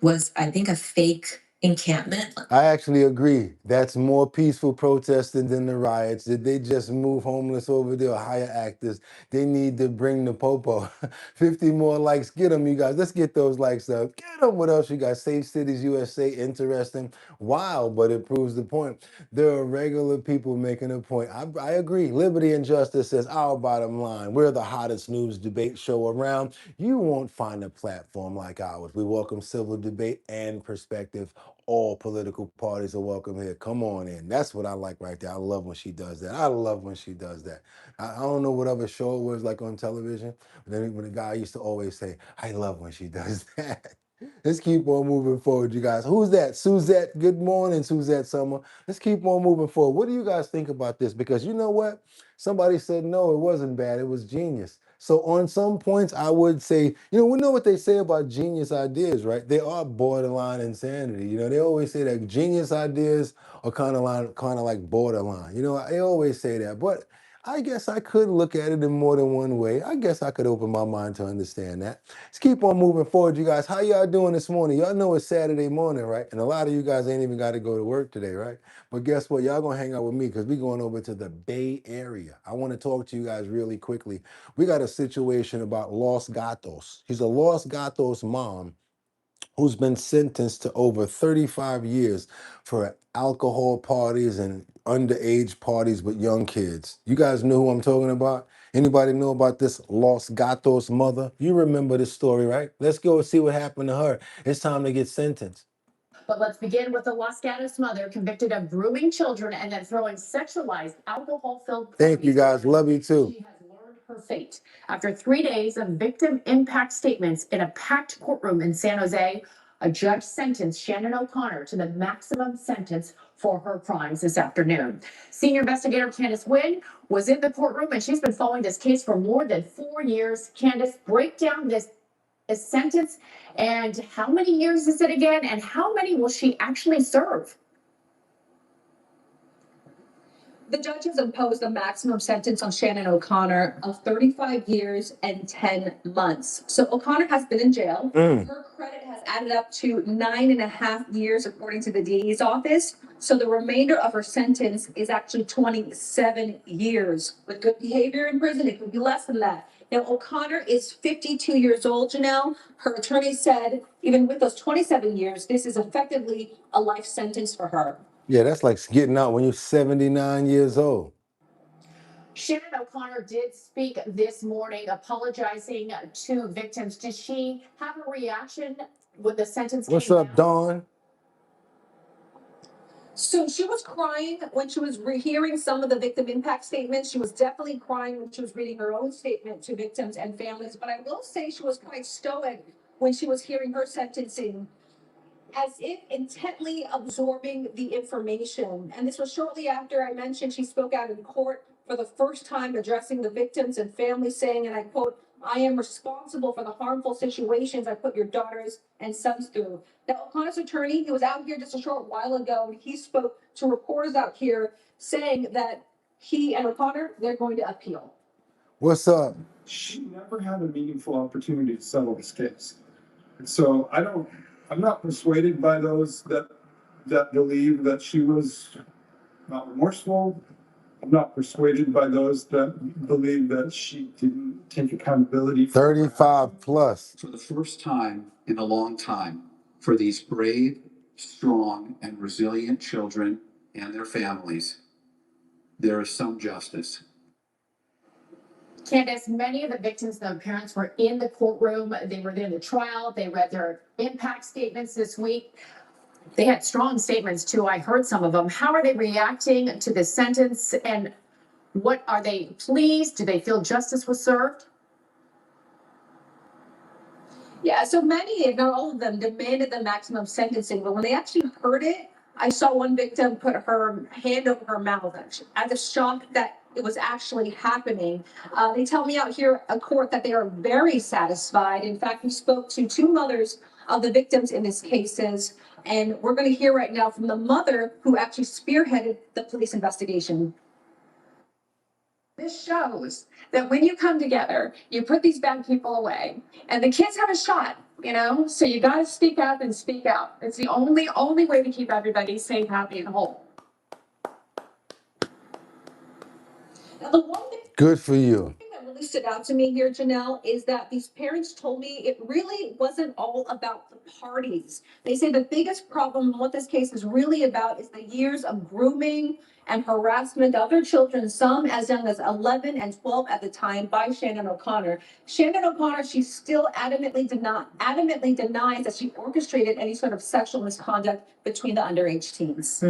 was, I think, a fake encampment. I actually agree. That's more peaceful protesting than the riots. Did they just move homeless over there or hire actors? They need to bring the popo. 50 more likes. Get them, you guys. Let's get those likes up. Get them. What else you got? Safe Cities USA. Interesting. Wow, but it proves the point. There are regular people making a point. I agree. Liberty and Justice says our bottom line. We're the hottest news debate show around. You won't find a platform like ours. We welcome civil debate and perspective. All political parties are welcome here. Come on in. That's what I like right there. I love when she does that. I love when she does that. I don't know what other show it was like on television, but then when the guy used to always say, I love when she does that. Let's keep on moving forward, you guys. Who's that? Suzette. Good morning, Suzette Summer. Let's keep on moving forward. What do you guys think about this? Because you know what? Somebody said, no, it wasn't bad. It was genius. So on some points, I would say, we know what they say about genius ideas, right? They are borderline insanity. They always say that genius ideas are kind of like borderline. They always say that. But I guess I could look at it in more than one way. I guess I could open my mind to understand that. Let's keep on moving forward, you guys. How y'all doing this morning? Y'all know it's Saturday morning, right? And a lot of you guys ain't even got to go to work today, right? But guess what? Y'all gonna hang out with me because we're going over to the Bay Area. I want to talk to you guys really quickly. We got a situation about Los Gatos. She's a Los Gatos mom who's been sentenced to over 35 years for alcohol parties and underage parties with young kids. You guys know who I'm talking about? Anybody know about this Los Gatos mother? You remember this story, right? Let's go and see what happened to her. It's time to get sentenced. But let's begin with the Los Gatos mother convicted of grooming children and then throwing sexualized alcohol-filled. Thank you guys. Love you too. She has learned her fate. After 3 days of victim impact statements in a packed courtroom in San Jose, a judge sentenced Shannon O'Connor to the maximum sentence for her crimes this afternoon. Senior investigator Candace Wynn was in the courtroom, and she's been following this case for more than 4 years. Candace, break down this sentence and how many years is it again, and how many will she actually serve? The judge has imposed a maximum sentence on Shannon O'Connor of 35 years and 10 months. So O'Connor has been in jail. Her credit has added up to 9.5 years, according to the DA's office. So the remainder of her sentence is actually 27 years. With good behavior in prison, it could be less than that. Now, O'Connor is 52 years old, Janelle. Her attorney said, even with those 27 years, this is effectively a life sentence for her. Yeah, that's like getting out when you're 79 years old. Shannon O'Connor did speak this morning, apologizing to victims. Did she have a reaction when the sentence What's came up, down? Dawn? So she was crying when she was hearing some of the victim impact statements. She was definitely crying when she was reading her own statement to victims and families. But I will say she was quite stoic when she was hearing her sentencing, as if intently absorbing the information. And this was shortly after I mentioned she spoke out in court for the first time, addressing the victims and families, saying, and I quote, "I am responsible for the harmful situations I put your daughters and sons through." Now, O'Connor's attorney, he was out here just a short while ago, and he spoke to reporters out here saying that he and O'Connor, they're going to appeal. What's up? She never had a meaningful opportunity to settle this case. And so I'm not persuaded by those that believe that she was not remorseful. I'm not persuaded by those that believe that she didn't take accountability for 35 plus. For the first time in a long time, for these brave, strong, and resilient children and their families, there is some justice. Candace, many of the victims and their parents were in the courtroom. They were there in the trial. They read their impact statements this week. They had strong statements too. I heard some of them. How are they reacting to this sentence, and what are they pleased? Do they feel justice was served? Yeah, so many, if not all of them, demanded the maximum sentencing, but when they actually heard it, I saw one victim put her hand over her mouth as a shock that it was actually happening. They tell me out here at court that they are very satisfied. In fact, we spoke to two mothers of the victims in these cases, and we're going to hear right now from the mother who actually spearheaded the police investigation. This shows that when you come together, you put these bad people away, and the kids have a shot you know? So you gotta speak up and speak out. It's the only way to keep everybody safe, happy, and whole. Now, the one thing Good for you. that really stood out to me here, Janelle, is that these parents told me it really wasn't all about the parties. They say the biggest problem, what this case is really about, is the years of grooming and harassment of their children, some as young as 11 and 12 at the time, by Shannon O'Connor. Shannon O'Connor, she still adamantly denies that she orchestrated any sort of sexual misconduct between the underage teens.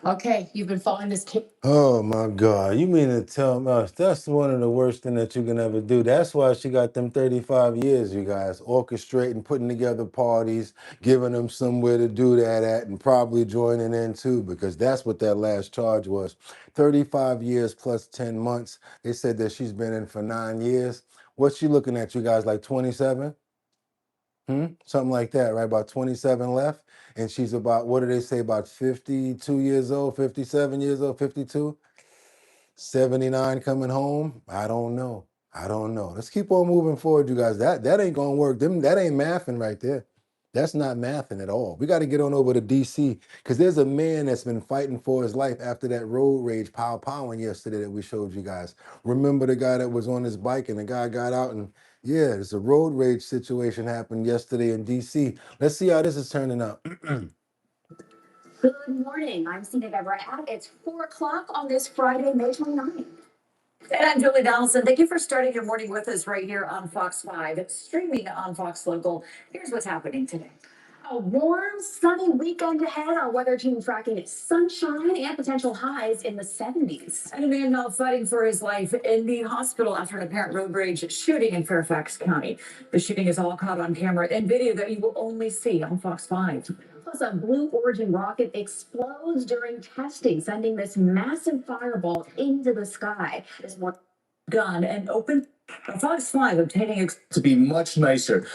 Okay, you've been following this case. Oh my God. You mean to tell me that's one of the worst things that you can ever do. That's why she got them 35 years, you guys, orchestrating, putting together parties, giving them somewhere to do that at, and probably joining in too, because that's what that last charge was. 35 years plus 10 months. They said that she's been in for 9 years. What's she looking at, you guys, like 27? Something like that, right? About 27 left. And she's about, what do they say, about 52 years old, 57 years old, 52? 79 coming home? I don't know. I don't know. Let's keep on moving forward, you guys. That ain't gonna work. That ain't mathing right there. That's not mathing at all. We got to get on over to DC because there's a man that's been fighting for his life after that road rage powing yesterday that we showed you guys. Remember the guy that was on his bike and the guy got out and yeah, there's a road rage situation happened yesterday in DC. Let's see how this is turning out. Good morning. I'm Cena Deborah. It's 4 o'clock on this Friday, May 29th. And I'm Julie Donaldson. Thank you for starting your morning with us right here on Fox 5. It's streaming on Fox Local. Here's what's happening today. A warm, sunny weekend ahead. Our weather team tracking sunshine and potential highs in the 70s. And a man now fighting for his life in the hospital after an apparent road rage shooting in Fairfax County. The shooting is all caught on camera in video that you will only see on Fox 5. Plus, a Blue Origin rocket explodes during testing, sending this massive fireball into the sky. This one gun and open. Fox 5 obtaining To be much nicer.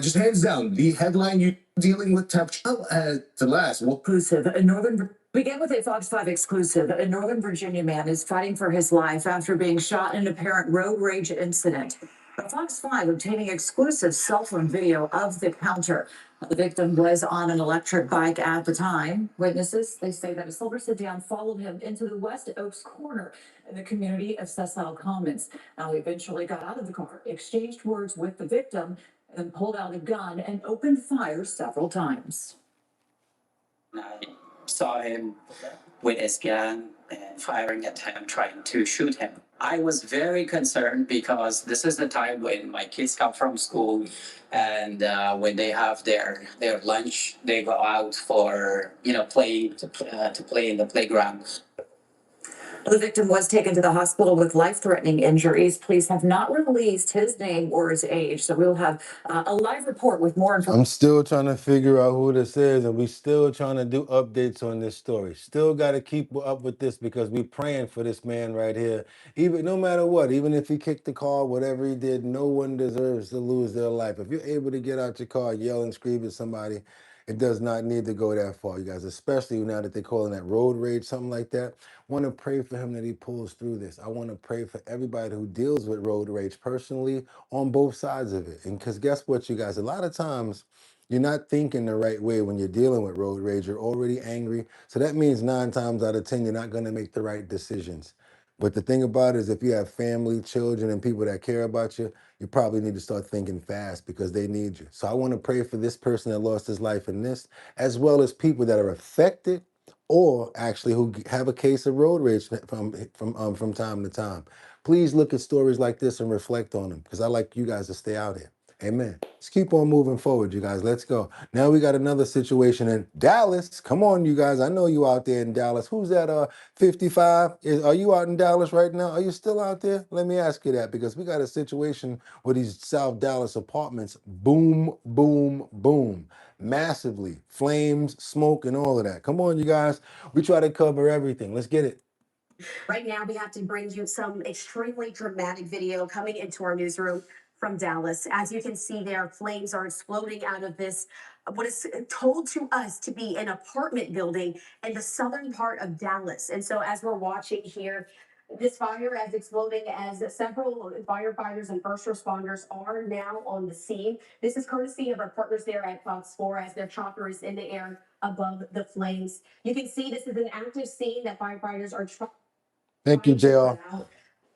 Just hands down, the headline you dealing with temperature to last. Well, exclusive. A Northern Begin with a Fox 5 exclusive. A Northern Virginia man is fighting for his life after being shot in an apparent road rage incident. A Fox 5 obtaining exclusive cell phone video of the encounter. The victim was on an electric bike at the time. Witnesses, they say that a silver sedan followed him into the West Oaks corner in the community of Cecil Commons. Now, he eventually got out of the car, exchanged words with the victim, and pulled out a gun and opened fire several times. I saw him with his gun and firing at him, trying to shoot him. I was very concerned because this is the time when my kids come from school and when they have their lunch, they go out for, play to play in the playground. The victim was taken to the hospital with life-threatening injuries. Police have not released his name or his age, so we'll have a live report with more information. I'm still trying to figure out who this is, and we still trying to do updates on this story. Still got to keep up with this because we praying for this man right here. Even no matter what, even if he kicked the car, whatever he did, no one deserves to lose their life. If you're able to get out your car, yell and scream at somebody, it does not need to go that far, you guys, especially now that they're calling that road rage, something like that. Want to pray for him that he pulls through this. I want to pray for everybody who deals with road rage personally on both sides of it. And because guess what, you guys, a lot of times you're not thinking the right way when you're dealing with road rage. You're already angry. So that means 9 times out of 10, you're not going to make the right decisions. But the thing about it is if you have family, children, and people that care about you, you probably need to start thinking fast because they need you. So I want to pray for this person that lost his life in this, as well as people that are affected or actually who have a case of road rage from time to time. Please look at stories like this and reflect on them because I like you guys to stay out here. Amen. Let's keep on moving forward, you guys. Let's go. Now we got another situation in Dallas. Come on, you guys. I know you out there in Dallas. Who's that 55? Are you out in Dallas right now? Are you still out there? Let me ask you that because we got a situation with these South Dallas apartments. Boom, boom, boom. Massively. Flames, smoke, and all of that. Come on, you guys. We try to cover everything. Let's get it. Right now, we have to bring you some extremely dramatic video coming into our newsroom from Dallas. As you can see there, flames are exploding out of this, what is told to us to be an apartment building in the southern part of Dallas. And so as we're watching here, This fire is exploding as several firefighters and first responders are now on the scene. This is courtesy of our partners there at Fox 4 as their chopper is in the air above the flames. You can see this is an active scene that firefighters are trying. Thank you, JR.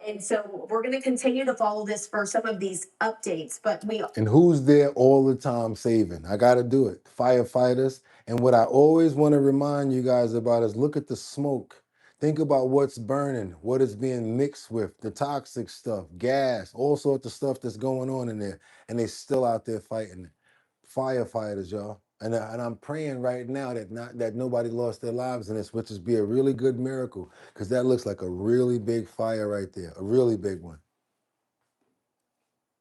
And so we're going to continue to follow this for some of these updates, but we. And who's there all the time saving? I got to do it. Firefighters. And what I always want to remind you guys about is look at the smoke. Think about what's burning, what is being mixed with, the toxic stuff, gas, all sorts of stuff that's going on in there. And they still out there fighting. Firefighters, y'all. And I'm praying right now that nobody lost their lives in this, which is be a really good miracle, because that looks like a really big fire right there, a really big one.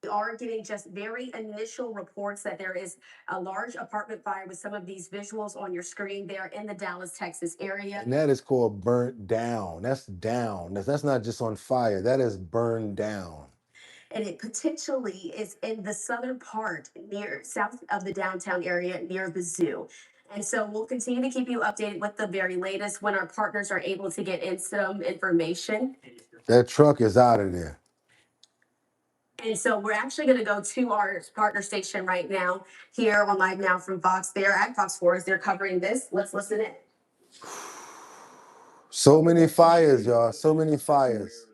We are getting just very initial reports that there is a large apartment fire with some of these visuals on your screen there in the Dallas, Texas area. And that is called burnt down. That's down. That's not just on fire. That is burned down. And it potentially is in the southern part, near south of the downtown area, near the zoo. And so we'll continue to keep you updated with the very latest when our partners are able to get in some information. That truck is out of there. And so we're actually going to go to our partner station right now, here on Live Now from Fox. They're at Fox 4 as they're covering this. Let's listen in. So many fires, y'all. So many fires.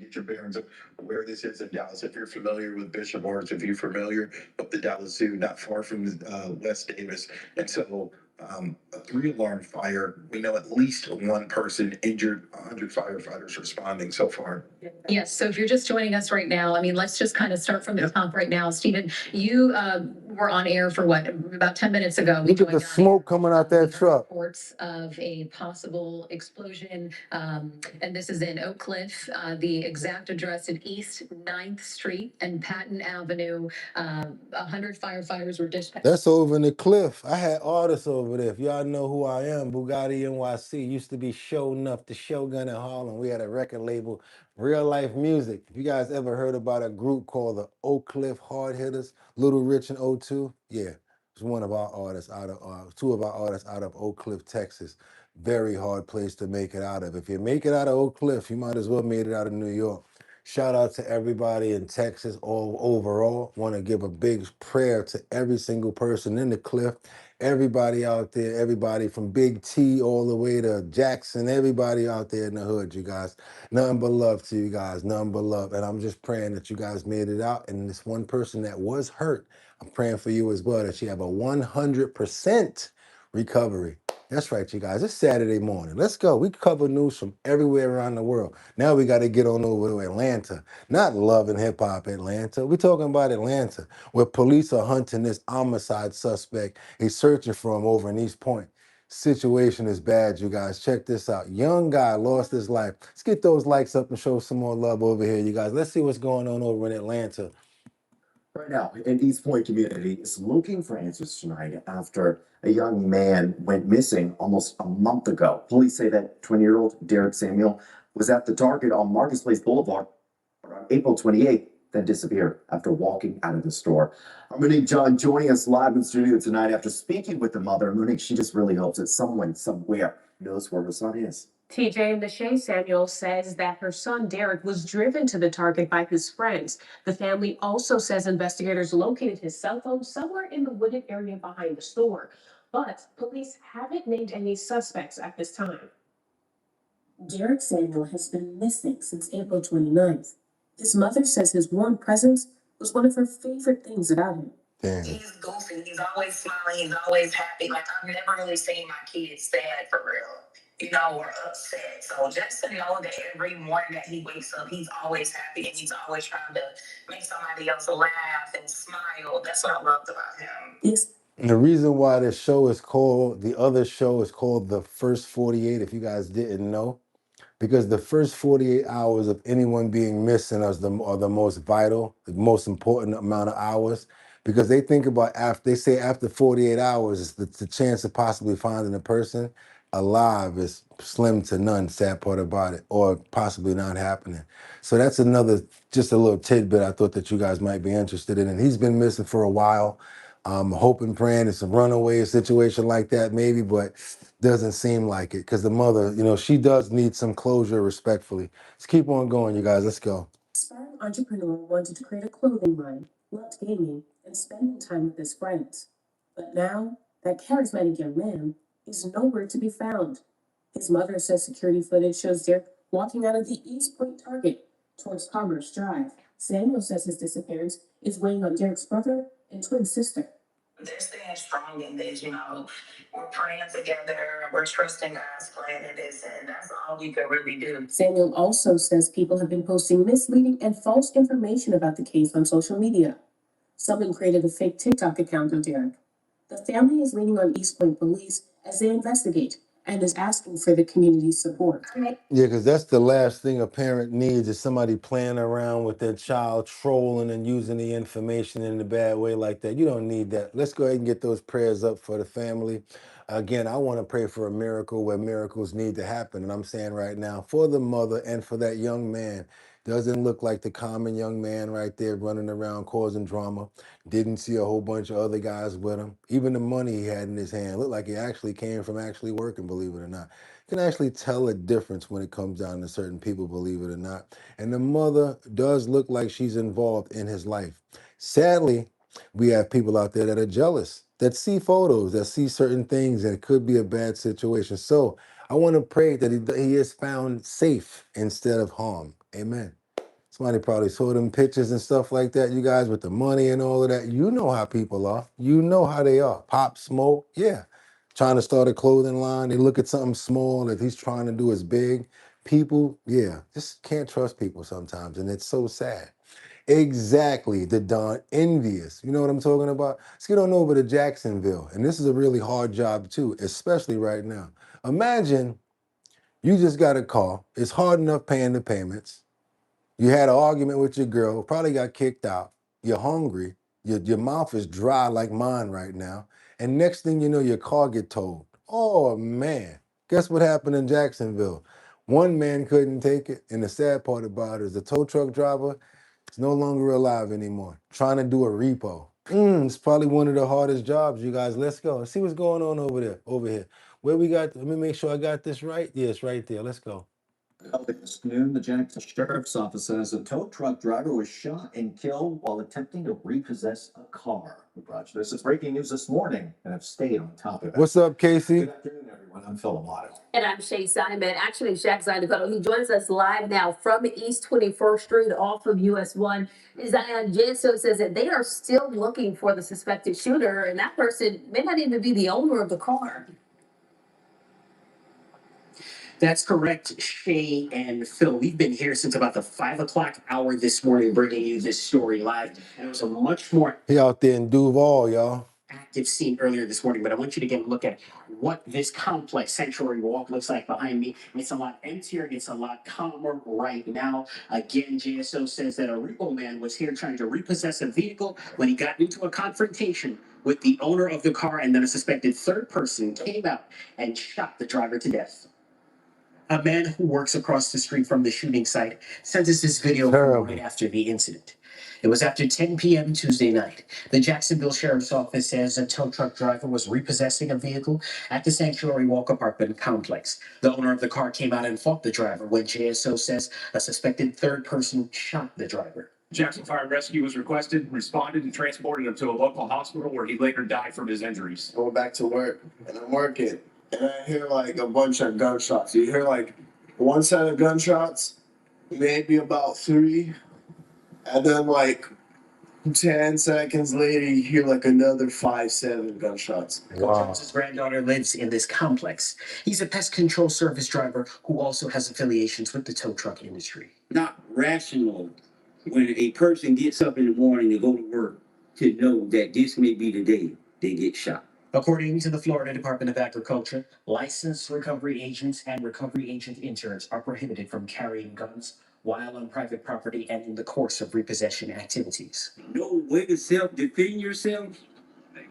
Get your bearings of where this is in Dallas. If you're familiar with Bishop Arts, if you're familiar with the Dallas Zoo, not far from West Davis. And so a 3-alarm fire, we know at least one person injured, 100 firefighters responding so far. Yes, so if you're just joining us right now, I mean, let's just kind of start from the top right now. Stephen, you were on air for what, about 10 minutes ago? Look at the smoke coming out that truck. Reports of a possible explosion, and this is in Oak Cliff. The exact address in East 9th Street and Patton Avenue. 100 firefighters were dispatched. That's over in the cliff. I had artists over there. If y'all know who I am, Boogotti NYC used to be Show Enough, the Shogun in Harlem. We had a record label, Real Life Music. If you guys ever heard about a group called the Oak Cliff Hard Hitters, Little Rich and O2, yeah, it's one of our artists out of two of our artists out of Oak Cliff, Texas. Very hard place to make it out of. If you make it out of Oak Cliff, you might as well made it out of New York. Shout out to everybody in Texas all overall. Want to give a big prayer to every single person in the cliff, everybody out there, everybody from Big T all the way to Jackson, everybody out there in the hood, you guys. Nothing but love to you guys, nothing but love. And I'm just praying that you guys made it out. And this one person that was hurt, I'm praying for you as well, that you have a 100% recovery. That's right, you guys. It's Saturday morning. Let's go. We cover news from everywhere around the world. Now we got to get on over to Atlanta. Not Love and Hip Hop Atlanta. We're talking about Atlanta, where police are hunting this homicide suspect. He's searching for him over in East Point. Situation is bad, you guys. Check this out. Young guy lost his life. Let's get those likes up and show some more love over here, you guys. Let's see what's going on over in Atlanta. Right now, an East Point community is looking for answers tonight after a young man went missing almost a month ago. Police say that 20-year-old Derek Samuel was at the Target on Marketplace Boulevard around April 28th, then disappeared after walking out of the store. Monique John joining us live in studio tonight after speaking with the mother. Monique, she just really hopes that someone somewhere knows where her son is. TJ, Lachey Samuel says that her son Derek was driven to the Target by his friends. The family also says investigators located his cell phone somewhere in the wooded area behind the store. But police haven't named any suspects at this time. Derek Samuel has been missing since April 29th. His mother says his warm presence was one of her favorite things about him. Damn. He's goofy. He's always smiling. He's always happy. Like, I've never really seen my kids sad for real, you know, or upset. So just to know that every morning that he wakes up, he's always happy and he's always trying to make somebody else laugh and smile. That's what I loved about him. Yes. And the reason why this show is called, the other show is called The First 48, if you guys didn't know, because the first 48 hours of anyone being missing are the most vital, the most important amount of hours, because they think about they say after 48 hours, the chance of possibly finding a person alive is slim to none, sad part about it, or possibly not happening. So that's another, just a little tidbit I thought that you guys might be interested in. And he's been missing for a while. I'm hoping, praying it's a runaway situation like that, maybe, but doesn't seem like it because the mother, you know, she does need some closure respectfully. Let's keep on going, you guys. Let's go. Aspiring entrepreneur wanted to create a clothing line, loved gaming, and spending time with his friends. But now, that charismatic young man is nowhere to be found. His mother says security footage shows Derek walking out of the East Point Target towards Commerce Drive. Samuel says his disappearance is weighing on Derek's brother and twin sister. They're staying strong in this, we're praying together, we're trusting God's plan in this, and that's all we can really do. Samuel also says people have been posting misleading and false information about the case on social media. Someone created a fake TikTok account of Derek. The family is leaning on East Point police as they investigate and is asking for the community's support. Yeah, because that's the last thing a parent needs is somebody playing around with their child, trolling and using the information in a bad way like that. You don't need that. Let's go ahead and get those prayers up for the family. Again, I want to pray for a miracle where miracles need to happen. And I'm saying right now, for the mother and for that young man, doesn't look like the common young man right there running around causing drama. Didn't see a whole bunch of other guys with him. Even the money he had in his hand looked like it actually came from actually working, believe it or not. Can actually tell a difference when it comes down to certain people, believe it or not. And the mother does look like she's involved in his life. Sadly, we have people out there that are jealous, that see photos, that see certain things, and it could be a bad situation. So I want to pray that he is found safe instead of harm. Amen. Somebody probably saw them pictures and stuff like that, you guys, with the money and all of that. You know how people are. You know how they are. Pop, smoke, yeah. Trying to start a clothing line. They look at something small that he's trying to do is big. People, yeah, just can't trust people sometimes. And it's so sad. Exactly, the Don envious. You know what I'm talking about? Let's get on over to Jacksonville. And this is a really hard job too, especially right now. Imagine you just got a car. It's hard enough paying the payments. You had an argument with your girl, probably got kicked out. You're hungry. Your mouth is dry like mine right now. And next thing you know, your car get towed. Oh, man. Guess what happened in Jacksonville? One man couldn't take it. And the sad part about it is the tow truck driver is no longer alive anymore. Trying to do a repo. It's probably one of the hardest jobs, you guys. Let's go. Let's see what's going on over there, over here. Where we got, let me make sure I got this right. Yes, right there. Let's go. This noon, the Jackson Sheriff's Office says a tow truck driver was shot and killed while attempting to repossess a car. Roger, this is breaking news this morning, and I've stayed on top of it. What's up, Casey? Good afternoon, everyone. I'm Phil Amato. And I'm Shay Simon. Actually, Shaq Zion, he joins us live now from East 21st Street off of US 1. Zion Jenso says that they are still looking for the suspected shooter, and that person may not even be the owner of the car. That's correct, Shay and Phil. We've been here since about the 5 o'clock hour this morning, bringing you this story live. And it was a much more He out there in Duval, y'all. active scene earlier this morning, but I want you to get a look at what this complex Sanctuary Walk looks like behind me. It's a lot emptier. It's a lot calmer right now. Again, JSO says that a repo man was here trying to repossess a vehicle when he got into a confrontation with the owner of the car, and then a suspected third person came out and shot the driver to death. A man who works across the street from the shooting site sent us this video from right after the incident. It was after 10 p.m. Tuesday night. The Jacksonville Sheriff's Office says a tow truck driver was repossessing a vehicle at the Sanctuary Walk apartment complex. The owner of the car came out and fought the driver when JSO says a suspected third person shot the driver. Jackson Fire and Rescue was requested, responded, and transported him to a local hospital where he later died from his injuries. Going back to work, and I'm working, and I hear like a bunch of gunshots. You hear like one set of gunshots, maybe about 3, and then like 10 seconds later, you hear like another 5, 7 gunshots. Wow. His granddaughter lives in this complex. He's a pest control service driver who also has affiliations with the tow truck industry. Not rational when a person gets up in the morning to go to work to know that this may be the day they get shot. According to the Florida Department of Agriculture, licensed recovery agents and recovery agent interns are prohibited from carrying guns while on private property and in the course of repossession activities. No way to self-defend yourself.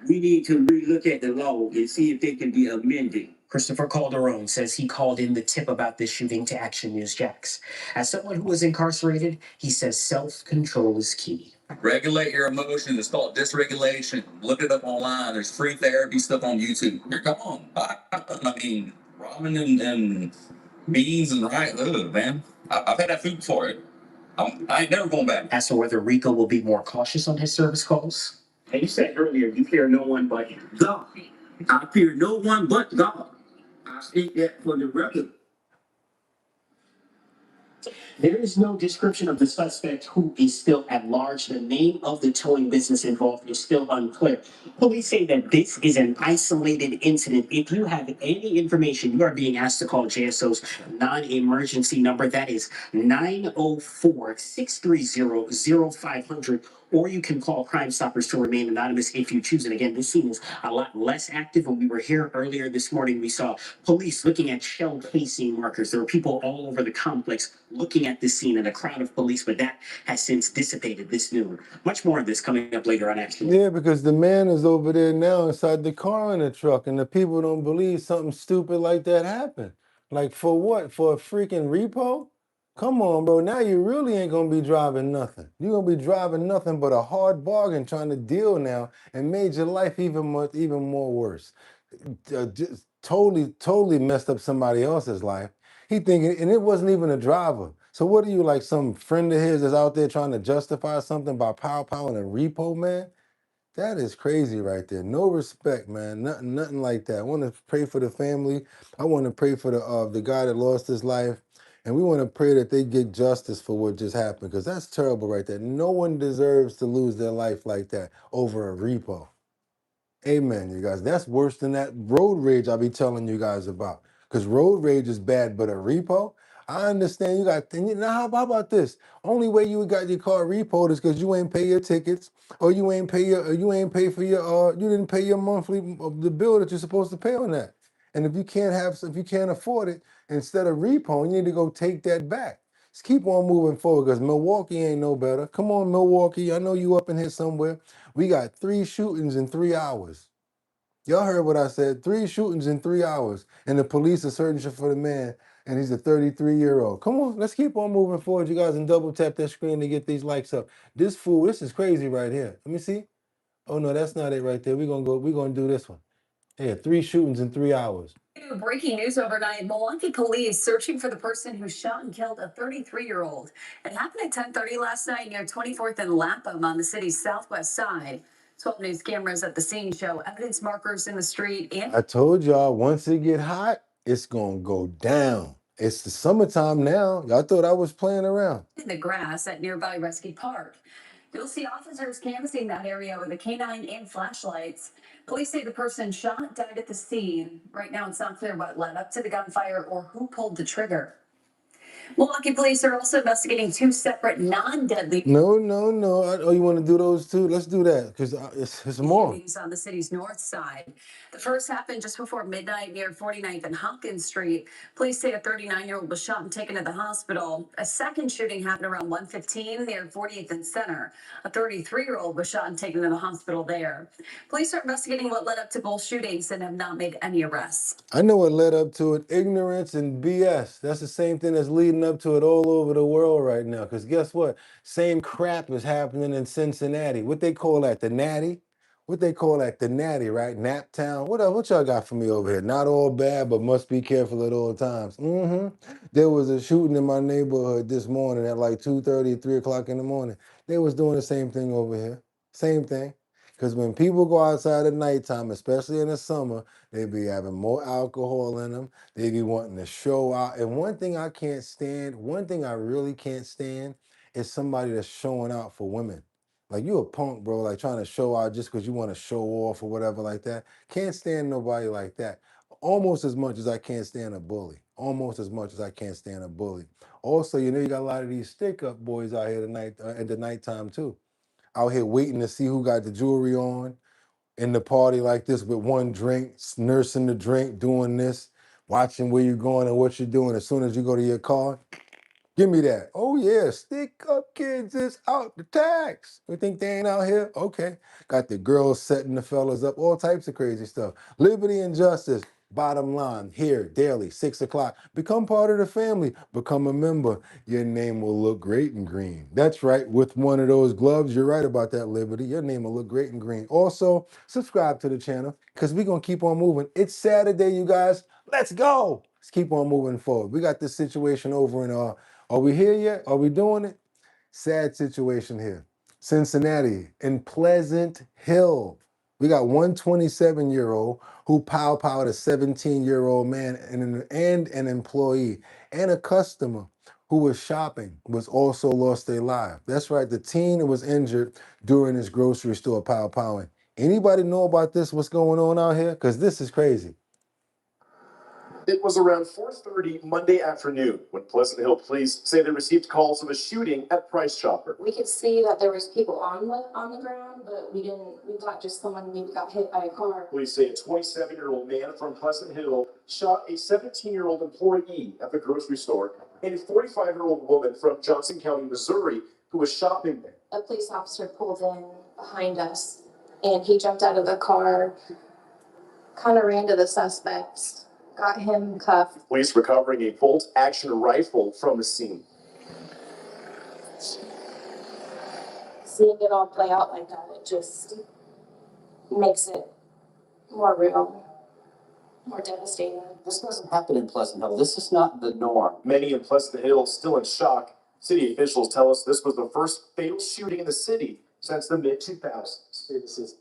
We need to relook at the law and see if they can be amended. Christopher Calderon says he called in the tip about this shooting to Action News Jax. As someone who was incarcerated, he says self-control is key. Regulate your emotions. It's called dysregulation. Look it up online. There's free therapy stuff on YouTube. Here, come on. I mean, ramen and beans and rice. Ugh, man. I've had that food before. I ain't never going back. As to whether Rico will be more cautious on his service calls. And you said earlier, you fear no one but God. I fear no one but God. I state that for the record. There is no description of the suspect who is still at large. The name of the towing business involved is still unclear. Police say that this is an isolated incident. If you have any information, you are being asked to call JSO's non-emergency number. That is 904-630-0500. Or you can call Crime Stoppers to remain anonymous if you choose. And again, this scene is a lot less active. When we were here earlier this morning, we saw police looking at shell casing markers. There were people all over the complex looking at this scene and a crowd of police, but that has since dissipated this noon. Much more of this coming up later on Action. Yeah, because the man is over there now inside the car in the truck, and the people don't believe something stupid like that happened. Like, for what? For a freaking repo? Come on, bro. Now you really ain't gonna be driving nothing. You're gonna be driving nothing but a hard bargain trying to deal now, and made your life even more worse. Just totally messed up somebody else's life. He thinking, and it wasn't even a driver. So what are you, like some friend of his that's out there trying to justify something by powering a repo, man? That is crazy right there. No respect, man. Nothing like that. I want to pray for the family. I want to pray for the guy that lost his life. And we want to pray that they get justice for what just happened, because that's terrible right there. No one deserves to lose their life like that over a repo. Amen, you guys. That's worse than that road rage I'll be telling you guys about. Because road rage is bad, but a repo, I understand you got. Now, how about this? Only way you got your car repoed is because you ain't pay your tickets, or you ain't pay for your you didn't pay your monthly the bill that you're supposed to pay on that. And if you can't afford it, instead of repo, you need to go take that back. Just keep on moving forward, because Milwaukee ain't no better. Come on, Milwaukee. I know you up in here somewhere. We got 3 shootings in 3 hours. Y'all heard what I said. 3 shootings in 3 hours. And the police are searching for the man, and he's a 33-year-old. Come on, let's keep on moving forward, you guys, and double tap that screen to get these likes up. This fool, this is crazy right here. Let me see. Oh no, that's not it right there. We're gonna do this one. Yeah, 3 shootings in 3 hours. Breaking news overnight, Milwaukee police searching for the person who shot and killed a 33-year-old. It happened at 10:30 last night near 24th and Lapham on the city's southwest side. 12 News cameras at the scene show evidence markers in the street. And I told y'all, once it get hot, it's gonna go down. It's the summertime now. Y'all thought I was playing around. In the grass at nearby Rescue Park. You'll see officers canvassing that area with a canine and flashlights. Police say the person shot died at the scene. Right now, it's not clear what led up to the gunfire or who pulled the trigger. Milwaukee police are also investigating 2 separate non-deadly. No. Oh, you want to do those two? Let's do that, because it's more. Shootings on the city's north side. The first happened just before midnight near 49th and Hopkins Street. Police say a 39-year-old was shot and taken to the hospital. A second shooting happened around 1:15 near 40th and Center. A 33-year-old was shot and taken to the hospital there. Police are investigating what led up to both shootings and have not made any arrests. I know what led up to it. Ignorance and BS. That's the same thing that's leading up to it all over the world right now. Because guess what? Same crap is happening in Cincinnati. What they call that? The Natty? What they call that? The Natty, right? Naptown. What y'all got for me over here? Not all bad, but must be careful at all times. There was a shooting in my neighborhood this morning at like 2:30, 3 o'clock in the morning. They was doing the same thing over here. Same thing. Because when people go outside at nighttime, especially in the summer, they be having more alcohol in them. They be wanting to show out. And one thing I can't stand, one thing I really can't stand, is somebody that's showing out for women. Like, you a punk, bro, like trying to show out just because you want to show off or whatever like that. Can't stand nobody like that. Almost as much as I can't stand a bully. Almost as much as I can't stand a bully. Also, you know, you got a lot of these stick-up boys out here tonight at the nighttime too. Out here waiting to see who got the jewelry on in the party like this with one drink, nursing the drink, doing this, watching where you're going and what you're doing. As soon as you go to your car, give me that. Oh yeah, stick up kids is out the tax. You think they ain't out here? Okay. Got the girls setting the fellas up, all types of crazy stuff. Liberty and justice. Bottom line, here daily, 6 o'clock. Become part of the family. Become a member. Your name will look great in green. That's right. With one of those gloves, you're right about that, Liberty. Your name will look great in green. Also, subscribe to the channel because we're going to keep on moving. It's Saturday, you guys. Let's go. Let's keep on moving forward. We got this situation over in, are we here yet? Are we doing it? Sad situation here. Cincinnati and Pleasant Hill. We got one 27-year-old who powed a 17-year-old man and an employee and a customer who was shopping was also lost their life. That's right, the teen was injured during his grocery store powing. Anybody know about this? What's going on out here? Because this is crazy. It was around 4:30 Monday afternoon when Pleasant Hill police say they received calls of a shooting at Price Chopper. We could see that there was people on the ground, but we thought just someone maybe got hit by a car. Police say a 27-year-old man from Pleasant Hill shot a 17-year-old employee at the grocery store and a 45-year-old woman from Johnson County, Missouri, who was shopping there. A police officer pulled in behind us, and he jumped out of the car, kind of ran to the suspects. Got him cuffed. Police recovering a bolt-action rifle from the scene. Seeing it all play out like that, it just makes it more real, more devastating. This doesn't happen in Pleasant Hill. This is not the norm. Many in Pleasant Hill still in shock. City officials tell us this was the first fatal shooting in the city since the mid-2000s. This is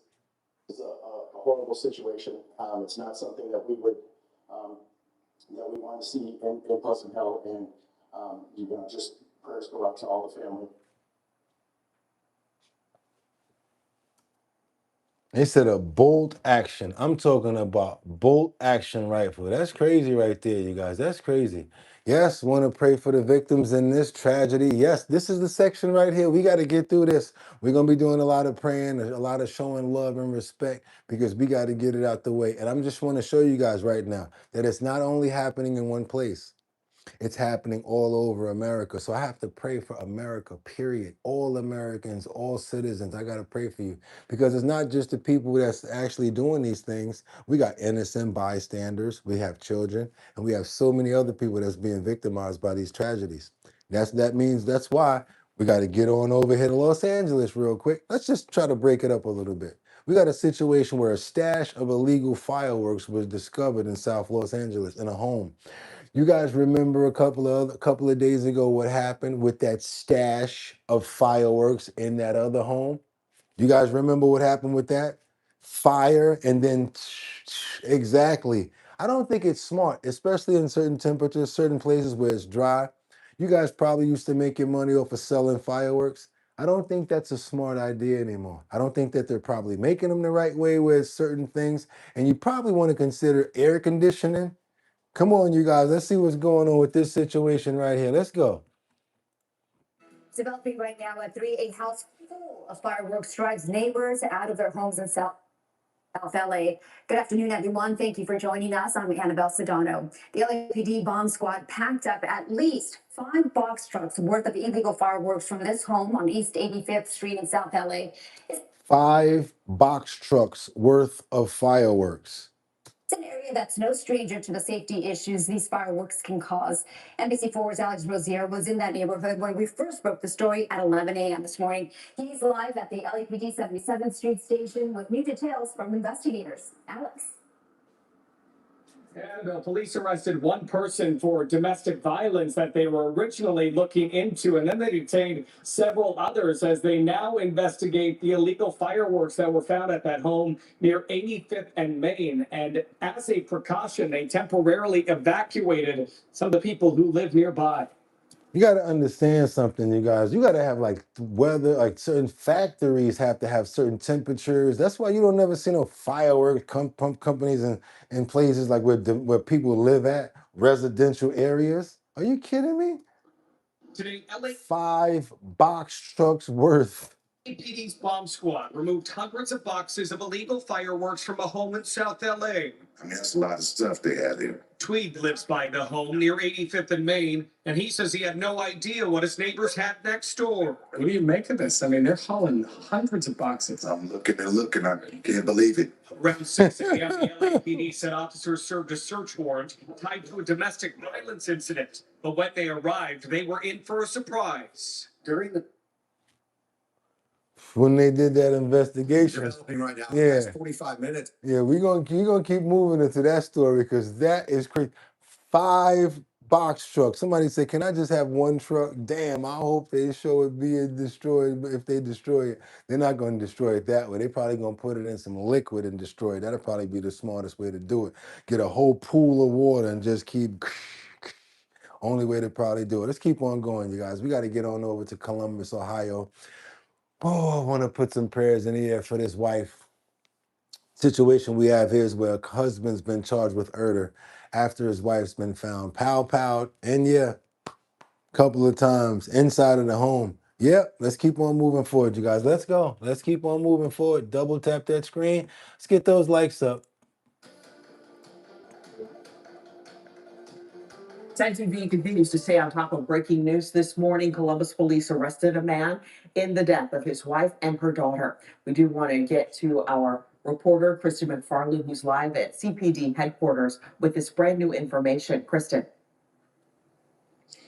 a horrible situation. It's not something that we would that we want to see in Pleasant Hill, and just prayers go out to all the family. They said a bolt action. I'm talking about bolt action rifle. That's crazy right there, you guys. That's crazy. Yes, want to pray for the victims in this tragedy. Yes, this is the section right here. We got to get through this. We're going to be doing a lot of praying, a lot of showing love and respect because we got to get it out the way. And I'm just want to show you guys right now that it's not only happening in one place. It's happening all over America. So I have to pray for America, period. All Americans, all citizens, I got to pray for you. Because it's not just the people that's actually doing these things. We got innocent bystanders, we have children, and we have so many other people that's being victimized by these tragedies. That's why we got to get on over here to Los Angeles real quick. Let's just try to break it up a little bit. We got a situation where a stash of illegal fireworks was discovered in South Los Angeles in a home. You guys remember a couple of days ago what happened with that stash of fireworks in that other home? You guys remember what happened with that? Fire and then exactly. I don't think it's smart, especially in certain temperatures, certain places where it's dry. You guys probably used to make your money off of selling fireworks. I don't think that's a smart idea anymore. I don't think that they're probably making them the right way with certain things. And you probably want to consider air conditioning. Come on, you guys. Let's see what's going on with this situation right here. Let's go. Developing right now at 3, a house full of fireworks drives neighbors out of their homes in South LA. Good afternoon, everyone. Thank you for joining us. I'm Annabelle Sedano. The LAPD bomb squad packed up at least 5 box trucks worth of illegal fireworks from this home on East 85th Street in South LA. 5 box trucks worth of fireworks. It's an area that's no stranger to the safety issues these fireworks can cause. NBC4's Alex Rozier was in that neighborhood when we first broke the story at 11 a.m. this morning. He's live at the LAPD 77th Street station with new details from investigators. Alex. Annabelle, police arrested one person for domestic violence that they were originally looking into, and then they detained several others as they now investigate the illegal fireworks that were found at that home near 85th and Main. And as a precaution, they temporarily evacuated some of the people who live nearby. You got to understand something, you guys. You got to have like weather, like certain factories have to have certain temperatures. That's why you don't never see no firework pump companies in places like where people live at, residential areas. Are you kidding me? Today, LA 5 box trucks worth APD's bomb squad removed hundreds of boxes of illegal fireworks from a home in South LA. I mean, that's a lot of stuff they had there. Tweed lives by the home near 85th and Main, and he says he had no idea what his neighbors had next door. What do you make of this? I mean, they're hauling hundreds of boxes. I'm looking and looking. I can't believe it. Around 6 a.m., the LAPD said officers served a search warrant tied to a domestic violence incident. But when they arrived, they were in for a surprise. During the When they did that investigation, Developing right now. yeah, That's 45 minutes. yeah, we're gonna keep moving into that story because that is crazy. 5 box trucks. Somebody said, "Can I just have one truck?" Damn, I hope they show it being destroyed. But if they destroy it, they're not going to destroy it that way. They're probably going to put it in some liquid and destroy it. That'll probably be the smartest way to do it. Get a whole pool of water and just keep. Only way to probably do it. Let's keep on going, you guys. We got to get on over to Columbus, Ohio. Oh, I want to put some prayers in the air for this wife. Situation we have here is where a husband's been charged with murder after his wife's been found pow, and yeah, couple of times inside of the home. Yep, let's keep on moving forward, you guys. Let's go. Let's keep on moving forward. Double tap that screen. Let's get those likes up. 10 TV continues to stay on top of breaking news this morning. Columbus police arrested a man in the death of his wife and her daughter. We do want to get to our reporter, Kristen McFarlane, who's live at CPD headquarters with this brand new information. Kristen.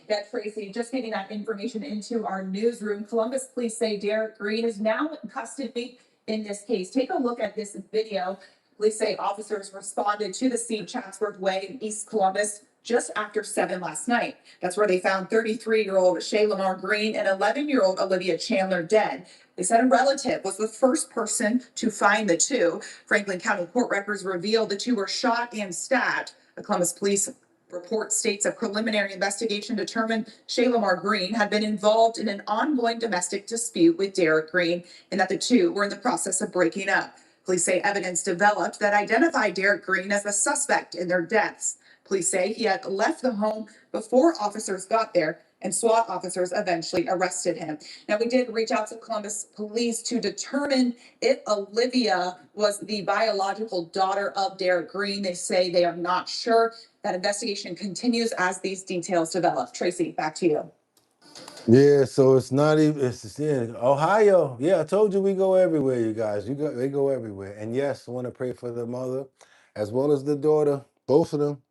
Yeah, Tracy, just getting that information into our newsroom. Columbus police say Derek Green is now in custody in this case. Take a look at this video. Police say officers responded to the scene, Chatsworth Way in East Columbus, just after 7 last night. That's where they found 33-year-old Lamar Green and 11-year-old Olivia Chandler dead. They said a relative was the first person to find the two. Franklin County court records revealed the two were shot and stabbed. The Columbus police report states a preliminary investigation determined Lamar Green had been involved in an ongoing domestic dispute with Derek Green and that the two were in the process of breaking up. Police say evidence developed that identified Derek Green as the suspect in their deaths. Police say he had left the home before officers got there and SWAT officers eventually arrested him. Now, we did reach out to Columbus police to determine if Olivia was the biological daughter of Derek Green. They say they are not sure. That investigation continues as these details develop. Tracy, back to you. Yeah, so it's not even, it's in Ohio. Yeah, I told you we go everywhere, you guys. They go everywhere. And yes, I want to pray for the mother as well as the daughter. Both of them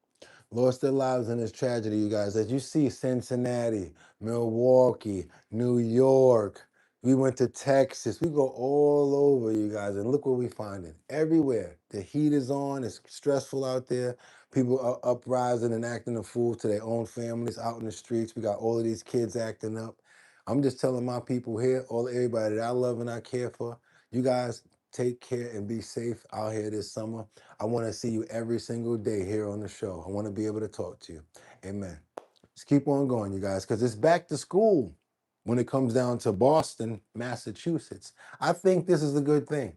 lost their lives in this tragedy, you guys. As you see, Cincinnati, Milwaukee, New York, we went to Texas. We go all over, you guys, and look what we finding. Everywhere. The heat is on. It's stressful out there. People are uprising and acting a fool to their own families out in the streets. We got all of these kids acting up. I'm just telling my people here, everybody that I love and I care for, you guys take care and be safe out here this summer. I want to see you every single day here on the show. I want to be able to talk to you. Amen. Let's keep on going, you guys, because it's back to school when it comes down to Boston, Massachusetts. I think this is a good thing.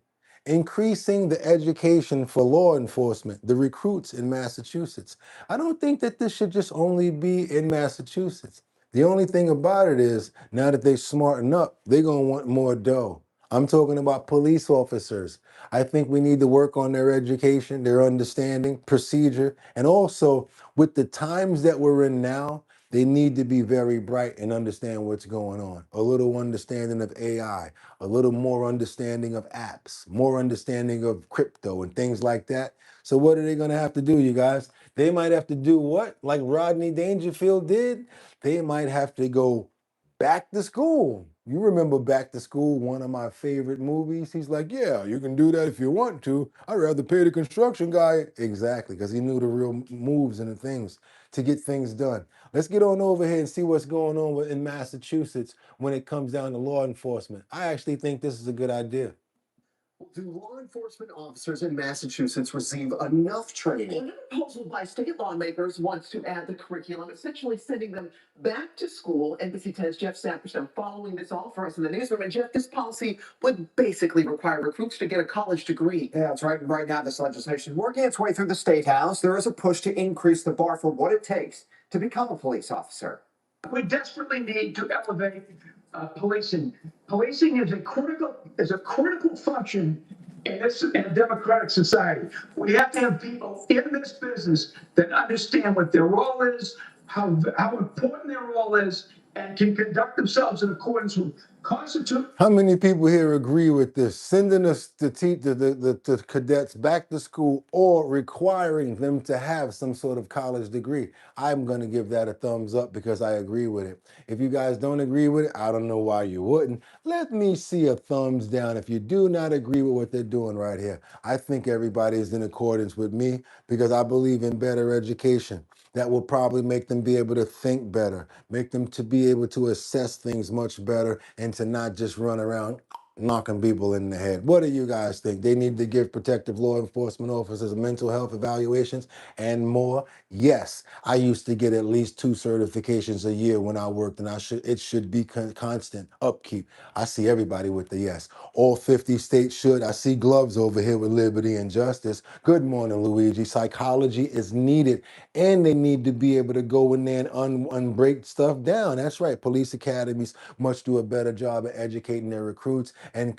Increasing the education for law enforcement, the recruits in Massachusetts. I don't think that this should just only be in Massachusetts. The only thing about it is, now that they smarten up, they're going to want more dough. I'm talking about police officers. I think we need to work on their education, their understanding, procedure, and also with the times that we're in now, they need to be very bright and understand what's going on. A little understanding of AI, a little more understanding of apps, more understanding of crypto and things like that. So what are they going to have to do, you guys? They might have to do what? Like Rodney Dangerfield did? They might have to go back to school. You remember Back to School, one of my favorite movies? He's like, yeah, you can do that if you want to. I'd rather pay the construction guy. Exactly, because he knew the real moves and the things to get things done. Let's get on over here and see what's going on in Massachusetts when it comes down to law enforcement. I actually think this is a good idea. Do law enforcement officers in Massachusetts receive enough training? A proposal by state lawmakers wants to add the curriculum, essentially sending them back to school. NBC 10's Jeff Saperstone following this all for us in the newsroom. And Jeff, this policy would basically require recruits to get a college degree. Yeah, that's right. And right now, this legislation working its way through the State House. There is a push to increase the bar for what it takes to become a police officer. We desperately need to elevate Policing. Policing is a critical function in a democratic society. We have to have people in this business that understand what their role is, how important their role is, and can conduct themselves in accordance with Constitution. How many people here agree with this? Sending us the cadets back to school or requiring them to have some sort of college degree. I'm going to give that a thumbs up because I agree with it. If you guys don't agree with it, I don't know why you wouldn't. Let me see a thumbs down if you do not agree with what they're doing right here. I think everybody is in accordance with me because I believe in better education. That will probably make them be able to think better, make them to be able to assess things much better and to not just run around knocking people in the head. What do you guys think? They need to give protective law enforcement officers mental health evaluations and more? Yes, I used to get at least 2 certifications a year when I worked, and it should be constant upkeep. I see everybody with the yes. All 50 states should. I see gloves over here with liberty and justice. Good morning, Luigi. Psychology is needed, and they need to be able to go in there and break stuff down. That's right. Police academies must do a better job of educating their recruits and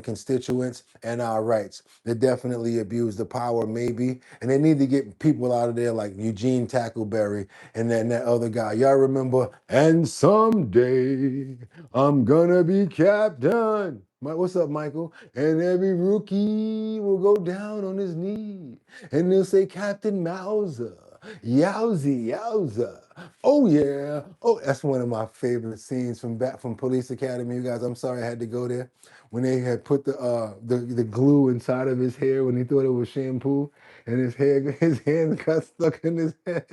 constituents and our rights. They definitely abuse the power, maybe, and they need to get people out of there like Eugene Tackleberry and then that other guy. Y'all remember? And someday I'm gonna be captain. What's up, Michael? And every rookie will go down on his knee and they'll say, Captain Mauser. Yowzy, yowza. Oh yeah. Oh, that's one of my favorite scenes from Police Academy. You guys, I'm sorry I had to go there. When they had put the glue inside of his hair when he thought it was shampoo, and his hands got stuck in his head.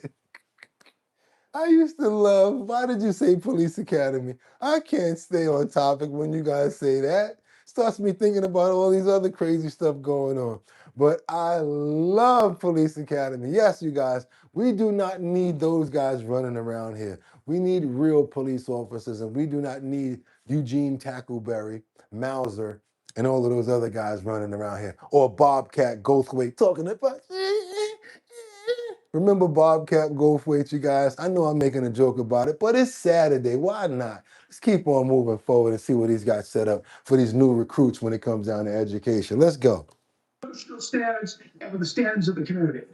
I used to love, why did you say Police Academy? I can't stay on topic when you guys say that. Starts me thinking about all these other crazy stuff going on. But I love Police Academy. Yes, you guys, we do not need those guys running around here. We need real police officers, and we do not need Eugene Tackleberry, Mauser, and all of those other guys running around here. Or Bobcat Goldthwait talking about remember Bobcat Goldthwait, you guys? I know I'm making a joke about it, but it's Saturday. Why not? Let's keep on moving forward and see what he's got set up for these new recruits when it comes down to education. Let's go. Standards and with the standards of the community.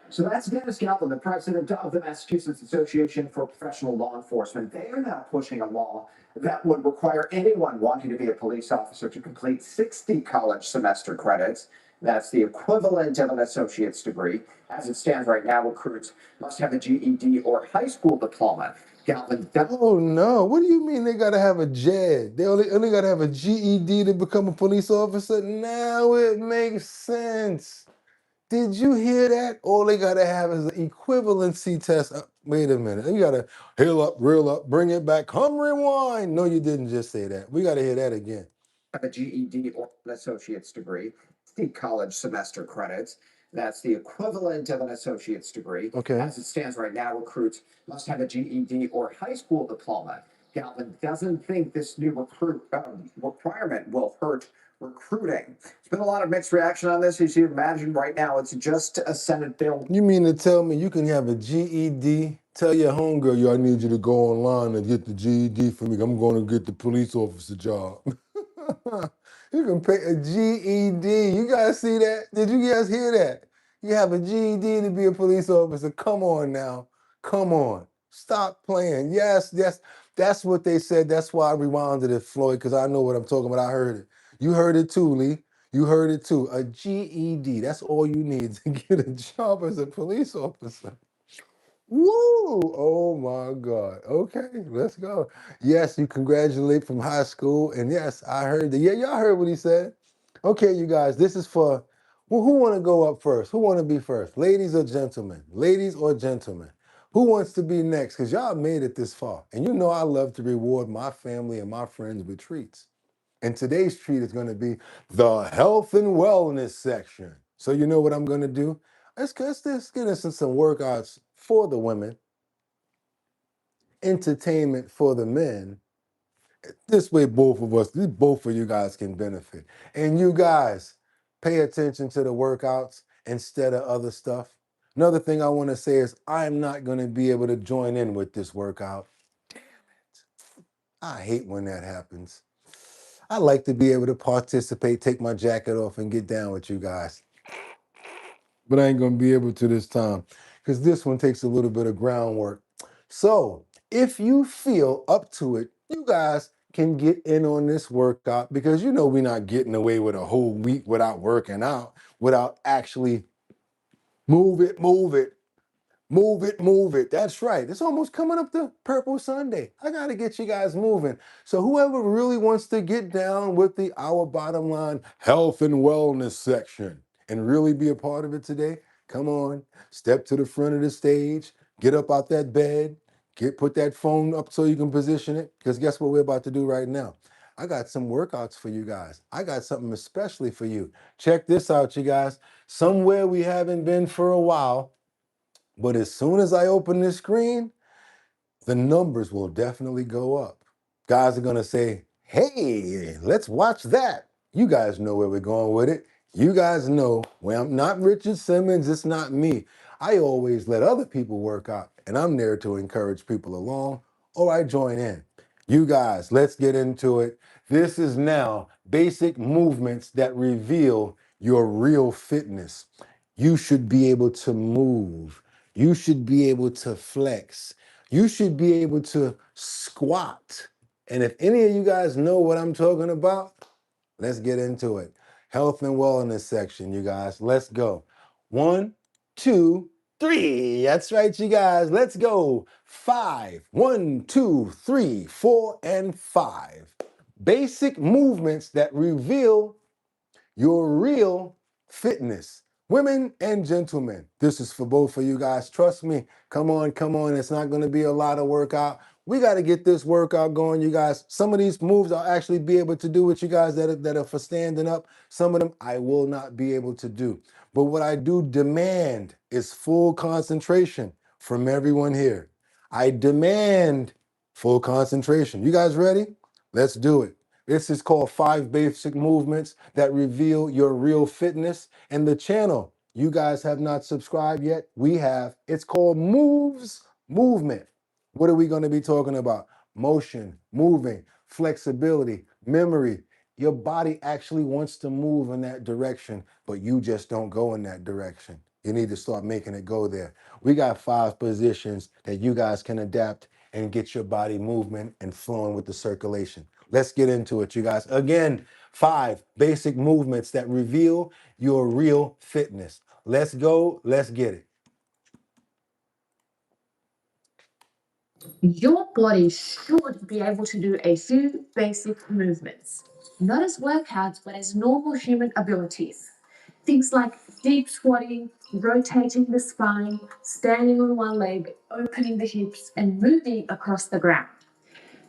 So that's Dennis Galvin, the president of the Massachusetts Association for Professional Law Enforcement. They are now pushing a law that would require anyone wanting to be a police officer to complete 60 college semester credits. That's the equivalent of an associate's degree. As it stands right now, recruits must have a GED or high school diploma. Galvin. Oh no! What do you mean they gotta have a JED? They only gotta have a GED to become a police officer? Now it makes sense. Did you hear that? All they gotta have is an equivalency test. Wait a minute. You gotta heal up, reel up, bring it back. Come rewind. No, you didn't just say that. We gotta hear that again. Have a GED or an associate's degree. 60 college semester credits. That's the equivalent of an associate's degree. Okay. As it stands right now, recruits must have a GED or high school diploma. Galvin doesn't think this new requirement will hurt recruiting. There's been a lot of mixed reaction on this. As you imagine right now, it's just a Senate bill. You mean to tell me you can have a GED? Tell your homegirl, yo, I need you to go online and get the GED for me. I'm going to get the police officer job. You can pay a GED. You guys see that? Did you guys hear that? You have a GED to be a police officer. Come on now. Come on. Stop playing. Yes, that's what they said. That's why I rewinded it, Floyd, because I know what I'm talking about. I heard it. You heard it too, Lee. You heard it too. A GED. That's all you need to get a job as a police officer. Woo! Oh my God. Okay, let's go. Yes, you congratulate from high school. And yes, I heard that. Yeah, y'all heard what he said. Okay, you guys, this is for, well, who want to go up first? Who want to be first? Ladies or gentlemen? Ladies or gentlemen? Who wants to be next? Because y'all made it this far. And you know I love to reward my family and my friends with treats. And today's treat is going to be the health and wellness section. So you know what I'm going to do? Let's get into some workouts for the women, entertainment for the men. This way, both of you guys can benefit. And you guys, pay attention to the workouts instead of other stuff. Another thing I want to say is I'm not going to be able to join in with this workout. I hate when that happens. I like to be able to participate, take my jacket off, and get down with you guys. But I ain't gonna be able to this time because this one takes a little bit of groundwork. So if you feel up to it, you guys can get in on this workout because you know we're not getting away with a whole week without working out, without actually move it, move it. Move it, move it. That's right. It's almost coming up to Purple Sunday. I got to get you guys moving. So whoever really wants to get down with the Our Bottom Line health and wellness section and really be a part of it today, come on, step to the front of the stage, get up out that bed, put that phone up so you can position it. Because guess what we're about to do right now? I got some workouts for you guys. I got something especially for you. Check this out, you guys. Somewhere we haven't been for a while. But as soon as I open this screen, the numbers will definitely go up. Guys are going to say, hey, let's watch that. You guys know where we're going with it. You guys know, well, I'm not Richard Simmons, it's not me. I always let other people work out, and I'm there to encourage people along, or I join in. You guys, let's get into it. This is now basic movements that reveal your real fitness. You should be able to move. You should be able to flex. You should be able to squat. And if any of you guys know what I'm talking about, let's get into it. Health and wellness section, you guys. Let's go. 1, 2, 3. That's right, you guys. Let's go. 5. 1, 2, 3, 4, and 5. Basic movements that reveal your real fitness. Women and gentlemen, this is for both of you guys. Trust me. Come on, come on. It's not going to be a lot of workout. We got to get this workout going, you guys. Some of these moves I'll actually be able to do with you guys that are for standing up. Some of them I will not be able to do. But what I do demand is full concentration from everyone here. I demand full concentration. You guys ready? Let's do it. This is called 5 basic movements that reveal your real fitness. And the channel, you guys have not subscribed yet. We have. It's called Moves Movement. What are we going to be talking about? Motion, moving, flexibility, memory. Your body actually wants to move in that direction, but you just don't go in that direction. You need to start making it go there. We got 5 positions that you guys can adapt and get your body movement and flowing with the circulation. Let's get into it, you guys. Again, 5 basic movements that reveal your real fitness. Let's go. Let's get it. Your body should be able to do a few basic movements, not as workouts, but as normal human abilities. Things like deep squatting, rotating the spine, standing on one leg, opening the hips, and moving across the ground.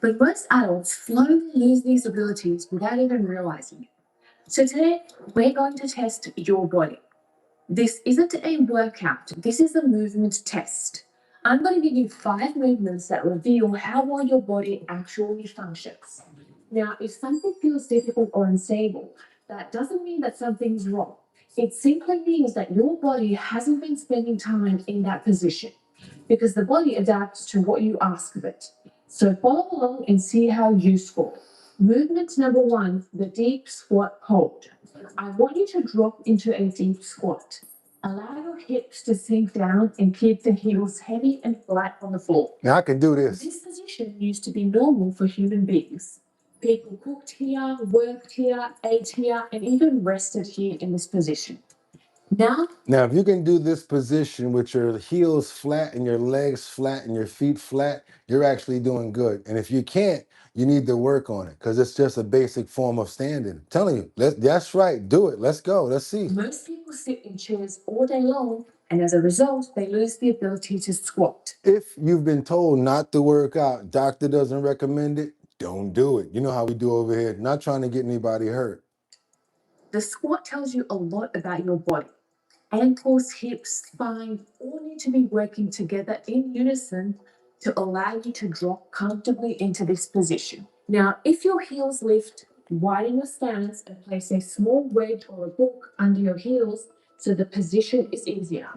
But most adults slowly lose these abilities without even realizing it. So today, we're going to test your body. This isn't a workout, this is a movement test. I'm going to give you 5 movements that reveal how well your body actually functions. Now, if something feels difficult or unstable, that doesn't mean that something's wrong. It simply means that your body hasn't been spending time in that position because the body adapts to what you ask of it. So follow along and see how you score. Movement number 1, the deep squat hold. I want you to drop into a deep squat. Allow your hips to sink down and keep the heels heavy and flat on the floor. Now I can do this. This position used to be normal for human beings. People cooked here, worked here, ate here, and even rested here in this position. Now, if you can do this position with your heels flat and your legs flat and your feet flat, you're actually doing good. And if you can't, you need to work on it because it's just a basic form of standing. I'm telling you, that's right. Do it. Let's go. Let's see. Most people sit in chairs all day long, and as a result, they lose the ability to squat. If you've been told not to work out, doctor doesn't recommend it, don't do it. You know how we do over here. Not trying to get anybody hurt. The squat tells you a lot about your body. Ankles, hips, spine all need to be working together in unison to allow you to drop comfortably into this position. Now, if your heels lift, widen your stance and place a small wedge or a book under your heels so the position is easier.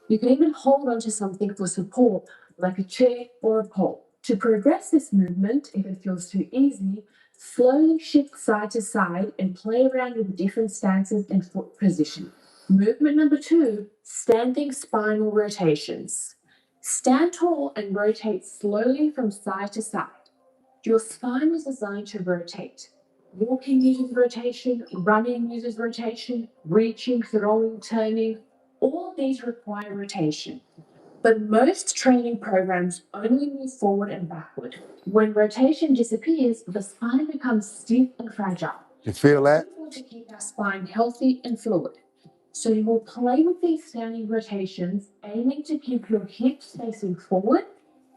You can even hold onto something for support like a chair or a pole. To progress this movement, if it feels too easy, slowly shift side to side and play around with different stances and foot position. Movement number 2, standing spinal rotations. Stand tall and rotate slowly from side to side. Your spine is designed to rotate. Walking uses rotation, running uses rotation, reaching, throwing, turning, all of these require rotation. But most training programs only move forward and backward. When rotation disappears, the spine becomes stiff and fragile. You feel that? We want to keep our spine healthy and fluid. So you will play with these standing rotations, aiming to keep your hips facing forward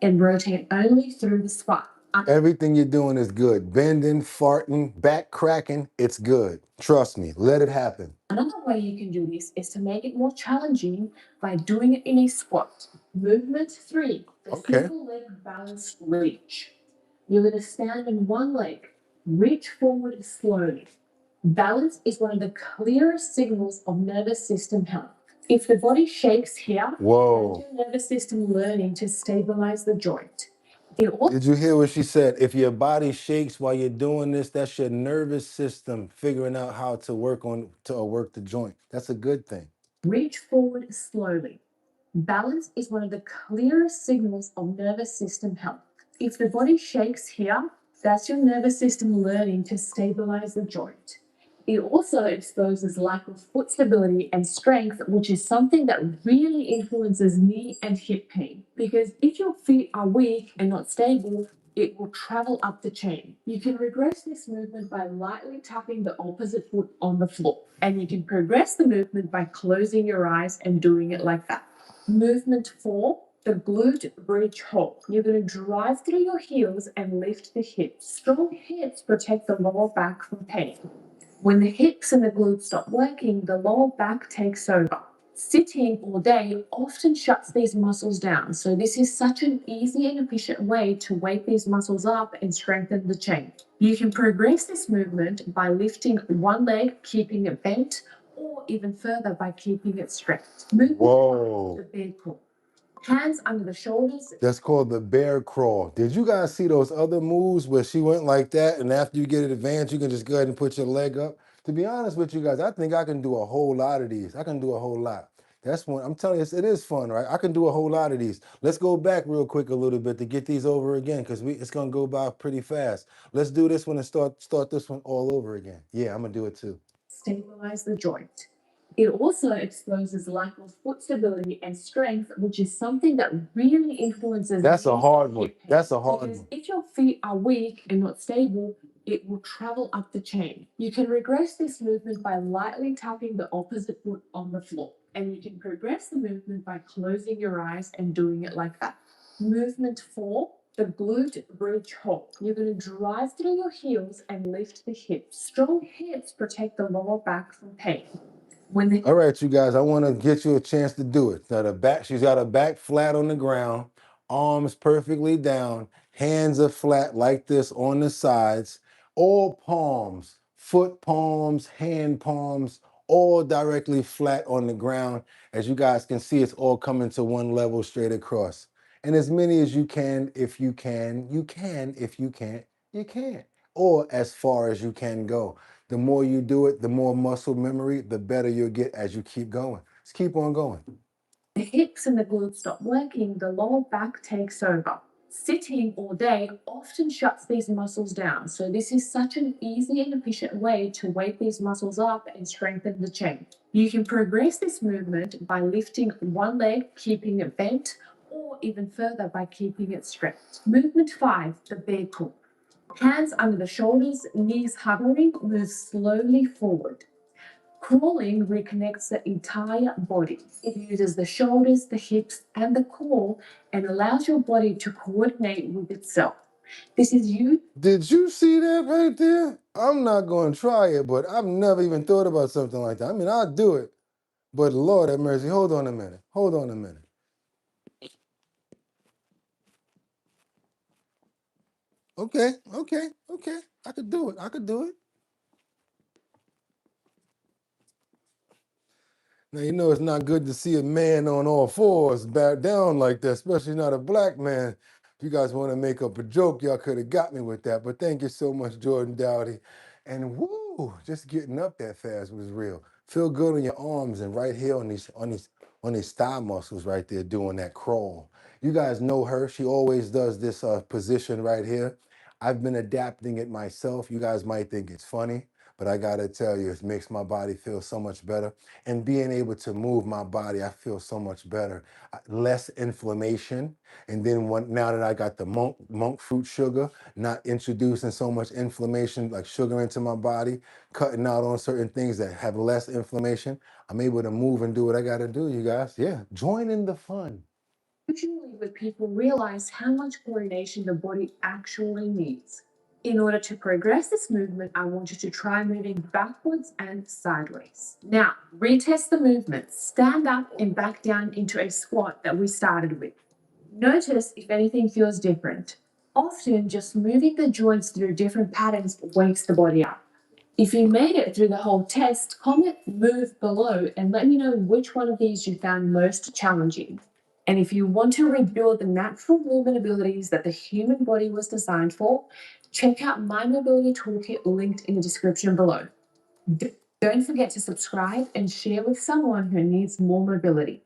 and rotate only through the spine. Everything you're doing is good. Bending, farting, back cracking, it's good. Trust me, let it happen. Another way you can do this is to make it more challenging by doing it in a squat. Movement 3, the single leg balance reach. You're going to stand on one leg, reach forward slowly. Balance is one of the clearest signals of nervous system health. If the body shakes here, Whoa. that's your nervous system learning to stabilize the joint. Did you hear what she said? If your body shakes while you're doing this, that's your nervous system figuring out how to work the joint. That's a good thing. Reach forward slowly. Balance is one of the clearest signals of nervous system health. If the body shakes here, that's your nervous system learning to stabilize the joint. It also exposes lack of foot stability and strength, which is something that really influences knee and hip pain. Because if your feet are weak and not stable, it will travel up the chain. You can regress this movement by lightly tapping the opposite foot on the floor. And you can progress the movement by closing your eyes and doing it like that. Movement 4, the glute bridge hold. You're going to drive through your heels and lift the hips. Strong hips protect the lower back from pain. When the hips and the glutes stop working, the lower back takes over. Sitting all day often shuts these muscles down, so this is such an easy and efficient way to wake these muscles up and strengthen the chain. You can progress this movement by lifting one leg, keeping it bent, or even further by keeping it straight. Whoa. The bear crawl. Hands under the shoulders. That's called the bear crawl. Did you guys see those other moves where she went like that, and after you get it advanced, you can just go ahead and put your leg up? To be honest with you guys, I think I can do a whole lot of these. I can do a whole lot. That's one, I'm telling you, it is fun, right? I can do a whole lot of these. Let's go back real quick a little bit to get these over again, because it's gonna go by pretty fast. Let's do this one and start this one all over again. Yeah, I'm gonna do it too. Stabilize the joint. It also exposes lack of foot stability and strength, which is something that really influences. That's a hard one. That's a hard one. If your feet are weak and not stable, it will travel up the chain. You can regress this movement by lightly tapping the opposite foot on the floor. And you can progress the movement by closing your eyes and doing it like that. Movement 4, the glute bridge hold. You're going to drive through your heels and lift the hips. Strong hips protect the lower back from pain. All right, you guys, I want to get you a chance to do it. Now she's got her back flat on the ground, arms perfectly down, hands are flat like this on the sides, all palms, foot palms, hand palms, all directly flat on the ground. As you guys can see, it's all coming to one level straight across. And as many as you can, if you can, you can. If you can't, you can't. Or as far as you can go. The more you do it, the more muscle memory, the better you'll get as you keep going. Let's keep on going. The hips and the glutes stop working, the lower back takes over. Sitting all day often shuts these muscles down, so this is such an easy and efficient way to wake these muscles up and strengthen the chain. You can progress this movement by lifting one leg, keeping it bent, or even further by keeping it straight. Movement 5, the bear crawl. Hands under the shoulders, knees hovering, move slowly forward. Crawling reconnects the entire body. It uses the shoulders, the hips, and the core and allows your body to coordinate with itself. This is you. Did you see that right there? I'm not going to try it, but I've never even thought about something like that. I mean, I'll do it, but Lord have mercy. Hold on a minute. Hold on a minute. Okay. I could do it. Now, you know it's not good to see a man on all fours back down like that, especially not a black man. If you guys want to make up a joke, y'all could have got me with that. But thank you so much, Jordan Dowdy. And woo, just getting up that fast was real. Feel good on your arms and right here on these thigh muscles right there doing that crawl. You guys know her. She always does this position right here. I've been adapting it myself. You guys might think it's funny, but I gotta tell you, it makes my body feel so much better. And being able to move my body, I feel so much better. Less inflammation. And then now that I got the monk fruit sugar, not introducing so much inflammation like sugar into my body, cutting out on certain things that have less inflammation, I'm able to move and do what I gotta do, you guys. Yeah, join in the fun. Usually, when people realize how much coordination the body actually needs. In order to progress this movement, I want you to try moving backwards and sideways. Now, retest the movement. Stand up and back down into a squat that we started with. Notice if anything feels different. Often, just moving the joints through different patterns wakes the body up. If you made it through the whole test, comment move below and let me know which one of these you found most challenging. And if you want to rebuild the natural movement abilities that the human body was designed for, check out my mobility toolkit linked in the description below. Don't forget to subscribe and share with someone who needs more mobility.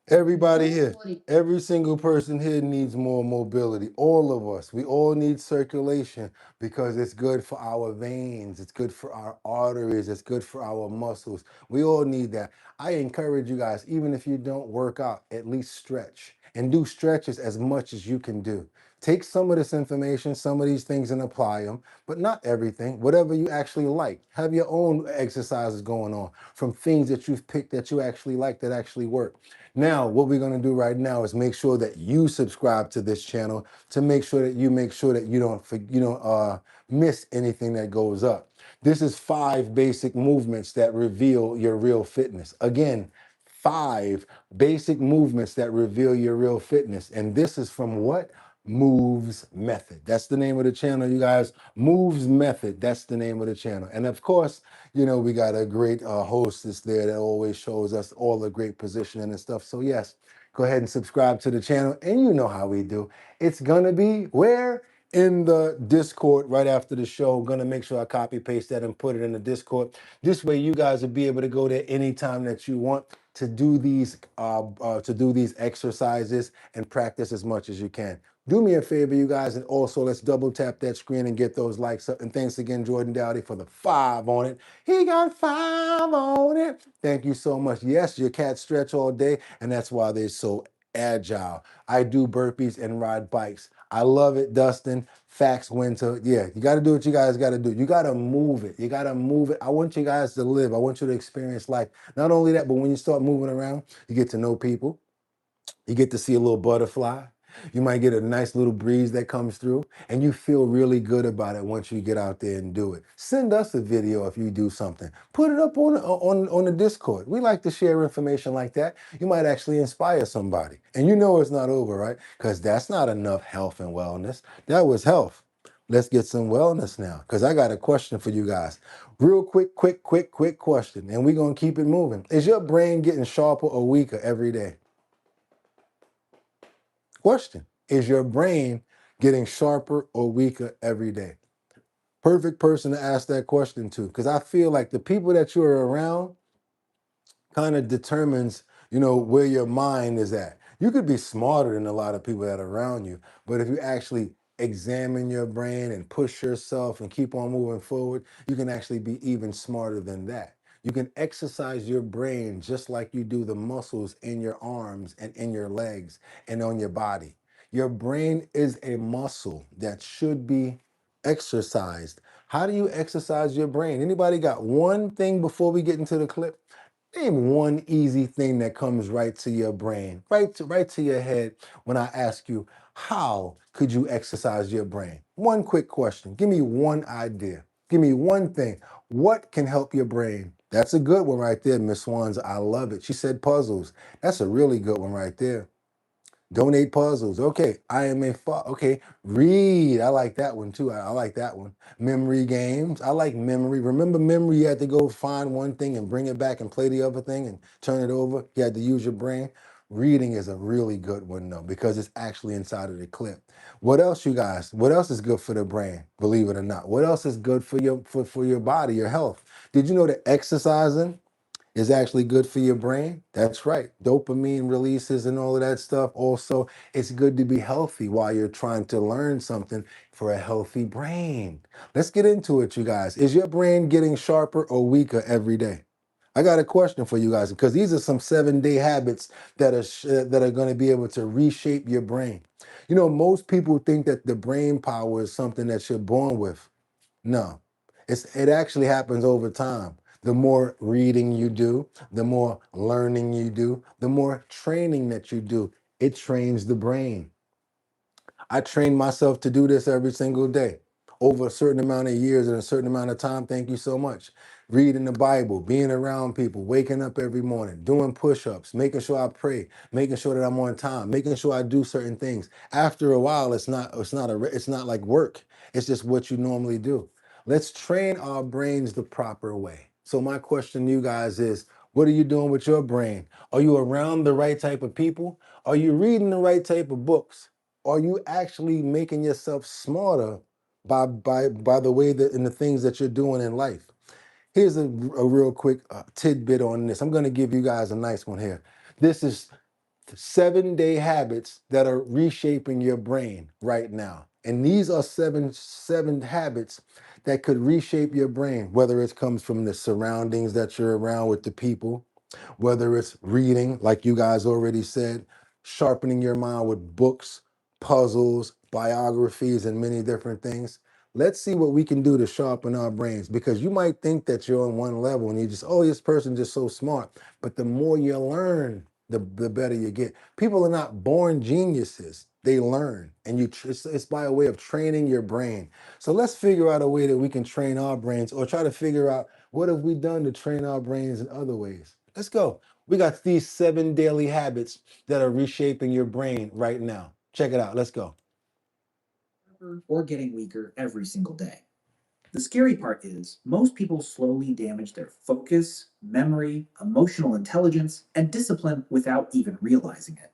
Everybody here, every single person here needs more mobility. All of us, we all need circulation because it's good for our veins, it's good for our arteries, it's good for our muscles. We all need that. I encourage you guys, even if you don't work out, at least stretch and do stretches as much as you can do. Take some of this information, some of these things and apply them, but not everything, whatever you actually like. Have your own exercises going on from things that you've picked that you actually like that actually work. Now, what we're gonna do right now is make sure that you subscribe to this channel to make sure that you don't miss anything that goes up. This is 5 basic movements that reveal your real fitness. Again, 5 basic movements that reveal your real fitness. And this is from what? Moves Method. That's the name of the channel, you guys. Moves Method. That's the name of the channel. And of course, you know, we got a great hostess there that always shows us all the great positioning and stuff. So yes, go ahead and subscribe to the channel. And you know how we do. It's gonna be where? In the Discord right after the show. I'm gonna make sure I copy paste that and put it in the Discord. This way you guys will be able to go there anytime that you want to do these exercises and practice as much as you can. Do me a favor, you guys, and also let's double tap that screen and get those likes up. And thanks again, Jordan Dowdy, for the 5 on it. He got 5 on it. Thank you so much. Yes, your cats stretch all day, and that's why they're so agile. I do burpees and ride bikes. I love it, Dustin. Facts Winter. Yeah, you got to do what you guys got to do. You got to move it. You got to move it. I want you guys to live. I want you to experience life. Not only that, but when you start moving around, you get to know people. You get to see a little butterfly. You might get a nice little breeze that comes through, and you feel really good about it once you get out there and do it. Send us a video if you do something. Put it up on the Discord. We like to share information like that. You might actually inspire somebody. And you know it's not over, right? Because that's not enough health and wellness. That was health. Let's get some wellness now, because I got a question for you guys. Real quick question, and we're going to keep it moving. Is your brain getting sharper or weaker every day? Question. Is your brain getting sharper or weaker every day? Perfect person to ask that question to, because I feel like the people that you're around kind of determines, you know, where your mind is at. You could be smarter than a lot of people that are around you, but if you actually examine your brain and push yourself and keep on moving forward, you can actually be even smarter than that. You can exercise your brain just like you do the muscles in your arms and in your legs and on your body. Your brain is a muscle that should be exercised. How do you exercise your brain? Anybody got one thing before we get into the clip? Name one easy thing that comes right to your brain, right to your head when I ask you, how could you exercise your brain? One quick question. Give me one idea. Give me one thing. What can help your brain? That's a good one right there, Miss Swans. I love it. She said puzzles. That's a really good one right there. Donate puzzles. Okay. Okay. Read. I like that one too. I like that one. Memory games. I like memory. Remember memory? You had to go find one thing and bring it back and play the other thing and turn it over. You had to use your brain. Reading is a really good one though, because it's actually inside of the clip. What else, you guys? What else is good for the brain? Believe it or not. What else is good for your body, your health? Did you know that exercising is actually good for your brain? That's right. Dopamine releases and all of that stuff. Also, it's good to be healthy while you're trying to learn something for a healthy brain. Let's get into it, you guys. Is your brain getting sharper or weaker every day? I got a question for you guys, because these are some 7-day habits that are going to be able to reshape your brain. You know, most people think that the brain power is something that you're born with. No, it actually happens over time. The more reading you do, the more learning you do, the more training that you do, it trains the brain. I train myself to do this every single day over a certain amount of years and a certain amount of time. Thank you so much. Reading the Bible, being around people, waking up every morning, doing push-ups, making sure I pray, making sure that I'm on time, making sure I do certain things. After a while, it's not like work. It's just what you normally do. Let's train our brains the proper way. So my question to you guys is, what are you doing with your brain? Are you around the right type of people? Are you reading the right type of books? Are you actually making yourself smarter by the way that and the things that you're doing in life? Here's a real quick tidbit on this. I'm going to give you guys a nice one here. This is 7-day habits that are reshaping your brain right now. And these are seven habits that could reshape your brain, whether it comes from the surroundings that you're around with the people, whether it's reading, like you guys already said, sharpening your mind with books, puzzles, biographies, and many different things. Let's see what we can do to sharpen our brains, because you might think that you're on one level and you just, oh, this person's just so smart. But the more you learn, the better you get. People are not born geniuses. They learn, and it's by a way of training your brain. So let's figure out a way that we can train our brains, or try to figure out what have we done to train our brains in other ways. Let's go. We got these 7 daily habits that are reshaping your brain right now. Check it out. Let's go. Or getting weaker every single day. The scary part is most people slowly damage their focus, memory, emotional intelligence, and discipline without even realizing it.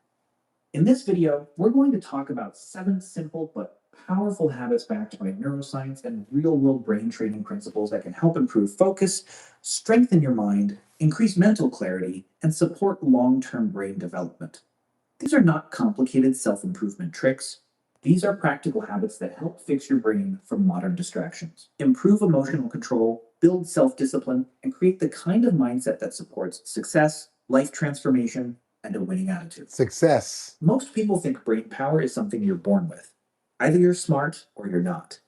In this video, we're going to talk about 7 simple but powerful habits backed by neuroscience and real-world brain training principles that can help improve focus, strengthen your mind, increase mental clarity, and support long-term brain development. These are not complicated self-improvement tricks. These are practical habits that help fix your brain from modern distractions, improve emotional control, build self-discipline, and create the kind of mindset that supports success, life transformation, and a winning attitude. Success. Most people think brain power is something you're born with. Either you're smart or you're not.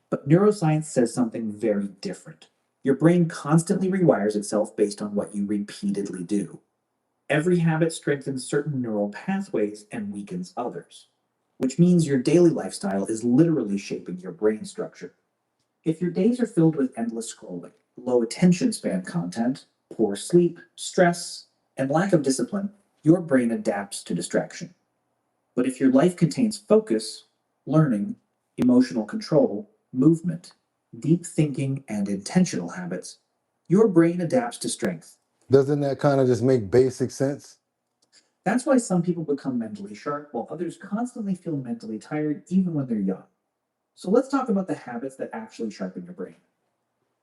But neuroscience says something very different. Your brain constantly rewires itself based on what you repeatedly do. Every habit strengthens certain neural pathways and weakens others, which means your daily lifestyle is literally shaping your brain structure. If your days are filled with endless scrolling, low attention span content, poor sleep, stress, and lack of discipline, your brain adapts to distraction. But if your life contains focus, learning, emotional control, movement, deep thinking, and intentional habits, your brain adapts to strength. Doesn't that kind of just make basic sense? That's why some people become mentally sharp while others constantly feel mentally tired even when they're young. So let's talk about the habits that actually sharpen your brain.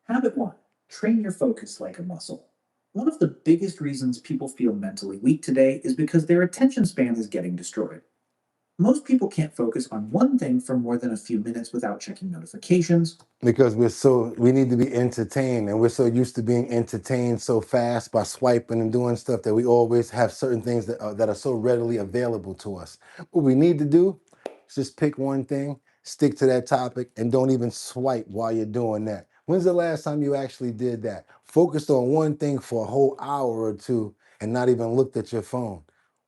Habit 1, train your focus like a muscle. One of the biggest reasons people feel mentally weak today is because their attention span is getting destroyed. Most people can't focus on one thing for more than a few minutes without checking notifications. Because we need to be entertained, and we're so used to being entertained so fast by swiping and doing stuff that we always have certain things that are so readily available to us. What we need to do is just pick one thing, stick to that topic, and don't even swipe while you're doing that. When's the last time you actually did that? Focused on one thing for a whole hour or two and not even looked at your phone.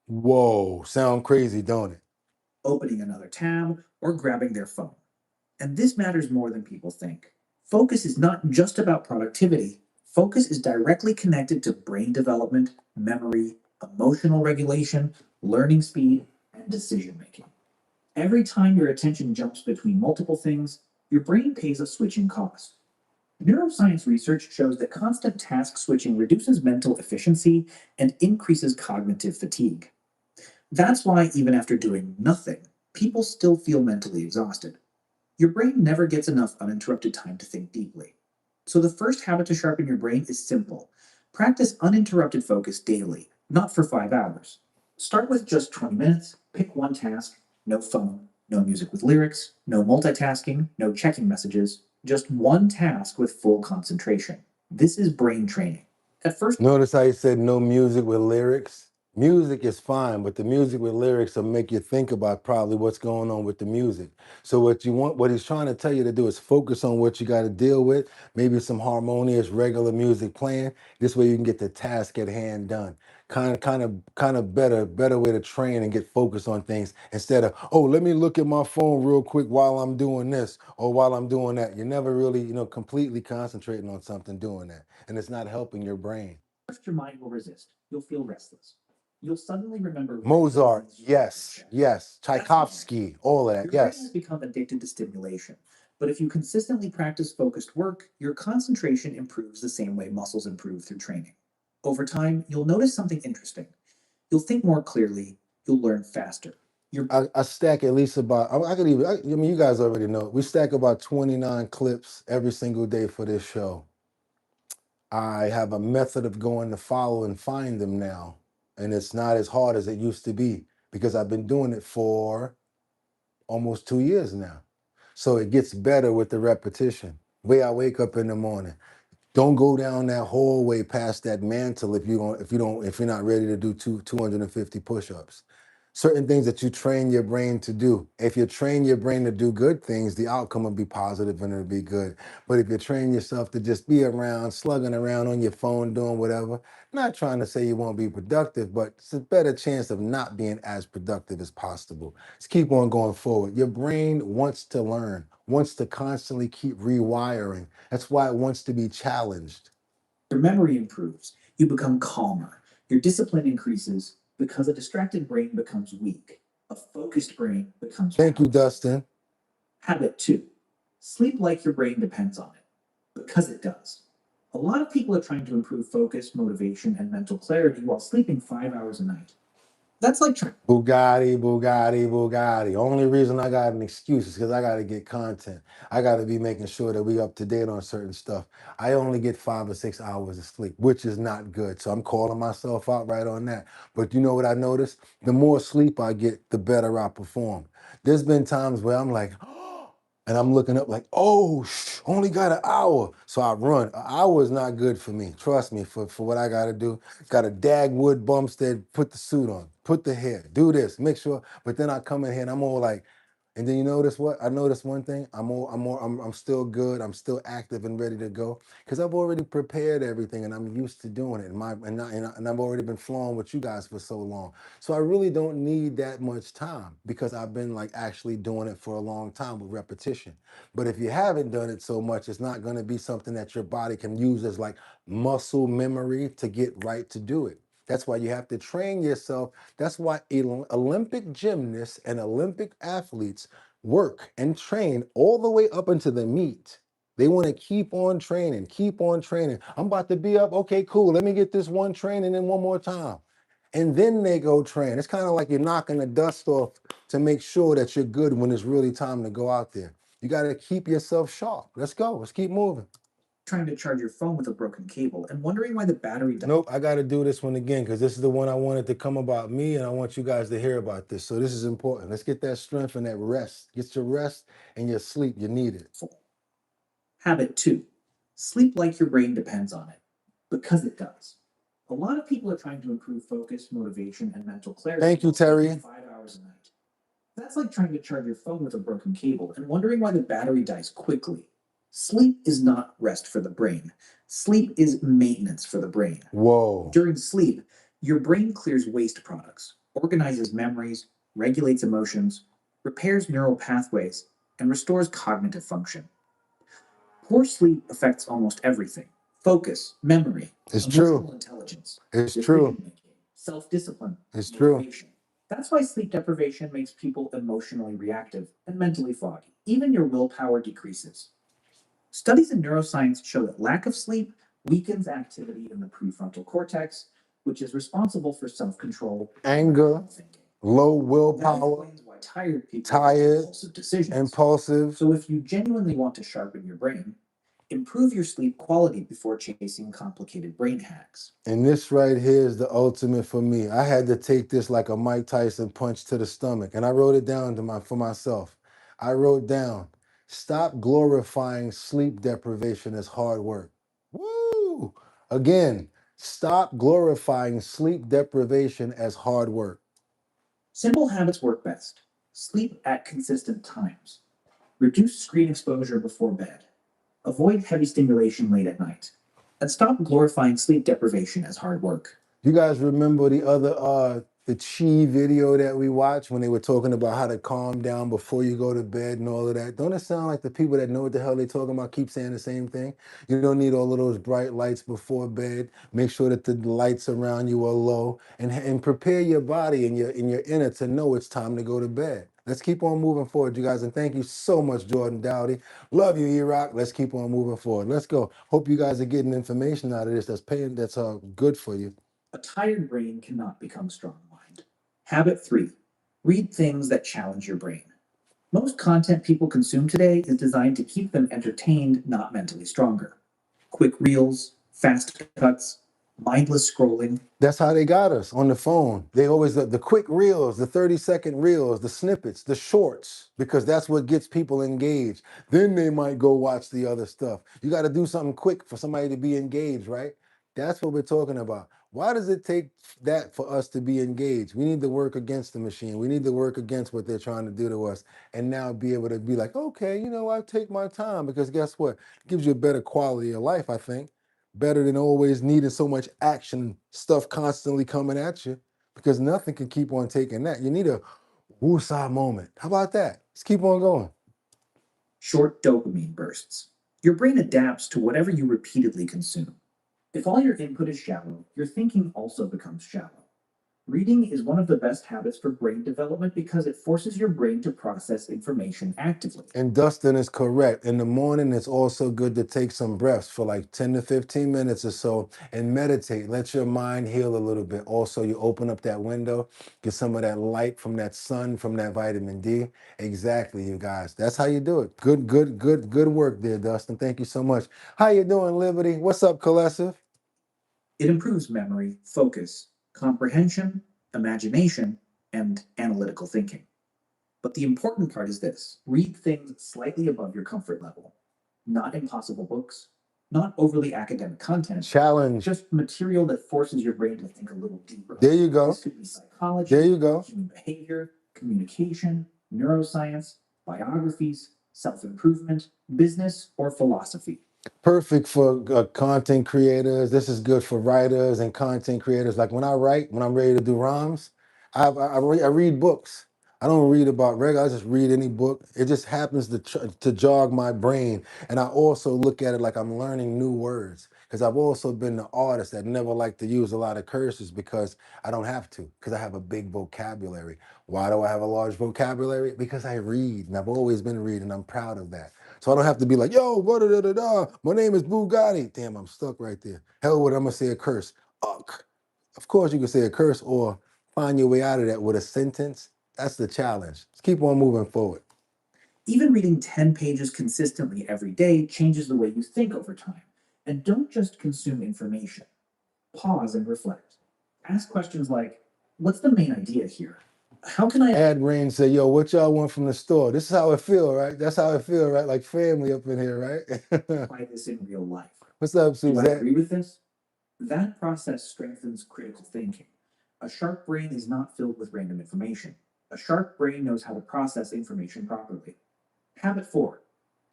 Whoa, sound crazy, don't it? Opening another tab, or grabbing their phone. And this matters more than people think. Focus is not just about productivity. Focus is directly connected to brain development, memory, emotional regulation, learning speed, and decision making. Every time your attention jumps between multiple things, your brain pays a switching cost. Neuroscience research shows that constant task switching reduces mental efficiency and increases cognitive fatigue. That's why even after doing nothing, people still feel mentally exhausted. Your brain never gets enough uninterrupted time to think deeply. So the first habit to sharpen your brain is simple. Practice uninterrupted focus daily, not for 5 hours. Start with just 20 minutes, pick one task, no phone, no music with lyrics, no multitasking, no checking messages, just one task with full concentration. This is brain training. At first, Notice how he said no music with lyrics? Music is fine, but the music with lyrics will make you think about probably what's going on with the music. So what he's trying to tell you to do is focus on what you got to deal with, maybe some harmonious regular music playing. This way you can get the task at hand done. Kind of better way to train and get focused on things instead of, oh, let me look at my phone real quick while I'm doing this or while I'm doing that. You're never really, completely concentrating on something doing that, and it's not helping your brain. first your mind will resist. You'll feel restless. You'll suddenly remember Mozart, yes, yes. That's normal. Tchaikovsky, all of that, Your brain has yes. become addicted to stimulation. But if you consistently practice focused work, your concentration improves the same way muscles improve through training. Over time, you'll notice something interesting. You'll think more clearly, you'll learn faster. I stack at least about, I mean, you guys already know, we stack about 29 clips every single day for this show. I have a method of going to follow and find them now, and it's not as hard as it used to be because I've been doing it for almost 2 years now. So it gets better with the repetition. Way I wake up in the morning. Don't go down that hallway past that mantle if you're not ready to do 250 push-ups. Certain things that you train your brain to do. If you train your brain to do good things, the outcome will be positive and it'll be good. But if you train yourself to just be around, slugging around on your phone, doing whatever, not trying to say you won't be productive, but it's a better chance of not being as productive as possible. Just keep on going forward. Your brain wants to learn, wants to constantly keep rewiring. That's why it wants to be challenged. Your memory improves. You become calmer. Your discipline increases because a distracted brain becomes weak. A focused brain becomes Thank you, powerful. Dustin. Habit 2. Sleep like your brain depends on it. Because it does. A lot of people are trying to improve focus, motivation, and mental clarity while sleeping 5 hours a night. That's like trying. Boogotti. Only reason I got an excuse is because I got to get content. I got to be making sure that we up to date on certain stuff. I only get 5 or 6 hours of sleep, which is not good. So I'm calling myself out right on that. But you know what I noticed? The more sleep I get, the better I perform. There's been times where I'm like, and I'm looking up like, oh, only got an hour. So I run. An hour is not good for me. Trust me, for what I got to do. Got a Dagwood Bumstead, put the suit on, put the hair, do this, make sure. But then I come in here and I'm all like, and then you notice what? I noticed one thing. I'm still good. I'm still active and ready to go because I've already prepared everything and I'm used to doing it. And I've already been flowing with you guys for so long. So I really don't need that much time because I've been like actually doing it for a long time with repetition. But if you haven't done it so much, it's not going to be something that your body can use as like muscle memory to get right to do it. That's why you have to train yourself. That's why Olympic gymnasts and Olympic athletes work and train all the way up into the meet. They want to keep on training, keep on training. I'm about to be up. Okay, cool. Let me get this one training in one more time. And then they go train. It's kind of like you're knocking the dust off to make sure that you're good when it's really time to go out there. You got to keep yourself sharp. Let's go. Let's keep moving. Trying to charge your phone with a broken cable and wondering why the battery died. Nope, I got to do this one again because this is the one I wanted to come about me, and I want you guys to hear about this. So this is important. Let's get that strength and that rest. Get your rest and your sleep. You need it. Habit 2. Sleep like your brain depends on it. Because it does. A lot of people are trying to improve focus, motivation, and mental clarity. Thank you, Terry. 5 hours a night. That's like trying to charge your phone with a broken cable and wondering why the battery dies quickly. Sleep is not rest for the brain. Sleep is maintenance for the brain. Whoa. During sleep, your brain clears waste products, organizes memories, regulates emotions, repairs neural pathways, and restores cognitive function. Poor sleep affects almost everything. Focus, memory, it's emotional true. intelligence, It's true. self-discipline, it's motivation. True. That's why sleep deprivation makes people emotionally reactive and mentally foggy. Even your willpower decreases. Studies in neuroscience show that lack of sleep weakens activity in the prefrontal cortex, which is responsible for self-control, anger, low That willpower, explains why tired people make tired, impulsive decisions. impulsive. So if you genuinely want to sharpen your brain, improve your sleep quality before chasing complicated brain hacks. And this right here is the ultimate for me. I had to take this like a Mike Tyson punch to the stomach, and I wrote it down for myself. I wrote down, stop glorifying sleep deprivation as hard work. Woo! Again, stop glorifying sleep deprivation as hard work. Simple habits work best. Sleep at consistent times. Reduce screen exposure before bed. Avoid heavy stimulation late at night. And stop glorifying sleep deprivation as hard work. You guys remember the other the Chi video that we watched when they were talking about how to calm down before you go to bed and all of that? Don't it sound like the people that know what the hell they're talking about keep saying the same thing? You don't need all of those bright lights before bed. Make sure that the lights around you are low and prepare your body and your inner to know it's time to go to bed. Let's keep on moving forward, you guys. And thank you so much, Jordan Dowdy. Love you, E-Rock. Let's keep on moving forward. Let's go. Hope you guys are getting information out of this that's good for you. A tired brain cannot become a strong mind. Habit 3. Read things that challenge your brain. Most content people consume today is designed to keep them entertained, not mentally stronger. Quick reels, fast cuts, mindless scrolling. That's how they got us on the phone. They always, the quick reels, the 30-second reels, the snippets, the shorts, because that's what gets people engaged. Then they might go watch the other stuff. You got to do something quick for somebody to be engaged, right? That's what we're talking about. Why does it take that for us to be engaged? We need to work against the machine. We need to work against what they're trying to do to us and now be able to be like, okay, you know, I take my time, because guess what? It gives you a better quality of life, I think. Better than always needing so much action, stuff constantly coming at you, because nothing can keep on taking that. You need a woosah moment. How about that? Let's keep on going. Short dopamine bursts. Your brain adapts to whatever you repeatedly consume. If all your input is shallow, your thinking also becomes shallow. Reading is one of the best habits for brain development because it forces your brain to process information actively. And Dustin is correct. In the morning, it's also good to take some breaths for like 10 to 15 minutes or so and meditate. Let your mind heal a little bit. Also, you open up that window, get some of that light from that sun, from that vitamin D. Exactly, you guys. That's how you do it. Good work there, Dustin. Thank you so much. How you doing, Liberty? What's up, Colessive? It improves memory, focus, comprehension, imagination, and analytical thinking. But the important part is this: read things slightly above your comfort level. Not impossible books, not overly academic content. Challenge. Just material that forces your brain to think a little deeper. There you go. This could be psychology, there you go. human behavior, communication, neuroscience, biographies, self-improvement, business, or philosophy. Perfect for content creators. This is good for writers and content creators. Like when I write, when I'm ready to do rhymes, I read books. I don't read about regular. I just read any book. It just happens to jog my brain. And I also look at it like I'm learning new words, because I've also been the artist that never liked to use a lot of curses because I don't have to, because I have a big vocabulary. Why do I have a large vocabulary? Because I read, and I've always been reading. I'm proud of that. So I don't have to be like, yo, my name is Boogotti. Damn, I'm stuck right there. Hell with it, I'm gonna say a curse. Ugh. Of course you can say a curse or find your way out of that with a sentence. That's the challenge. Let's keep on moving forward. Even reading 10 pages consistently every day changes the way you think over time. And don't just consume information. Pause and reflect. Ask questions like, what's the main idea here? How can I add rain? Say, yo, what y'all want from the store? This is how it feel, right? That's how it feel, right? Like family up in here, right? apply this in real life? What's up, Do I Suzette? agree with this? That process strengthens critical thinking. A sharp brain is not filled with random information. A sharp brain knows how to process information properly. Habit 4.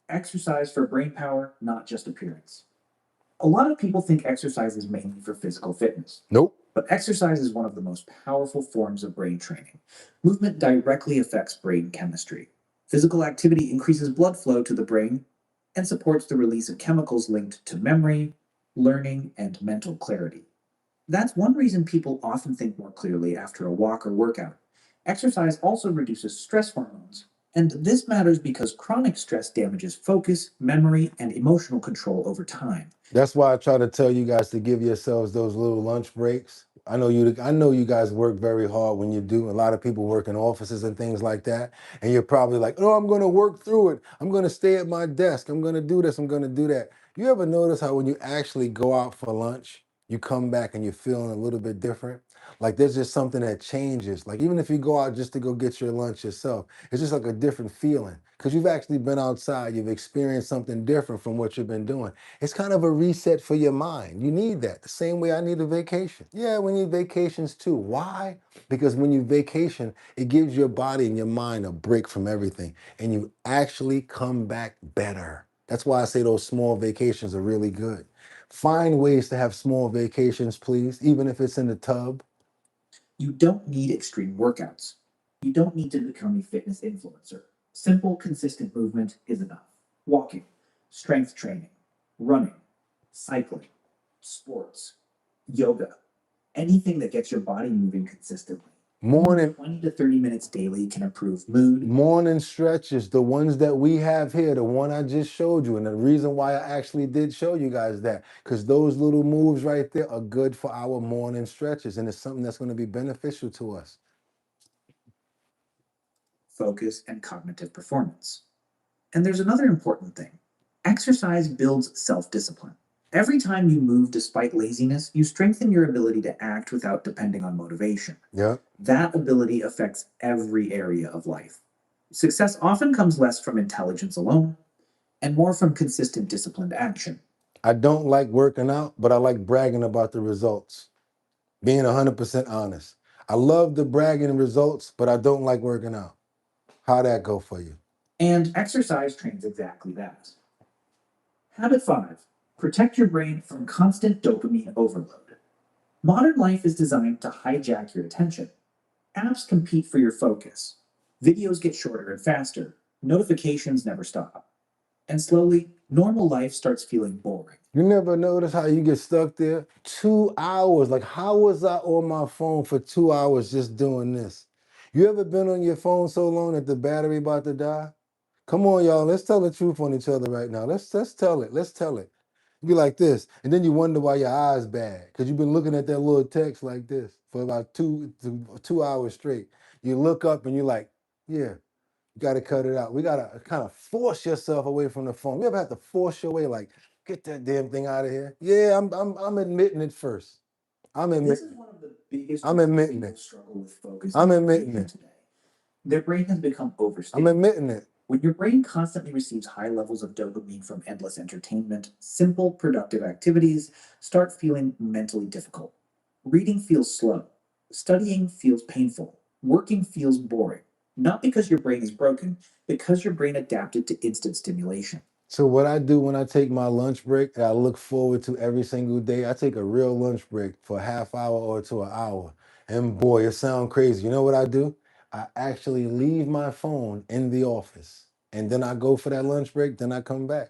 Exercise for brain power, not just appearance. A lot of people think exercise is mainly for physical fitness. Nope. But exercise is one of the most powerful forms of brain training. Movement directly affects brain chemistry. Physical activity increases blood flow to the brain and supports the release of chemicals linked to memory, learning, and mental clarity. That's one reason people often think more clearly after a walk or workout. Exercise also reduces stress hormones, and this matters because chronic stress damages focus, memory, and emotional control over time. That's why I try to tell you guys to give yourselves those little lunch breaks. I know you guys work very hard when you do. A lot of people work in offices and things like that. And you're probably like, oh, I'm gonna work through it. I'm gonna stay at my desk. I'm gonna do this, I'm gonna do that. You ever notice how when you actually go out for lunch, you come back and you're feeling a little bit different? Like there's just something that changes. Like even if you go out just to go get your lunch yourself, it's just like a different feeling. Because you've actually been outside, you've experienced something different from what you've been doing. It's kind of a reset for your mind. You need that. The same way I need a vacation. Yeah, we need vacations too. Why? Because when you vacation, it gives your body and your mind a break from everything. And you actually come back better. That's why I say those small vacations are really good. Find ways to have small vacations, please, even if it's in the tub. You don't need extreme workouts. You don't need to become a fitness influencer. Simple, consistent movement is enough. Walking, strength training, running, cycling, sports, yoga, anything that gets your body moving consistently. Morning 20 to 30 minutes daily can improve mood. Morning stretches, the ones that we have here, the one I just showed you. And the reason why I actually did show you guys that, because those little moves right there are good for our morning stretches. And it's something that's going to be beneficial to us. Focus and cognitive performance. And there's another important thing. Exercise builds self-discipline. Every time you move despite laziness, you strengthen your ability to act without depending on motivation. Yeah. That ability affects every area of life. Success often comes less from intelligence alone and more from consistent disciplined action. I don't like working out, but I like bragging about the results. Being 100% honest. I love the bragging results, but I don't like working out. How'd that go for you? And exercise trains exactly that. Habit 5. Protect your brain from constant dopamine overload. Modern life is designed to hijack your attention. Apps compete for your focus. Videos get shorter and faster. Notifications never stop. And slowly, normal life starts feeling boring. You never notice how you get stuck there? 2 hours. Like, how was I on my phone for 2 hours just doing this? You ever been on your phone so long that the battery about to die? Come on, y'all. Let's tell the truth on each other right now. Let's tell it. Let's tell it. You be like this, and then you wonder why your eyes bad because you've been looking at that little text like this for about 2 hours straight. You look up and you're like, yeah, you got to cut it out. We got to kind of force yourself away from the phone. You ever have to force your way, like, get that damn thing out of here? Yeah, I'm admitting it first. This is one of the biggest I'm admitting people it. struggle with focus. I'm admitting it. Today. Their brain has become overstimulated. I'm admitting it. When your brain constantly receives high levels of dopamine from endless entertainment, simple, productive activities start feeling mentally difficult. Reading feels slow. Studying feels painful. Working feels boring. Not because your brain is broken, because your brain adapted to instant stimulation. So what I do when I take my lunch break, that I look forward to every single day, I take a real lunch break for a half hour or to an hour. And boy, it sounds crazy. You know what I do? I actually leave my phone in the office. And then I go for that lunch break, then I come back.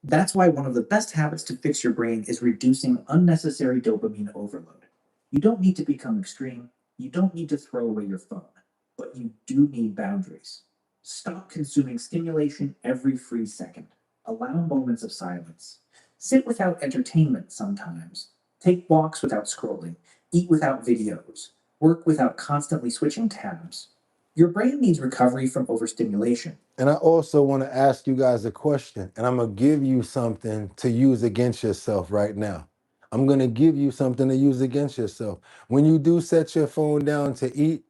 That's why one of the best habits to fix your brain is reducing unnecessary dopamine overload. You don't need to become extreme. You don't need to throw away your phone, but you do need boundaries. Stop consuming stimulation every free second. Allow moments of silence. Sit without entertainment sometimes. Take walks without scrolling. Eat without videos. Work without constantly switching tabs. Your brain needs recovery from overstimulation. And I also want to ask you guys a question, and I'm going to give you something to use against yourself right now. I'm going to give you something to use against yourself. When you do set your phone down to eat,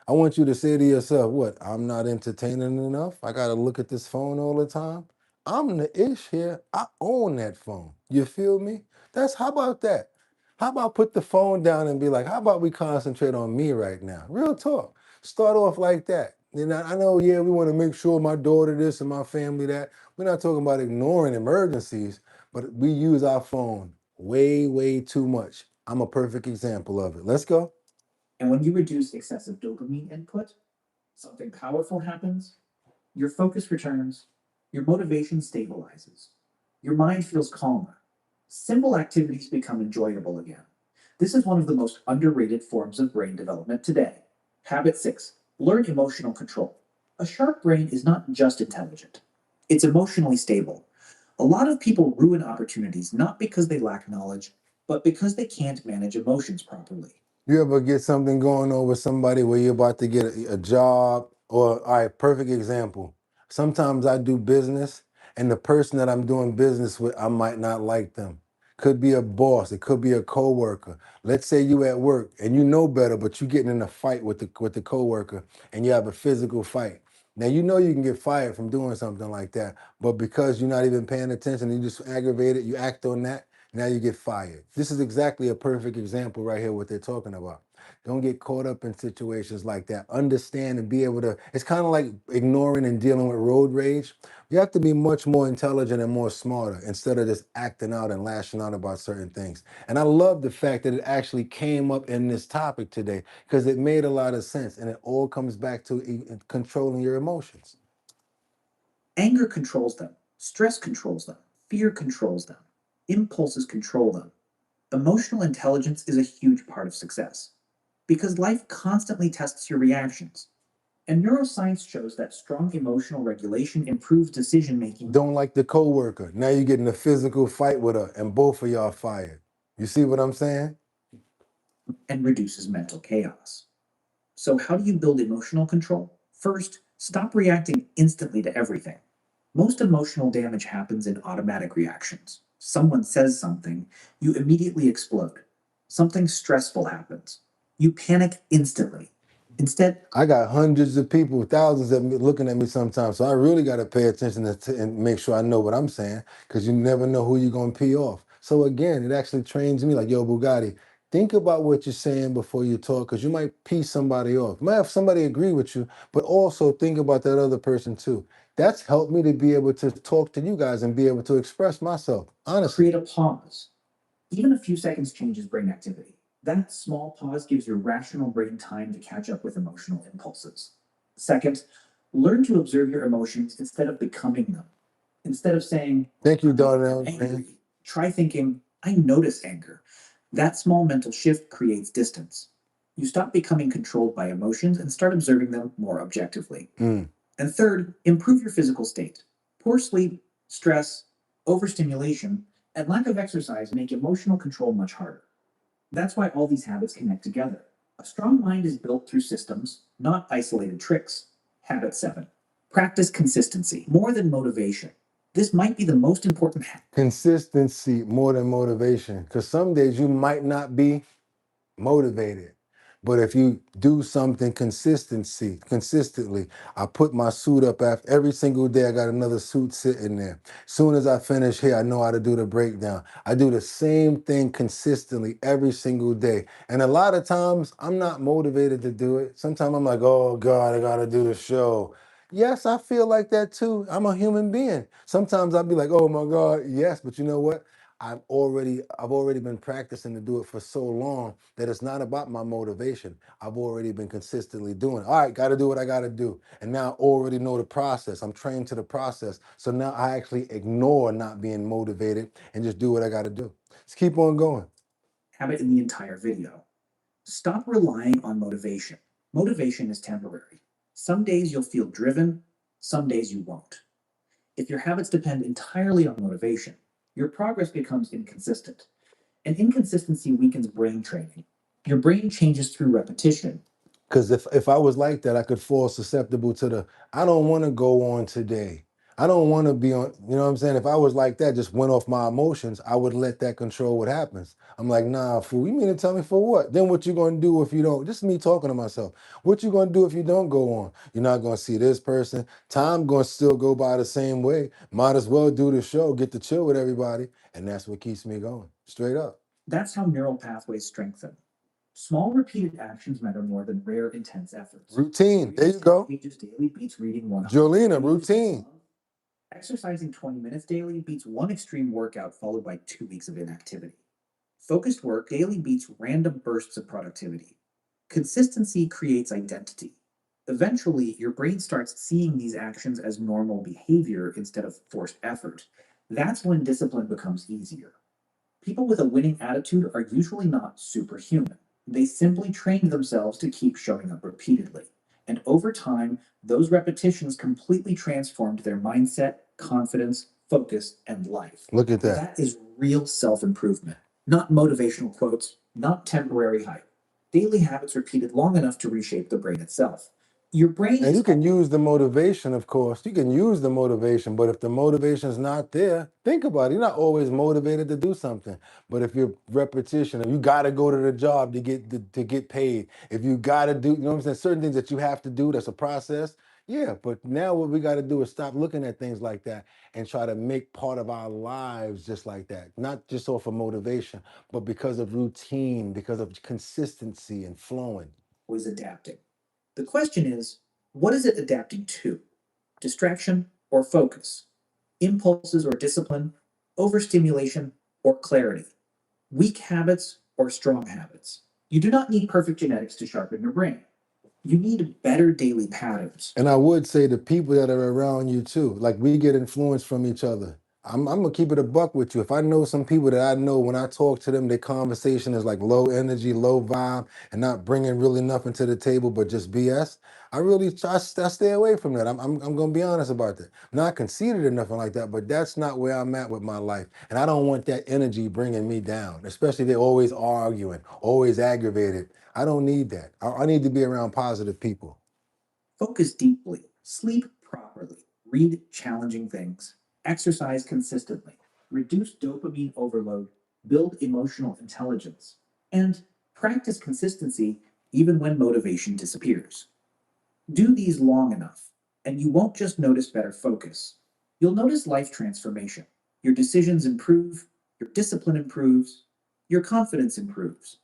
I want you to say to yourself, what? I'm not entertaining enough. I got to look at this phone all the time. I'm the ish here. I own that phone. You feel me? How about that? How about put the phone down and be like, how about we concentrate on me right now? Real talk. Start off like that. And I know, yeah, we want to make sure my daughter this and my family that. We're not talking about ignoring emergencies, but we use our phone way, way too much. I'm a perfect example of it. Let's go. And when you reduce excessive dopamine input, something powerful happens. Your focus returns, your motivation stabilizes, your mind feels calmer. Simple activities become enjoyable again. This is one of the most underrated forms of brain development today. Habit 6. Learn emotional control. A sharp brain is not just intelligent, it's emotionally stable. A lot of people ruin opportunities not because they lack knowledge, but because they can't manage emotions properly. You ever get something going on with somebody where you're about to get a job? Or, all right, perfect example. Sometimes I do business and the person that I'm doing business with, I might not like them. Could be a boss, it could be a coworker. Let's say you at work and you know better, but you getting in a fight with the coworker and you have a physical fight. Now you know you can get fired from doing something like that, but because you're not even paying attention, you just aggravated, you act on that, now you get fired. This is exactly a perfect example right here, what they're talking about. Don't get caught up in situations like that. Understand and be able to, it's kind of like ignoring and dealing with road rage. You have to be much more intelligent and more smarter instead of just acting out and lashing out about certain things. And I love the fact that it actually came up in this topic today because it made a lot of sense and it all comes back to controlling your emotions. Anger controls them. Stress controls them. Fear controls them. Impulses control them. Emotional intelligence is a huge part of success because life constantly tests your reactions. And neuroscience shows that strong emotional regulation improves decision making. Don't like the coworker. Now you're getting a physical fight with her and both of y'all fired. You see what I'm saying? And reduces mental chaos. So how do you build emotional control? First, stop reacting instantly to everything. Most emotional damage happens in automatic reactions. Someone says something, you immediately explode. Something stressful happens. You panic instantly. Instead, I got hundreds of people, thousands of me looking at me sometimes. So I really got to pay attention and make sure I know what I'm saying because you never know who you're going to pee off. So again, it actually trains me like, yo, Boogotti, think about what you're saying before you talk because you might pee somebody off. You might have somebody agree with you, but also think about that other person too. That's helped me to be able to talk to you guys and be able to express myself, honestly. create a pause. Even a few seconds changes brain activity. That small pause gives your rational brain time to catch up with emotional impulses. Second, learn to observe your emotions instead of becoming them. Instead of saying, Thank you, "I'm Darnell. angry," try thinking, "I notice anger." That small mental shift creates distance. You stop becoming controlled by emotions and start observing them more objectively. And third, improve your physical state. Poor sleep, stress, overstimulation, and lack of exercise make emotional control much harder. That's why all these habits connect together. A strong mind is built through systems, not isolated tricks. Habit 7. Practice consistency more than motivation. This might be the most important habit. Consistency more than motivation because some days you might not be motivated. But if you do something consistently, I put my suit up after every single day. I got another suit sitting there. Soon as I finish here, I know how to do the breakdown. I do the same thing consistently every single day. And a lot of times I'm not motivated to do it. Sometimes I'm like, oh God, I gotta do the show. Yes, I feel like that too. I'm a human being. Sometimes I'll be like, oh my God, yes, but you know what? I've already been practicing to do it for so long that it's not about my motivation. I've already been consistently doing it. All right, got to do what I got to do. And now I already know the process. I'm trained to the process. So now I actually ignore not being motivated and just do what I got to do. Let's keep on going. Habit in the entire video. Stop relying on motivation. Motivation is temporary. Some days you'll feel driven, some days you won't. If your habits depend entirely on motivation, your progress becomes inconsistent. And inconsistency weakens brain training. Your brain changes through repetition. Because if I was like that, I could fall susceptible to the, I don't want to go on today. I don't want to be on, you know what I'm saying? If I was like that, just went off my emotions, I would let that control what happens. I'm like, nah, fool, you mean to tell me for what? Then what you going to do if you don't? Just me talking to myself. What you going to do if you don't go on? You're not going to see this person. Time going to still go by the same way. Might as well do the show, get to chill with everybody. And that's what keeps me going, straight up. That's how neural pathways strengthen. Small repeated actions matter more than rare intense efforts. Routine, there you go. Pages daily beats reading 100. Jolena, routine. Exercising 20 minutes daily beats one extreme workout followed by 2 weeks of inactivity. Focused work daily beats random bursts of productivity. Consistency creates identity. Eventually, your brain starts seeing these actions as normal behavior instead of forced effort. That's when discipline becomes easier. People with a winning attitude are usually not superhuman. They simply trained themselves to keep showing up repeatedly. And over time, those repetitions completely transformed their mindset, confidence, focus, and life. Look at that. That is real self improvement, not motivational quotes, not temporary hype. daily habits repeated long enough to reshape the brain itself. Your brain And is you can use the motivation, of course. You can use the motivation, but if the motivation's not there, think about it. You're not always motivated to do something. But if you're repetition, if you got to go to the job to get paid, if you got to do, you know what I'm saying, certain things that you have to do, that's a process. Yeah, but now what we got to do is stop looking at things like that and try to make part of our lives just like that. Not just off of motivation, but because of routine, because of consistency and flowing. always adapting. The question is, what is it adapting to? Distraction or focus? Impulses or discipline? Overstimulation or clarity? Weak habits or strong habits? You do not need perfect genetics to sharpen your brain. You need better daily patterns. And I would say the people that are around you too, like we get influenced from each other. I'm gonna keep it a buck with you. If I know some people that I know when I talk to them, their conversation is like low energy, low vibe, and not bringing really nothing to the table, but just BS. I really I stay away from that. I'm gonna be honest about that. I'm not conceited or nothing like that, but that's not where I'm at with my life, and I don't want that energy bringing me down. Especially if they're always arguing, always aggravated. I don't need that. I need to be around positive people. Focus deeply, sleep properly, read challenging things, exercise consistently, reduce dopamine overload, build emotional intelligence, and practice consistency even when motivation disappears. Do these long enough, and you won't just notice better focus. You'll notice life transformation. Your decisions improve, your discipline improves, your confidence improves,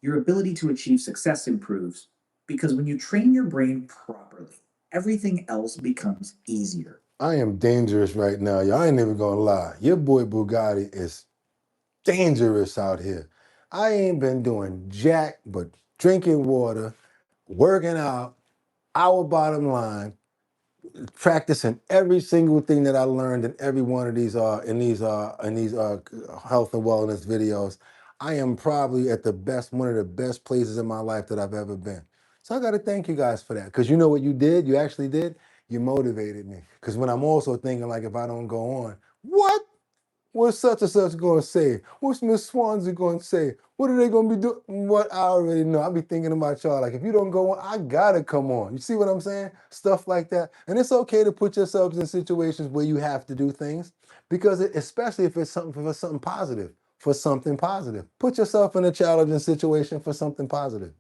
your ability to achieve success improves, because when you train your brain properly, everything else becomes easier. I am dangerous right now, y'all. I ain't even gonna lie. Your boy Boogotti is dangerous out here. I ain't been doing jack but drinking water, working out, our bottom line, practicing every single thing that I learned in every one of these health and wellness videos. I am probably at the best, one of the best places in my life that I've ever been. So I got to thank you guys for that, because you know what you did? You actually did. You motivated me. Because when I'm also thinking like, if I don't go on, what? What's such and such going to say? What's Miss Swansea going to say? What are they going to be doing? What I already know. I'll be thinking about y'all. Like, if you don't go on, I got to come on. You see what I'm saying? Stuff like that. And it's okay to put yourselves in situations where you have to do things, because especially if it's something positive, for something positive. Put yourself in a challenging situation for something positive.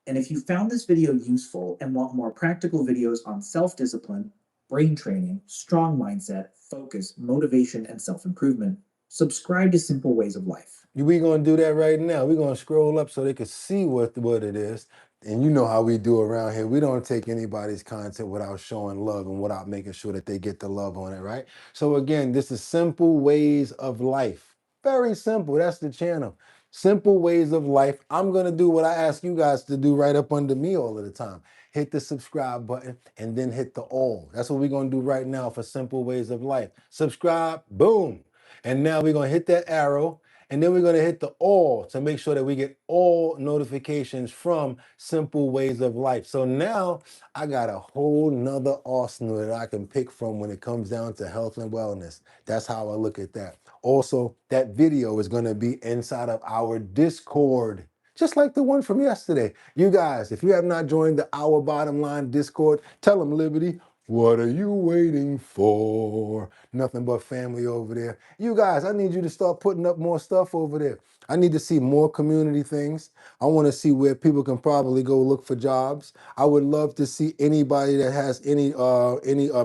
And if you found this video useful and want more practical videos on self-discipline, brain training, strong mindset, focus, motivation, and self-improvement, subscribe to Simple Ways of Life. We're going to do that right now. We're going to scroll up so they can see what it is. And you know how we do around here. We don't take anybody's content without showing love and without making sure that they get the love on it, right? So again, this is Simple Ways of Life. Very simple. That's the channel. Simple Ways of Life. I'm going to do what I ask you guys to do right up under me all of the time. Hit the subscribe button and then hit the all. That's what we're going to do right now for Simple Ways of Life. Subscribe, boom. And now we're going to hit that arrow. And then we're going to hit the all to make sure that we get all notifications from Simple Ways of Life. So now I got a whole nother arsenal that I can pick from when it comes down to health and wellness. That's how I look at that. Also, that video is going to be inside of our Discord, just like the one from yesterday. You guys, if you have not joined the Our Bottom Line Discord, tell them, Liberty, what are you waiting for? Nothing but family over there. You guys, I need you to start putting up more stuff over there. I need to see more community things. I want to see where people can probably go look for jobs. I would love to see anybody that has any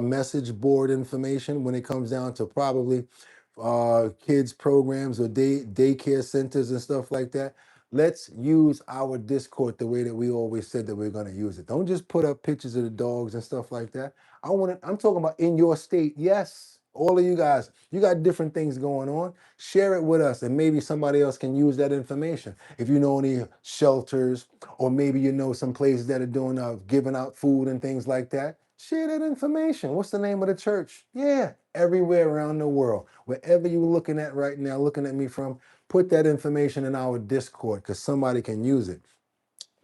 message board information when it comes down to probably kids programs or daycare centers and stuff like that. Let's use our Discord the way that we always said that we're going to use it. Don't just put up pictures of the dogs and stuff like that. I'm talking about in your state. Yes, all of you guys, you got different things going on. Share it with us, and maybe somebody else can use that information. If you know any shelters, or maybe you know some places that are doing giving out food and things like that, share that information. What's the name of the church? Yeah, everywhere around the world, wherever you're looking at right now, looking at me from, put that information in our Discord, because somebody can use it.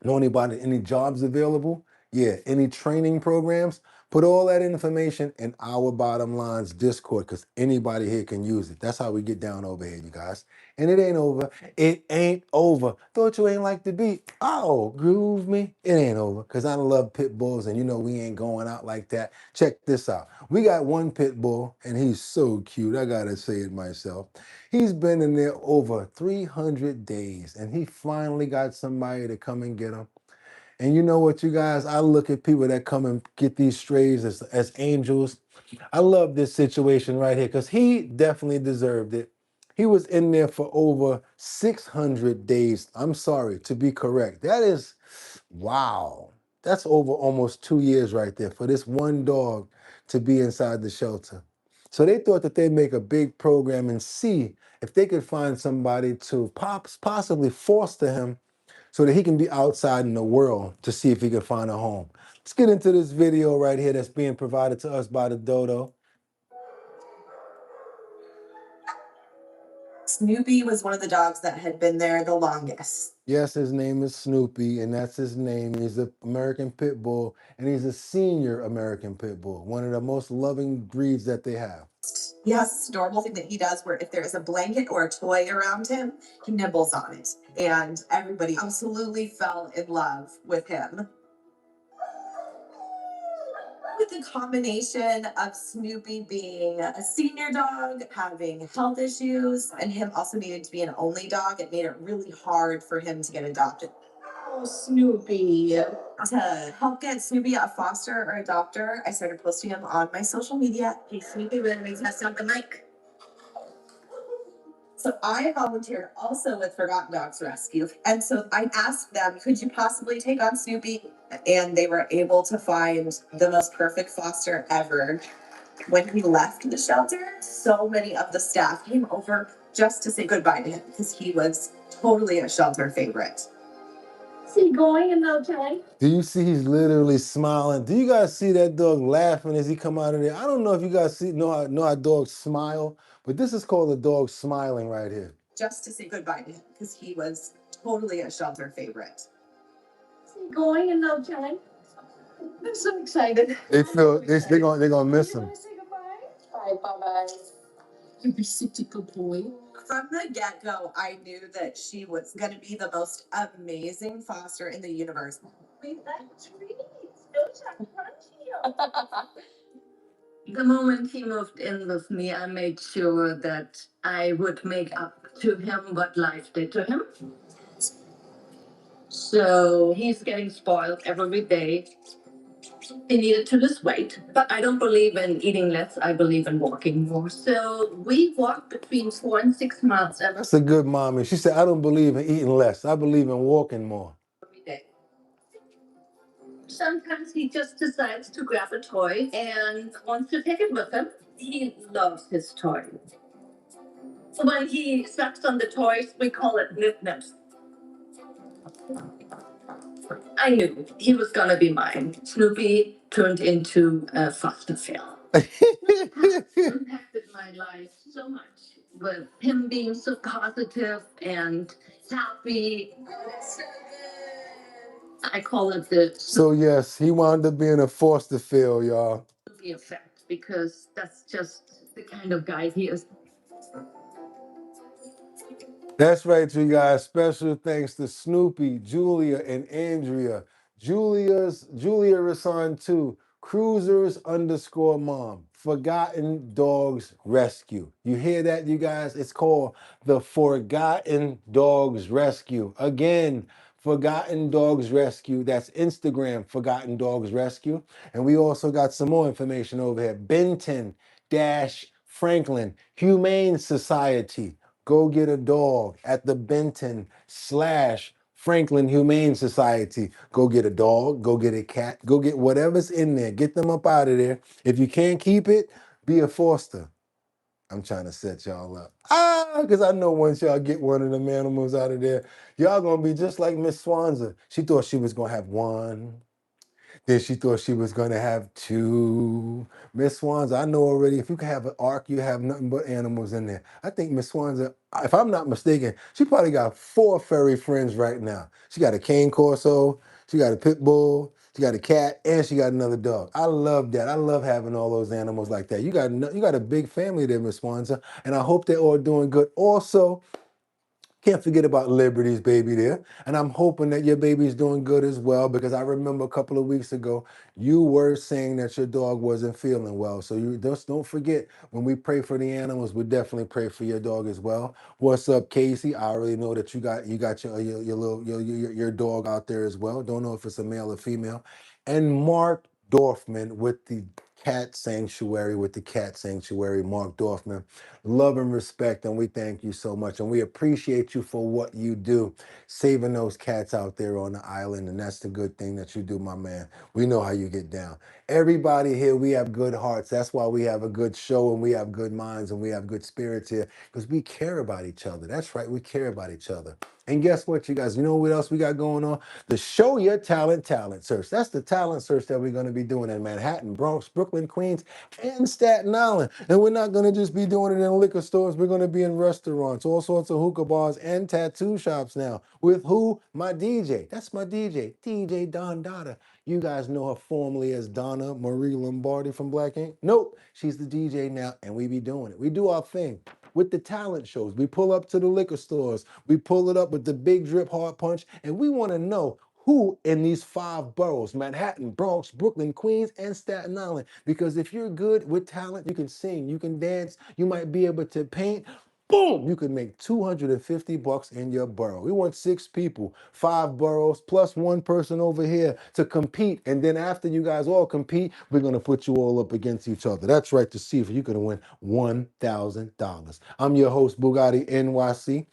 Know anybody, any jobs available? Yeah, any training programs? Put all that information in our bottom lines Discord because anybody here can use it. That's how we get down over here, you guys. And it ain't over. It ain't over. Thought you ain't like the beat. Oh, groove me. It ain't over because I love pit bulls and you know we ain't going out like that. Check this out. We got one pit bull and he's so cute. I gotta say it myself. He's been in there over 300 days and he finally got somebody to come and get him. And you know what, you guys? I look at people that come and get these strays as angels. I love this situation right here because he definitely deserved it. He was in there for over 600 days. I'm sorry, to be correct. That is, wow. That's over almost 2 years right there for this one dog to be inside the shelter. So they thought that they'd make a big program and see if they could find somebody to possibly foster him so that he can be outside in the world to see if he can find a home. Let's get into this video right here that's being provided to us by the Dodo. Snoopy was one of the dogs that had been there the longest. Yes, his name is Snoopy, and that's his name. He's an American Pit Bull, and he's a senior American Pit Bull, one of the most loving breeds that they have. He has this adorable thing that he does where if there is a blanket or a toy around him, he nibbles on it. And everybody absolutely fell in love with him. With the combination of Snoopy being a senior dog, having health issues, and him also needing to be an only dog, it made it really hard for him to get adopted. Oh, Snoopy. To help get Snoopy a foster or adopter, I started posting him on my social media. Hey, Snoopy, we're going to test out the mic. So I volunteered also with Forgotten Dogs Rescue. And so I asked them, could you possibly take on Snoopy? And they were able to find the most perfect foster ever. When he left the shelter, so many of the staff came over just to say goodbye to him because he was totally a shelter favorite. Is he going in no time? Do you see he's literally smiling? Do you guys see that dog laughing as he come out of there? I don't know if you guys know how dogs smile, but this is called a dog smiling right here. Just to say goodbye to him because he was totally a shelter favorite. Is he going in no time? I'm so excited. They're gonna miss him. Say goodbye? Bye, bye-bye. You're such a good boy. From the get-go, I knew that she was going to be the most amazing foster in the universe. We like treats. Those are crunchy. The moment he moved in with me, I made sure that I would make up to him what life did to him. So he's getting spoiled every day. He needed to lose weight, but I don't believe in eating less. I believe in walking more. So we walk between 4 and 6 miles That's a good mommy. She said, I don't believe in eating less. I believe in walking more. every day. Sometimes he just decides to grab a toy and wants to take it with him. He loves his toy. When he sucks on the toys, we call it nip-nips. I knew he was gonna be mine. Snoopy turned into a foster fail. Impacted my life so much with him being so positive and happy. I call it the So yes, he wound up being a foster fail, y'all. Snoopy effect because that's just the kind of guy he is. That's right, you guys. Special thanks to Snoopy, Julia, and Andrea. Julia Rasan too. Cruisers_mom. Forgotten Dogs Rescue. You hear that, you guys? It's called the Forgotten Dogs Rescue. Again, Forgotten Dogs Rescue. That's Instagram, Forgotten Dogs Rescue. And we also got some more information over here. Benton-Franklin Humane Society. Go get a dog at the Benton/Franklin Humane Society. Go get a dog, go get a cat, go get whatever's in there. Get them up out of there. If you can't keep it, be a foster. I'm trying to set y'all up. Because I know once y'all get one of them animals out of there, y'all gonna be just like Miss Swanza. She thought she was gonna have one. Then she thought she was gonna have two. Miss Swanza, I know already, if you can have an ark, you have nothing but animals in there. I think Miss Swanza, if I'm not mistaken, she probably got 4 furry friends right now. She got a cane corso, she got a pit bull, She got a cat and she got another dog. I love that. I love having all those animals like that. You got a big family there, Miss Swanza, and I hope they're all doing good. Also, can't forget about Liberty's baby there. And I'm hoping that your baby's doing good as well, because I remember a couple of weeks ago, you were saying that your dog wasn't feeling well. So you just don't forget, when we pray for the animals, we definitely pray for your dog as well. What's up, Casey? I already know that you got your little your dog out there as well. Don't know if it's a male or female. And Mark Dorfman with the Cat Sanctuary, Mark Dorfman. Love and respect, and we thank you so much. And we appreciate you for what you do, saving those cats out there on the island. And that's the good thing that you do, my man. We know how you get down. Everybody here, we have good hearts. That's why we have a good show, and we have good minds, and we have good spirits here, because we care about each other. That's right, we care about each other. And guess what, you guys? You know what else we got going on? The Show Your Talent search. That's the talent search that we're going to be doing in Manhattan, Bronx, Brooklyn, Queens, and Staten Island. And we're not going to just be doing it in liquor stores. We're going to be in restaurants, all sorts of hookah bars, and tattoo shops now. With who? My DJ. That's my DJ Don Dada. You guys know her formerly as Donna Marie Lombardi from Black Ink. Nope, she's the DJ now, and we be doing it. We do our thing. With the talent shows, we pull up to the liquor stores, we pull it up with the Big Drip Hard Punch, and we want to know who in these 5 boroughs, Manhattan, Bronx, Brooklyn, Queens, and Staten Island. Because if you're good with talent, you can sing, you can dance, you might be able to paint. Boom, you can make $250 in your borough. We want 6 people, 5 boroughs, plus 1 person over here to compete. And then after you guys all compete, we're going to put you all up against each other. That's right, to see if you're going to win $1,000. I'm your host, Boogotti NYC.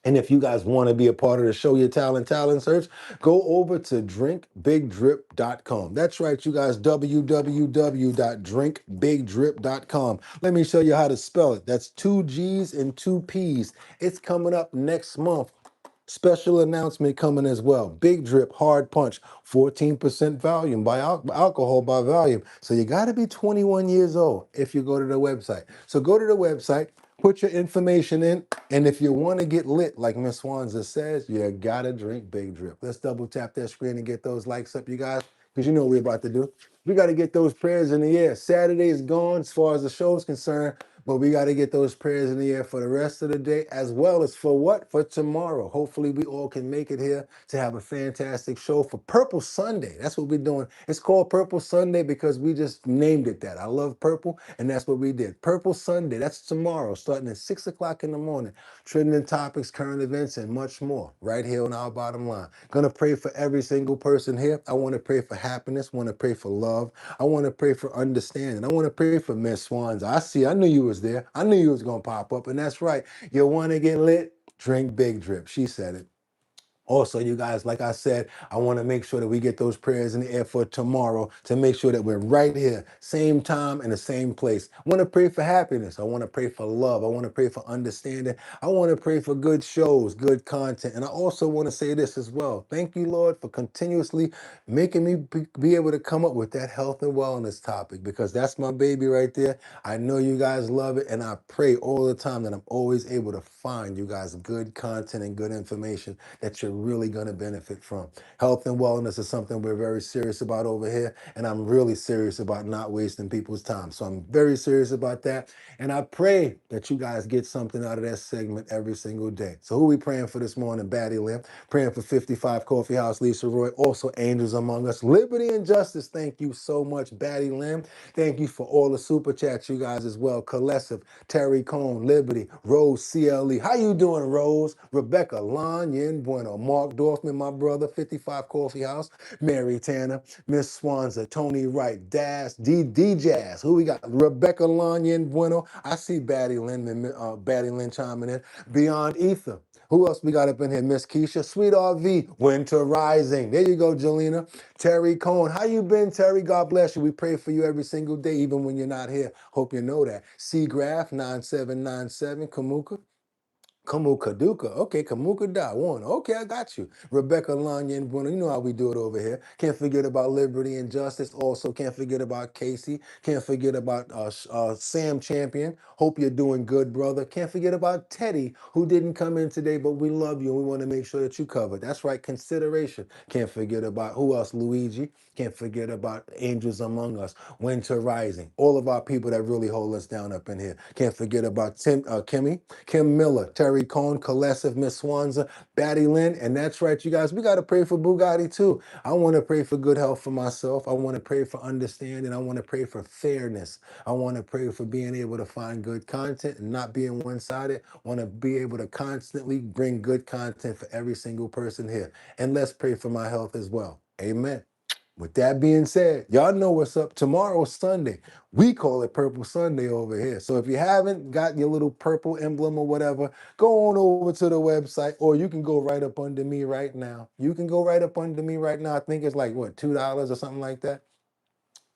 And if you guys want to be a part of the Show Your Talent search, go over to drinkbigdrip.com. That's right, you guys, www.drinkbigdrip.com. Let me show you how to spell it. That's 2 G's and 2 P's. It's coming up next month. Special announcement coming as well. Big Drip Hard Punch, 14% volume by alcohol by volume. So you got to be 21 years old if you go to the website. So go to the website, put your information in, and if you want to get lit, like Miss Swanza says, you got to drink Big Drip. Let's double tap that screen and get those likes up, you guys, because you know what we're about to do. We got to get those prayers in the air. Saturday is gone as far as the show is concerned. But we got to get those prayers in the air for the rest of the day, as well as for what? For tomorrow. Hopefully we all can make it here to have a fantastic show for Purple Sunday. That's what we're doing. It's called Purple Sunday because we just named it that. I love purple, and that's what we did. Purple Sunday, that's tomorrow, starting at 6 o'clock in the morning. Trending topics, current events, and much more right here on Our Bottom Line. Gonna pray for every single person here. I want to pray for happiness, want to pray for love. I want to pray for understanding. I want to pray for Miss Swans. I knew you was there. I knew you was going to pop up. And that's right. You want to get lit? Drink Big Drip. She said it. Also, you guys, like I said, I want to make sure that we get those prayers in the air for tomorrow to make sure that we're right here, same time and the same place. I want to pray for happiness. I want to pray for love. I want to pray for understanding. I want to pray for good shows, good content. And I also want to say this as well. Thank you, Lord, for continuously making me be able to come up with that health and wellness topic, because that's my baby right there. I know you guys love it, and I pray all the time that I'm always able to find you guys good content and good information that you're really going to benefit from. Health and wellness is something we're very serious about over here, and I'm really serious about not wasting people's time. So I'm very serious about that, and I pray that you guys get something out of that segment every single day. So who we praying for this morning? Batty Limb. Praying for 55 Coffee House, Lisa Roy. Also Angels Among Us. Liberty and Justice. Thank you so much, Batty Limb. Thank you for all the super chats, you guys, as well. Colessive, Terry Cone, Liberty, Rose CLE. How you doing, Rose? Rebecca Lon, Yen Bueno, Mark Dorfman, my brother, 55 Coffee House, Mary Tanner, Miss Swanza, Tony Wright, Dash, D Jazz. Who we got? Rebecca Lon, Yen Bueno. I see Batty Lynn chiming in. Beyond Ether. Who else we got up in here? Miss Keisha, Sweet RV, Winter Rising. There you go, Jelena. Terry Cohn. How you been, Terry? God bless you. We pray for you every single day, even when you're not here. Hope you know that. Seagraph 9797, Kamuka. Kamukaduka. Okay, Kamuka Da. One. Okay, I got you. Rebecca Lanya and Bruno. You know how we do it over here. Can't forget about Liberty and Justice. Also, can't forget about Casey. Can't forget about Sam Champion. Hope you're doing good, brother. Can't forget about Teddy, who didn't come in today, but we love you and we want to make sure that you covered. That's right, consideration. Can't forget about who else? Luigi. Can't forget about Angels Among Us, Winter Rising. All of our people that really hold us down up in here. Can't forget about Kimmy, Kim Miller, Terry Cohn, Kalesiv, Miss Swanza, Batty Lynn. And that's right, you guys, we got to pray for Boogotti too. I want to pray for good health for myself. I want to pray for understanding. I want to pray for fairness. I want to pray for being able to find good content and not being one-sided. I want to be able to constantly bring good content for every single person here. And let's pray for my health as well. Amen. With that being said, y'all know what's up. Tomorrow's Sunday. We call it Purple Sunday over here. So if you haven't got your little purple emblem or whatever, go on over to the website, or you can go right up under me right now. You can go right up under me right now. I think it's like, what, $2 or something like that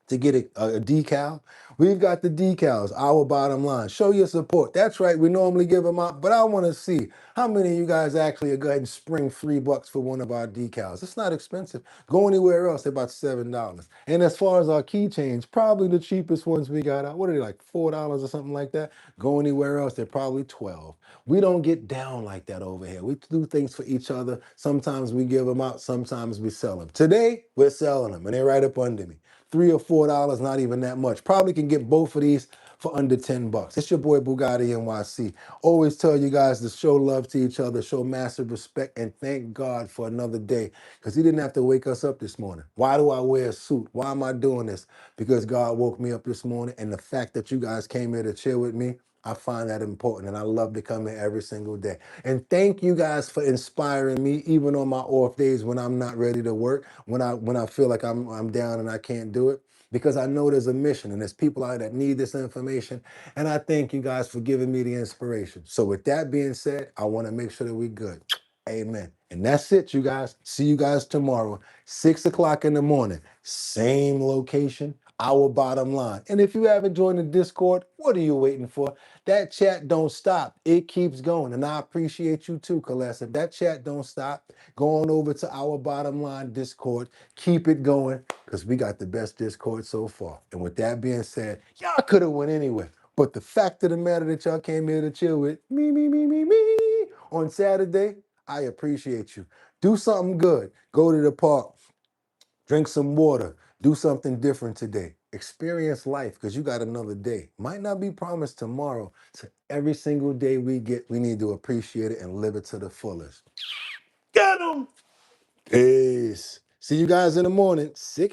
to get a decal. We've got the decals, our bottom line. Show your support. That's right, we normally give them out, but I want to see how many of you guys actually are go ahead and spring $3 for one of our decals. It's not expensive. Go anywhere else, they're about $7. And as far as our keychains, probably the cheapest ones we got out, what are they, like $4 or something like that? Go anywhere else, they're probably 12. We don't get down like that over here. We do things for each other. Sometimes we give them out, sometimes we sell them. Today, we're selling them, and they're right up under me. $3 or $4, not even that much. Probably can get both of these for under $10. It's your boy Boogotti NYC. Always tell you guys to show love to each other, show massive respect, and thank God for another day. Because he didn't have to wake us up this morning. Why do I wear a suit? Why am I doing this? Because God woke me up this morning, and the fact that you guys came here to chill with me, I find that important, and I love to come here every single day. And thank you guys for inspiring me, even on my off days when I'm not ready to work, when I feel like I'm down and I can't do it, because I know there's a mission and there's people out there that need this information. And I thank you guys for giving me the inspiration. So with that being said, I want to make sure that we're good. Amen. And that's it, you guys. See you guys tomorrow, 6 o'clock in the morning, same location, our bottom line. And if you haven't joined the Discord, what are you waiting for? That chat don't stop. It keeps going. And I appreciate you too, Kalesa. That chat don't stop. Go on over to our bottom line Discord. Keep it going, because we got the best Discord so far. And with that being said, y'all could have went anywhere. But the fact of the matter that y'all came here to chill with me on Saturday, I appreciate you. Do something good. Go to the park. Drink some water. Do something different today. Experience life, because you got another day. Might not be promised tomorrow. So every single day we get, we need to appreciate it and live it to the fullest. Get 'em! Peace. See you guys in the morning. 6